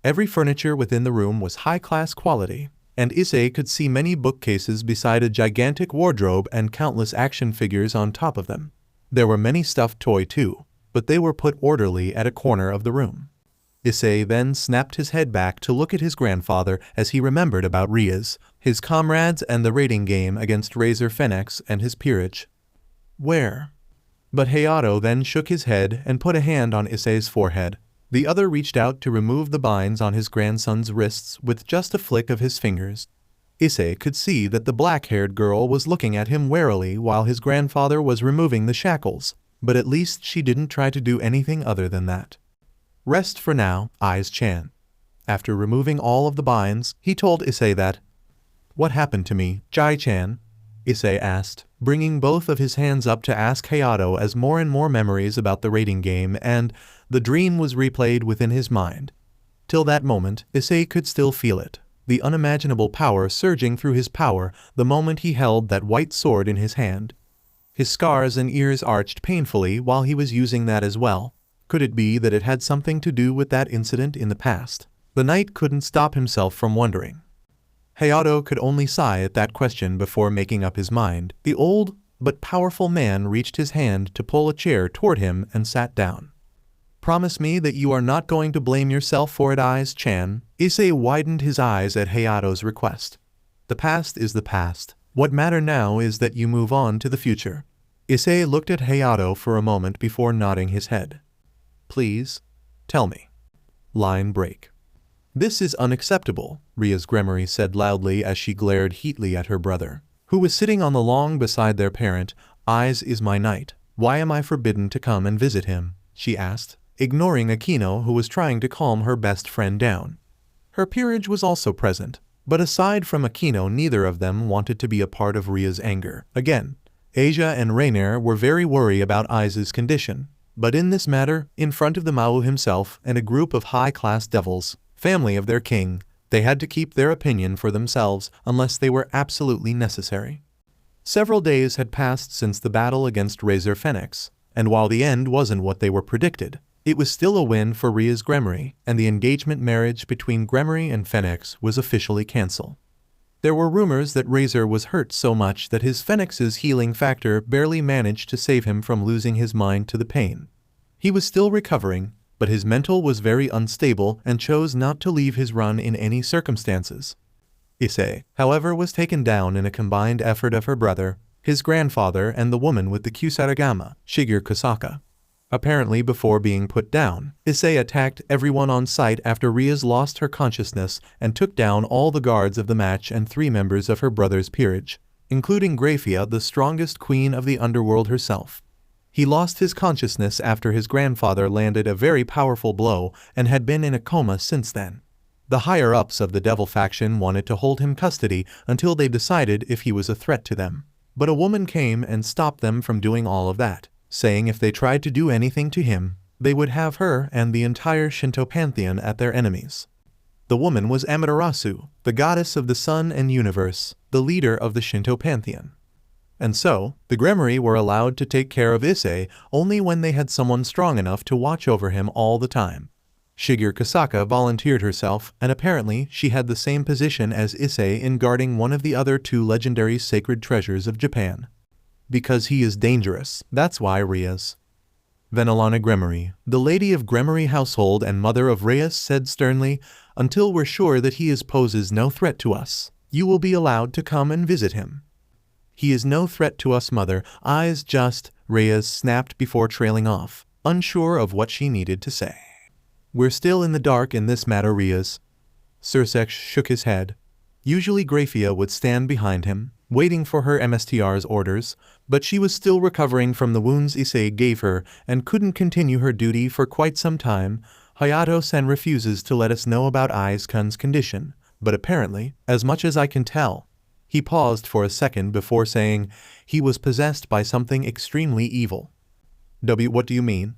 Every furniture within the room was high-class quality, and Issei could see many bookcases beside a gigantic wardrobe and countless action figures on top of them. There were many stuffed toys too, but they were put orderly at a corner of the room. Issei then snapped his head back to look at his grandfather as he remembered about Rias, his comrades and the raiding game against Ravel Phenex and his peerage. Where? But Hayato then shook his head and put a hand on Issei's forehead. The other reached out to remove the binds on his grandson's wrists with just a flick of his fingers. Issei could see that the black-haired girl was looking at him warily while his grandfather was removing the shackles, but at least she didn't try to do anything other than that. Rest for now, Chan. After removing all of the binds, he told Issei that, What happened to me, Jai-chan? Issei asked, bringing both of his hands up to ask Hayato as more and more memories about the raiding game and the dream was replayed within his mind. Till that moment, Issei could still feel it, the unimaginable power surging through his power the moment he held that white sword in his hand. His scars and ears arched painfully while he was using that as well. Could it be that it had something to do with that incident in the past? The knight couldn't stop himself from wondering. Hayato could only sigh at that question before making up his mind. The old but powerful man reached his hand to pull a chair toward him and sat down. Promise me that you are not going to blame yourself for it, Chan. Issei widened his eyes at Hayato's request. The past is the past. What matters now is that you move on to the future. Issei looked at Hayato for a moment before nodding his head. Please, tell me. Line break. This is unacceptable, Rias Gremory said loudly as she glared heatedly at her brother, who was sitting on the lawn beside their parent. Is my knight. Why am I forbidden to come and visit him? She asked, ignoring Akeno who was trying to calm her best friend down. Her peerage was also present, but aside from Akeno neither of them wanted to be a part of Ria's anger. Again, Asia and Raynare were very worried about Ai's condition, but in this matter, in front of the Mao himself and a group of high-class devils, family of their king, they had to keep their opinion for themselves unless they were absolutely necessary. Several days had passed since the battle against Raynare Phenex, and while the end wasn't what they were predicted, it was still a win for Rias Gremory, and the engagement marriage between Gremory and Phenex was officially cancelled. There were rumors that Raynare was hurt so much that his Phenex's healing factor barely managed to save him from losing his mind to the pain. He was still recovering, but his mental was very unstable and chose not to leave his run in any circumstances. Issei, however, was taken down in a combined effort of her brother, his grandfather, and the woman with the Kusarigama, Shigeru Kusaka. Apparently before being put down, Issei attacked everyone on sight after Rias lost her consciousness and took down all the guards of the match and 3 members of her brother's peerage, including Grayfia, the strongest queen of the underworld herself. He lost his consciousness after his grandfather landed a very powerful blow and had been in a coma since then. The higher-ups of the devil faction wanted to hold him custody until they decided if he was a threat to them. But a woman came and stopped them from doing all of that, saying if they tried to do anything to him, they would have her and the entire Shinto pantheon at their enemies. The woman was Amaterasu, the goddess of the sun and universe, the leader of the Shinto pantheon. And so, the Gremory were allowed to take care of Issei only when they had someone strong enough to watch over him all the time. Shigeru Kusaka volunteered herself, and apparently she had the same position as Issei in guarding one of the other 2 legendary sacred treasures of Japan. Because he is dangerous, that's why Rias. Valene Gremory, the lady of Gremory household and mother of Rias, said sternly, "Until we're sure that he poses no threat to us, you will be allowed to come and visit him." "He is no threat to us, mother, I's just," Rias snapped before trailing off, unsure of what she needed to say. "We're still in the dark in this matter, Rias." Sirzechs shook his head. Usually Grayfia would stand behind him, waiting for her MSTR's orders, but she was still recovering from the wounds Issei gave her and couldn't continue her duty for quite some time. Hayato-san refuses to let us know about Ai's-kun's condition, but apparently, as much as I can tell. He paused for a second before saying, he was possessed by something extremely evil. What do you mean?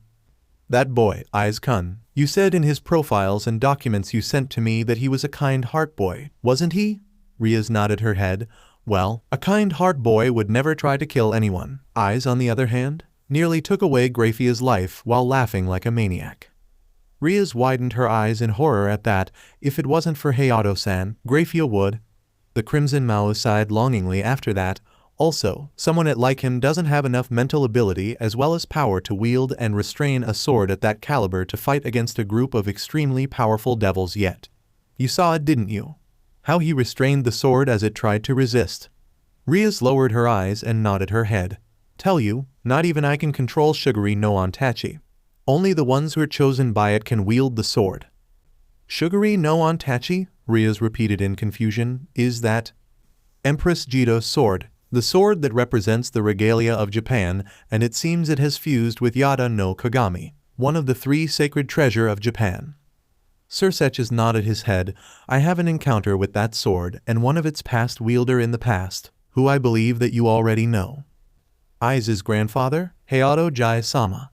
That boy, Ai's-kun, you said in his profiles and documents you sent to me that he was a kind heart boy, wasn't he? Rias nodded her head. Well, a kind heart boy would never try to kill anyone. Ai's, on the other hand, nearly took away Grayfia's life while laughing like a maniac. Rias widened her eyes in horror at that. If it wasn't for Hayato-san, Grayfia would. The Crimson Mao sighed longingly after that. Also, someone like him doesn't have enough mental ability as well as power to wield and restrain a sword at that caliber to fight against a group of extremely powerful devils yet. You saw it, didn't you? How he restrained the sword as it tried to resist. Rias lowered her eyes and nodded her head. Tell you, not even I can control Shuguri no Ontachi. Only the ones who are chosen by it can wield the sword. Shuguri no Ontachi? Rias repeated in confusion. Is that Empress Jido's sword, the sword that represents the regalia of Japan, and it seems it has fused with Yada no Kagami, one of the 3 sacred treasure of Japan. Sirzechs nodded his head. I have an encounter with that sword and one of its past wielder in the past, who I believe that you already know. Ai's grandfather, Hayato Jai-sama.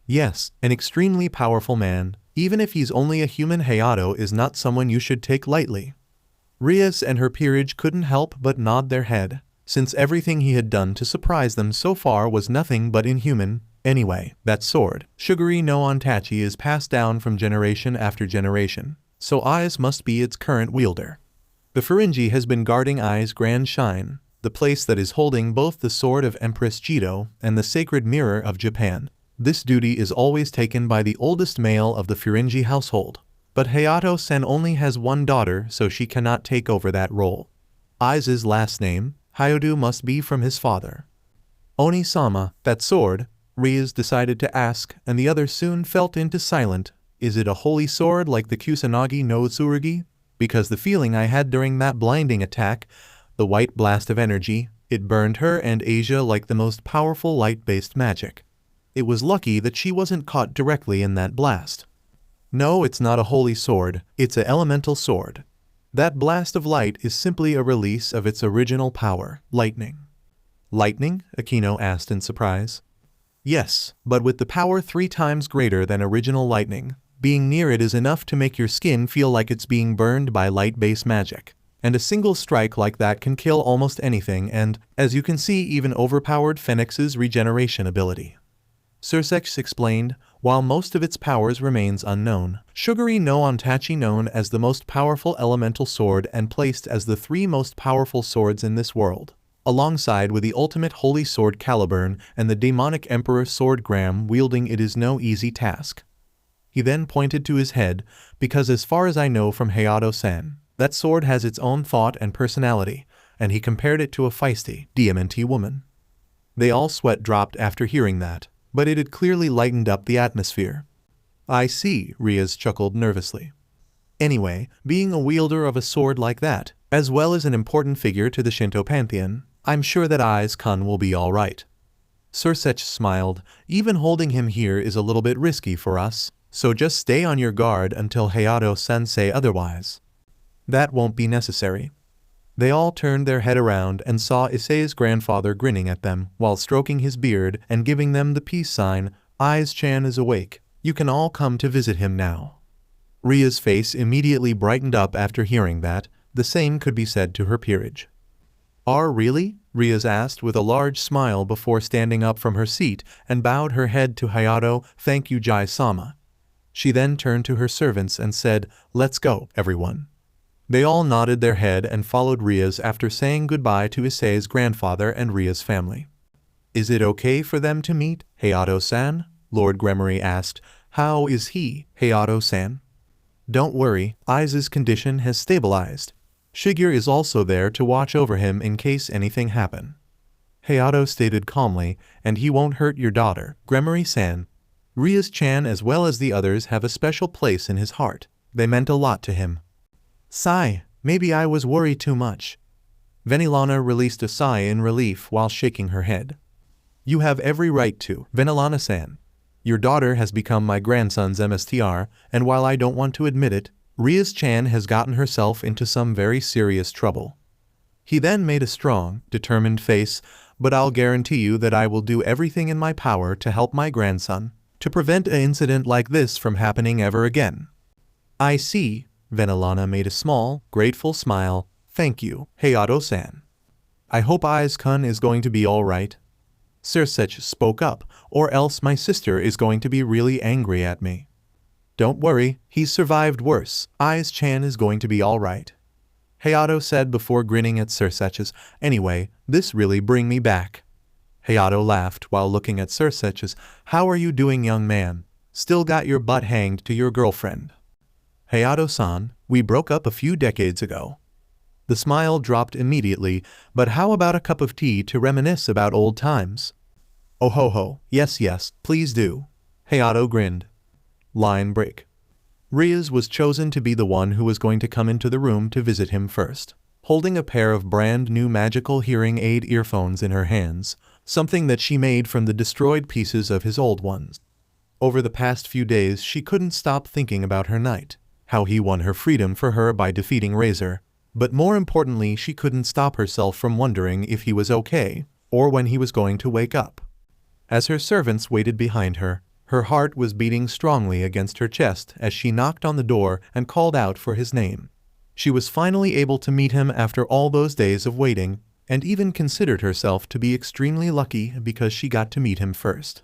Yes, an extremely powerful man. Even if he's only a human, Hayato is not someone you should take lightly. Rias and her peerage couldn't help but nod their head, since everything he had done to surprise them so far was nothing but inhuman. Anyway, that sword, Shuguri no Ontachi, is passed down from generation after generation, so Ai's must be its current wielder. The Furinji has been guarding Ai's grand shrine, the place that is holding both the sword of Empress Jido and the sacred mirror of Japan. This duty is always taken by the oldest male of the Furinji household, but Hayato-san only has one daughter, so she cannot take over that role. Ai's last name, Hayodu, must be from his father. Oni-sama, that sword, Rias decided to ask, and the other soon fell into silence. Is it a holy sword like the Kusanagi no Tsurugi? Because the feeling I had during that blinding attack, the white blast of energy, it burned her and Asia like the most powerful light-based magic. It was lucky that she wasn't caught directly in that blast. No, it's not a holy sword, it's an elemental sword. That blast of light is simply a release of its original power, lightning. Lightning? Akeno asked in surprise. Yes, but with the power 3 times greater than original lightning. Being near it is enough to make your skin feel like it's being burned by light-based magic. And a single strike like that can kill almost anything and, as you can see, even overpowered Phenix's regeneration ability. Sirzechs explained, while most of its powers remains unknown. Sugary no Ontachi, known as the most powerful elemental sword and placed as the 3 most powerful swords in this world, alongside with the ultimate holy sword Caliburn and the demonic emperor sword Gram, wielding it is no easy task. He then pointed to his head, because as far as I know from Hayato-san, that sword has its own thought and personality, and he compared it to a feisty, diamante woman. They all sweat dropped after hearing that, but it had clearly lightened up the atmosphere. I see, Rias chuckled nervously. Anyway, being a wielder of a sword like that, as well as an important figure to the Shinto pantheon, I'm sure that Ai's-kun will be alright. Sirzechs smiled. Even holding him here is a little bit risky for us, so just stay on your guard until Hayato-san say otherwise. That won't be necessary. They all turned their head around and saw Issei's grandfather grinning at them while stroking his beard and giving them the peace sign. Ai's-chan is awake. You can all come to visit him now. Ria's face immediately brightened up after hearing that. The same could be said to her peerage. Really? Rias asked with a large smile before standing up from her seat and bowed her head to Hayato. Thank you, Jai-sama. She then turned to her servants and said, let's go, everyone. They all nodded their head and followed Rias after saying goodbye to Issei's grandfather and Ria's family. Is it okay for them to meet, Hayato-san? Lord Gremory asked. How is he, Hayato-san? Don't worry, Ai's condition has stabilized. Shigeru is also there to watch over him in case anything happen. Hayato stated calmly, and he won't hurt your daughter, Gremory-san. Rias-chan as well as the others have a special place in his heart. They meant a lot to him. Sigh, maybe I was worried too much. Venilana released a sigh in relief while shaking her head. You have every right to, Venilana-san. Your daughter has become my grandson's MSTR, and while I don't want to admit it, Rias-chan has gotten herself into some very serious trouble. He then made a strong, determined face, but I'll guarantee you that I will do everything in my power to help my grandson, to prevent an incident like this from happening ever again. I see. Venilana made a small, grateful smile. Thank you, Hayato-san. I hope Ai's-kun is going to be alright. Sirzechs spoke up, or else my sister is going to be really angry at me. Don't worry, he's survived worse. Ai's-chan is going to be alright. Hayato said before grinning at Sirzechs. Anyway, this really bring me back. Hayato laughed while looking at Sirzechs. How are you doing, young man? Still got your butt hanged to your girlfriend? Hayato-san, we broke up a few decades ago. The smile dropped immediately, but how about a cup of tea to reminisce about old times? Oh ho ho, yes, please do. Hayato grinned. Line break. Rias was chosen to be the one who was going to come into the room to visit him first, holding a pair of brand new magical hearing aid earphones in her hands, something that she made from the destroyed pieces of his old ones. Over the past few days she couldn't stop thinking about her knight, how he won her freedom for her by defeating Razor, but more importantly she couldn't stop herself from wondering if he was okay, or when he was going to wake up. As her servants waited behind her, her heart was beating strongly against her chest as she knocked on the door and called out for his name. She was finally able to meet him after all those days of waiting, and even considered herself to be extremely lucky because she got to meet him first.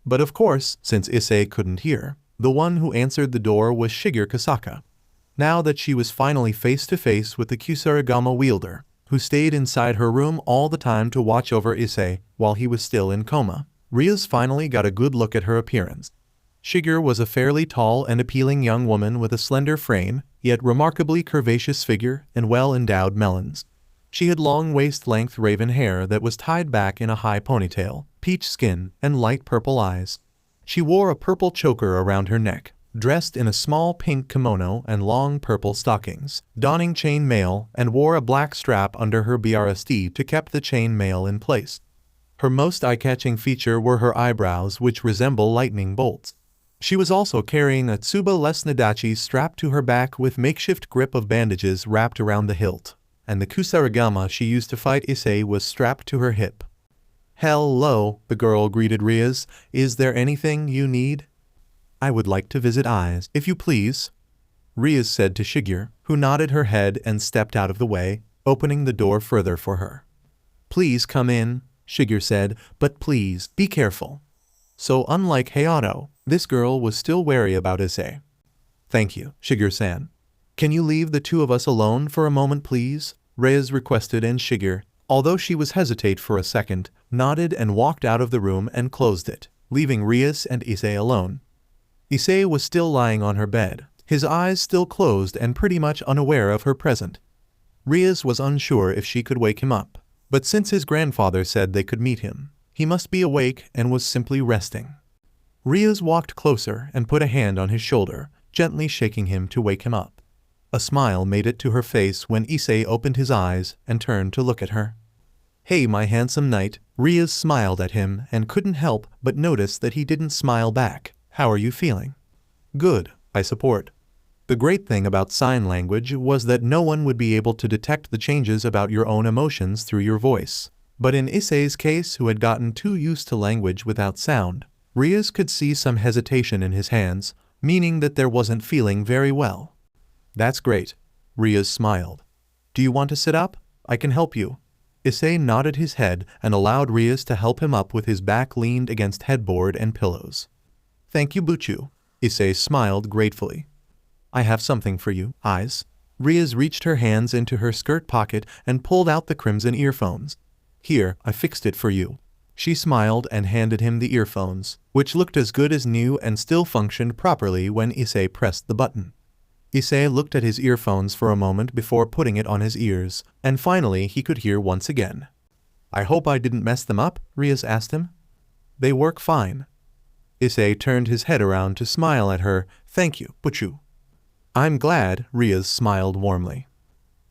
But of course, since Issei couldn't hear, the one who answered the door was Shigeru Kasaka. Now that she was finally face to face with the Kusarigama wielder, who stayed inside her room all the time to watch over Issei while he was still in coma, Rias finally got a good look at her appearance. Shigeru was a fairly tall and appealing young woman with a slender frame, yet remarkably curvaceous figure and well-endowed melons. She had long waist-length raven hair that was tied back in a high ponytail, peach skin, and light purple eyes. She wore a purple choker around her neck, dressed in a small pink kimono and long purple stockings, donning chain mail, and wore a black strap under her BRSD to keep the chain mail in place. Her most eye-catching feature were her eyebrows, which resemble lightning bolts. She was also carrying a Tsuba Les Nadachi strapped to her back with makeshift grip of bandages wrapped around the hilt, and the Kusarigama she used to fight Issei was strapped to her hip. Hello, the girl greeted Rias. Is there anything you need? I would like to visit Eyes, if you please, Rias said to Shigeru, who nodded her head and stepped out of the way, opening the door further for her. Please come in, Shigeru said, but please, be careful. So unlike Hayato, this girl was still wary about Issei. Thank you, Shigeru-san. Can you leave the two of us alone for a moment please? Rias requested, and Shigeru, although she was hesitate for a second, nodded and walked out of the room and closed it, leaving Rias and Issei alone. Issei was still lying on her bed, his eyes still closed and pretty much unaware of her presence. Rias was unsure if she could wake him up, but since his grandfather said they could meet him, he must be awake and was simply resting. Rias walked closer and put a hand on his shoulder, gently shaking him to wake him up. A smile made it to her face when Issei opened his eyes and turned to look at her. Hey my handsome knight, Rias smiled at him and couldn't help but notice that he didn't smile back. How are you feeling? Good, I support. The great thing about sign language was that no one would be able to detect the changes about your own emotions through your voice. But in Issei's case, who had gotten too used to language without sound, Rias could see some hesitation in his hands, meaning that there wasn't feeling very well. That's great, Rias smiled. Do you want to sit up? I can help you. Issei nodded his head and allowed Rias to help him up with his back leaned against headboard and pillows. Thank you, Buchu. Issei smiled gratefully. I have something for you, Eyes. Rias reached her hands into her skirt pocket and pulled out the crimson earphones. Here, I fixed it for you. She smiled and handed him the earphones, which looked as good as new and still functioned properly when Issei pressed the button. Issei looked at his earphones for a moment before putting it on his ears, and finally he could hear once again. I hope I didn't mess them up, Rias asked him. They work fine. Issei turned his head around to smile at her. Thank you, Buchu. I'm glad, Rias smiled warmly.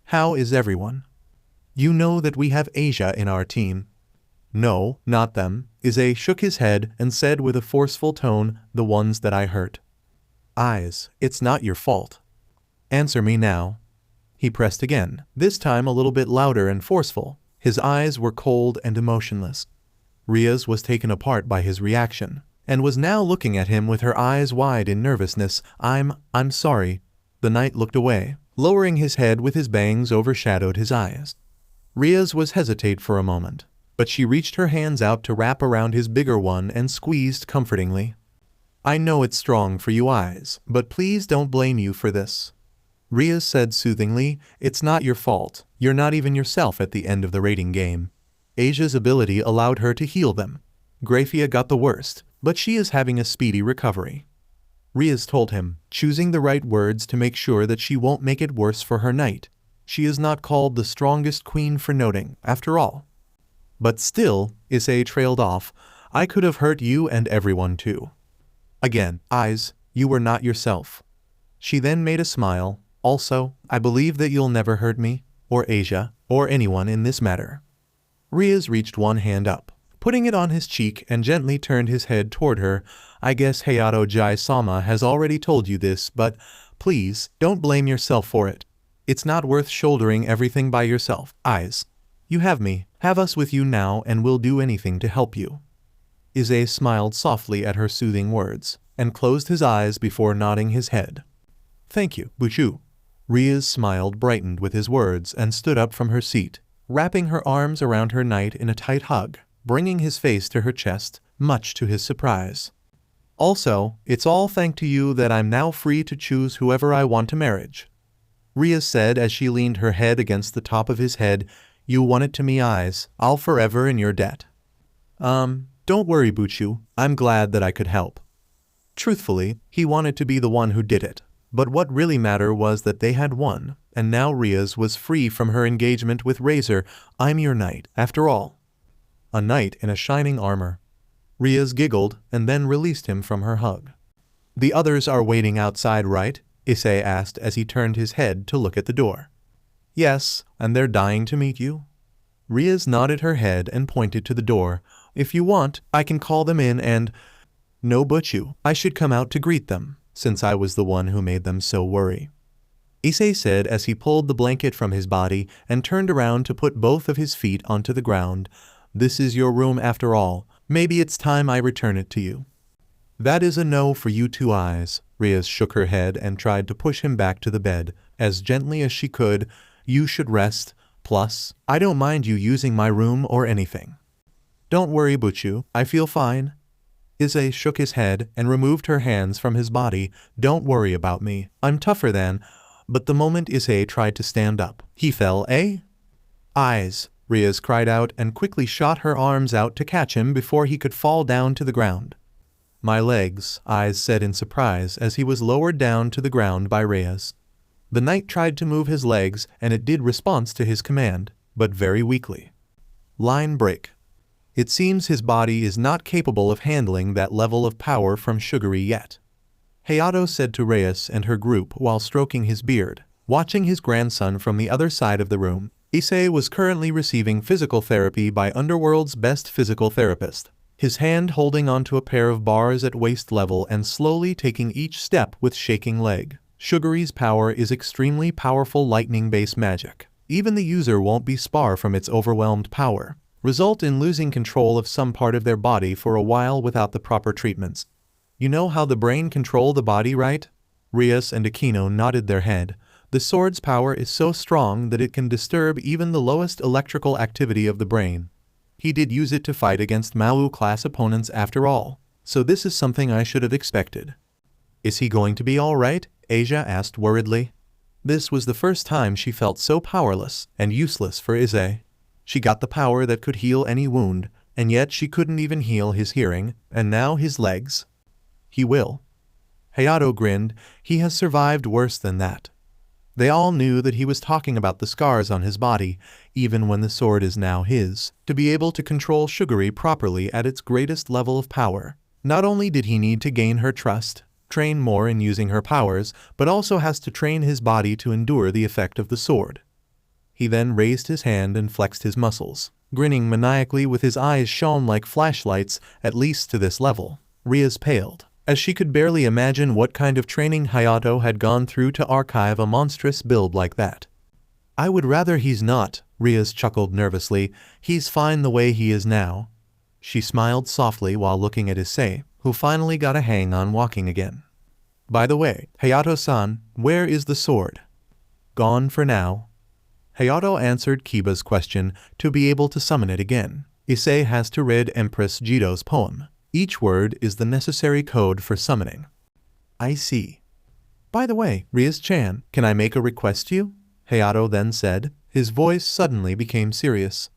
How is everyone? You know that we have Asia in our team. No, not them. Issei shook his head and said with a forceful tone, the ones that I hurt. Eyes, it's not your fault. Answer me now. He pressed again, this time a little bit louder and forceful. His eyes were cold and emotionless. Rias was taken apart by his reaction, and was now looking at him with her eyes wide in nervousness. I'm sorry. The knight looked away, lowering his head with his bangs overshadowed his eyes. Rias was hesitate for a moment, but she reached her hands out to wrap around his bigger one and squeezed comfortingly. I know it's strong for you, Eyes, but please don't blame you for this. Rias said soothingly, it's not your fault. You're not even yourself at the end of the rating game. Asia's ability allowed her to heal them. Grayfia got the worst, but she is having a speedy recovery. Rias told him, choosing the right words to make sure that she won't make it worse for her knight. She is not called the strongest queen for noting, after all. But still, Issei trailed off, I could have hurt you and everyone too. Again, Eyes, you were not yourself. She then made a smile. Also, I believe that you'll never hurt me, or Asia, or anyone in this matter. Rias reached one hand up, putting it on his cheek and gently turned his head toward her. I guess Hayato Jai-sama has already told you this, but please, don't blame yourself for it. It's not worth shouldering everything by yourself, Eyes. You have me, have us with you now, and we'll do anything to help you. Issei smiled softly at her soothing words, and closed his eyes before nodding his head. Thank you, Buchu. Rias smiled brightened with his words and stood up from her seat, wrapping her arms around her knight in a tight hug, bringing his face to her chest, much to his surprise. Also, it's all thanks to you that I'm now free to choose whoever I want to marriage. Rias said as she leaned her head against the top of his head. You won it to me, Eyes. I'll forever in your debt. Don't worry, Buchu. I'm glad that I could help. Truthfully, he wanted to be the one who did it. But what really mattered was that they had won, and now Rias was free from her engagement with Razor. I'm your knight, after all. A knight in a shining armor. Rias giggled and then released him from her hug. The others are waiting outside, right? Issei asked as he turned his head to look at the door. Yes, and they're dying to meet you. Rias nodded her head and pointed to the door. If you want, I can call them in and... No, Buchu, I should come out to greet them, since I was the one who made them so worry. Issei said as he pulled the blanket from his body and turned around to put both of his feet onto the ground. This is your room after all. Maybe it's time I return it to you." "That is a no for you two eyes." Rias shook her head and tried to push him back to the bed, as gently as she could. "You should rest. Plus, I don't mind you using my room or anything." "Don't worry, Butchu. I feel fine." Issei shook his head and removed her hands from his body. "Don't worry about me. I'm tougher than—" But the moment Issei tried to stand up, he fell, eh? "Eyes!" Rias cried out and quickly shot her arms out to catch him before he could fall down to the ground. "My legs," Eyes said in surprise as he was lowered down to the ground by Rias. The knight tried to move his legs and it did response to his command, but very weakly. Line break. It seems his body is not capable of handling that level of power from Sugary yet. Hayato said to Rias and her group while stroking his beard, watching his grandson from the other side of the room. Issei was currently receiving physical therapy by Underworld's best physical therapist, his hand holding onto a pair of bars at waist level and slowly taking each step with shaking leg. Sugary's power is extremely powerful lightning-based magic. Even the user won't be spar from its overwhelmed power, result in losing control of some part of their body for a while without the proper treatments. You know how the brain control the body, right? Rias and Akeno nodded their head. The sword's power is so strong that it can disturb even the lowest electrical activity of the brain. He did use it to fight against Mau-class opponents after all, so this is something I should have expected. "Is he going to be all right?" Asia asked worriedly. This was the first time she felt so powerless and useless for Issei. She got the power that could heal any wound, and yet she couldn't even heal his hearing, and now his legs. "He will." Hayato grinned. "He has survived worse than that." They all knew that he was talking about the scars on his body, even when the sword is now his. To be able to control Sugary properly at its greatest level of power, not only did he need to gain her trust, train more in using her powers, but also has to train his body to endure the effect of the sword. He then raised his hand and flexed his muscles, grinning maniacally with his eyes shone like flashlights, at least to this level. Rias paled, as she could barely imagine what kind of training Hayato had gone through to archive a monstrous build like that. "I would rather he's not," Rias chuckled nervously. "He's fine the way he is now." She smiled softly while looking at Issei, who finally got a hang on walking again. "By the way, Hayato-san, where is the sword?" "Gone for now." Hayato answered Kiba's question. To be able to summon it again, Issei has to read Empress Jido's poem. Each word is the necessary code for summoning. "I see." "By the way, Rias-chan, can I make a request to you?" Hayato then said. His voice suddenly became serious.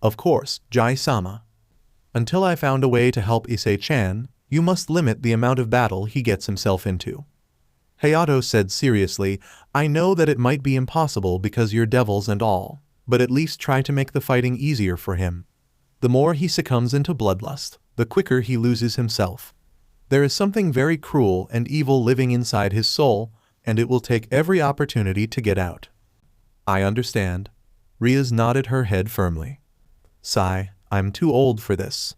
"Of course, Jai-sama. Until I found a way to help Issei-chan, you must limit the amount of battle he gets himself into." Hayato said seriously. "I know that it might be impossible because you're devils and all, but at least try to make the fighting easier for him. The more he succumbs into bloodlust, the quicker he loses himself. There is something very cruel and evil living inside his soul, and it will take every opportunity to get out." "I understand." Rias nodded her head firmly. "Sigh, I'm too old for this,"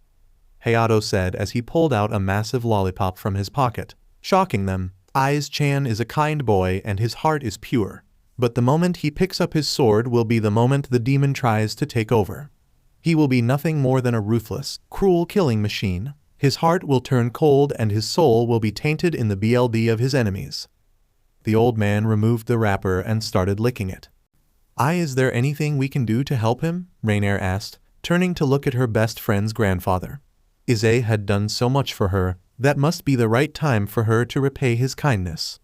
Hayato said as he pulled out a massive lollipop from his pocket, shocking them. Eyes-chan is a kind boy and his heart is pure, but the moment he picks up his sword will be the moment the demon tries to take over. He will be nothing more than a ruthless, cruel killing machine. His heart will turn cold and his soul will be tainted in the blood of his enemies. The old man removed the wrapper and started licking it. Is there anything we can do to help him?" Raynare asked, turning to look at her best friend's grandfather. Issei had done so much for her, that must be the right time for her to repay his kindness.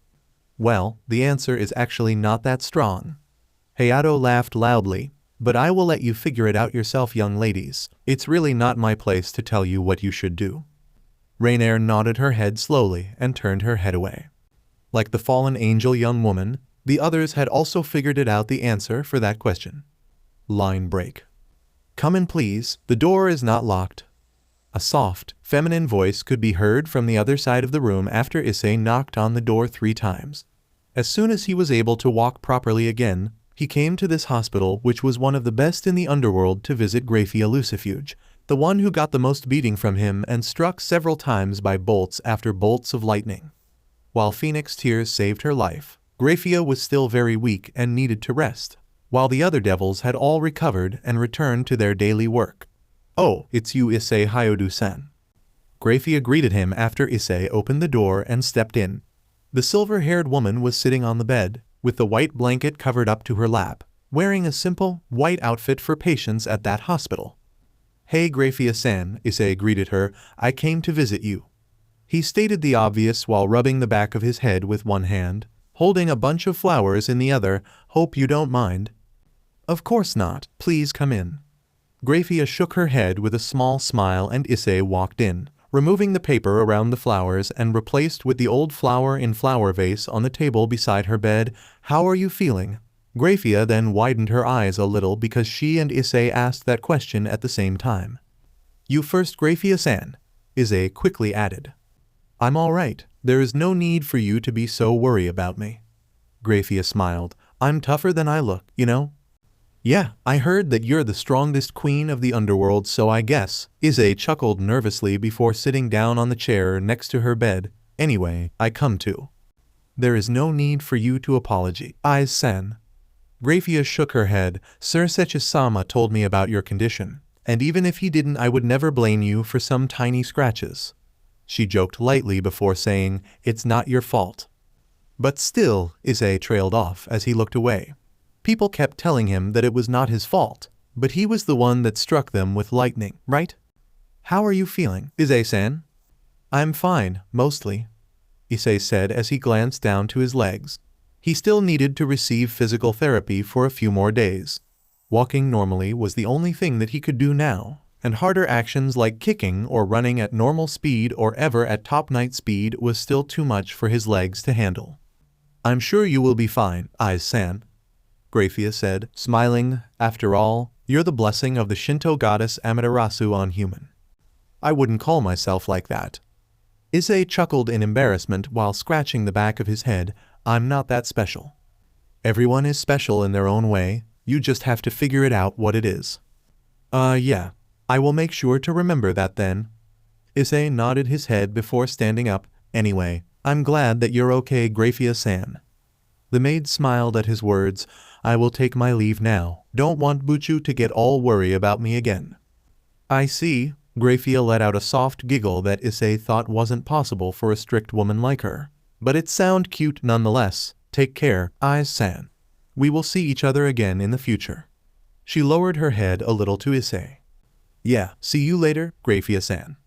"Well, the answer is actually not that strong." Hayato laughed loudly. "But I will let you figure it out yourself, young ladies. It's really not my place to tell you what you should do." Raynare nodded her head slowly and turned her head away. Like the fallen angel young woman, the others had also figured it out the answer for that question. Line break. "Come in please, the door is not locked." A soft, feminine voice could be heard from the other side of the room after Issei knocked on the door 3 times. As soon as he was able to walk properly again, he came to this hospital, which was one of the best in the underworld, to visit Grayfia Lucifuge, the one who got the most beating from him and struck several times by bolts after bolts of lightning. While Phoenix tears saved her life, Grayfia was still very weak and needed to rest, while the other devils had all recovered and returned to their daily work. Oh, it's you, Issei Hyodu-san. Grayfia greeted him after Issei opened the door and stepped in. The silver-haired woman was sitting on the bed, with the white blanket covered up to her lap, wearing a simple, white outfit for patients at that hospital. Hey Grayfia-san, Issei greeted her, I came to visit you. He stated the obvious while rubbing the back of his head with one hand, holding a bunch of flowers in the other. Hope you don't mind. Of course not, please come in. Grayfia shook her head with a small smile and Issei walked in, removing the paper around the flowers and replaced with the old flower in flower vase on the table beside her bed. How are you feeling? Grayfia then widened her eyes a little because she and Issei asked that question at the same time. You first, Grayfia-san, Issei quickly added. I'm all right. There is no need for you to be so worried about me. Grayfia smiled. I'm tougher than I look, you know? Yeah, I heard that you're the strongest queen of the underworld, so I guess. Issei chuckled nervously before sitting down on the chair next to her bed. Anyway, I come to. There is no need for you to apologize-san. Grayfia shook her head. Sirzechs-sama told me about your condition, and even if he didn't, I would never blame you for some tiny scratches. She joked lightly before saying, it's not your fault. But still, Issei trailed off as he looked away. People kept telling him that it was not his fault, but he was the one that struck them with lightning, right? How are you feeling, Issei-san? I'm fine, mostly, Issei said as he glanced down to his legs. He still needed to receive physical therapy for a few more days. Walking normally was the only thing that he could do now, and harder actions like kicking or running at normal speed or ever at top knight speed was still too much for his legs to handle. I'm sure you will be fine, Issei-san, Grayfia said, smiling. After all, you're the blessing of the Shinto goddess Amaterasu on human. I wouldn't call myself like that. Issei chuckled in embarrassment while scratching the back of his head. I'm not that special. Everyone is special in their own way, you just have to figure it out what it is. Yeah. I will make sure to remember that then. Issei nodded his head before standing up. Anyway, I'm glad that you're okay, Grayfia-san. The maid smiled at his words. I will take my leave now. Don't want Buchu to get all worried about me again. I see. Grayfia let out a soft giggle that Issei thought wasn't possible for a strict woman like her. But it sounded cute nonetheless. Take care, Issei-san. We will see each other again in the future. She lowered her head a little to Issei. Yeah, see you later, Grayfia-san.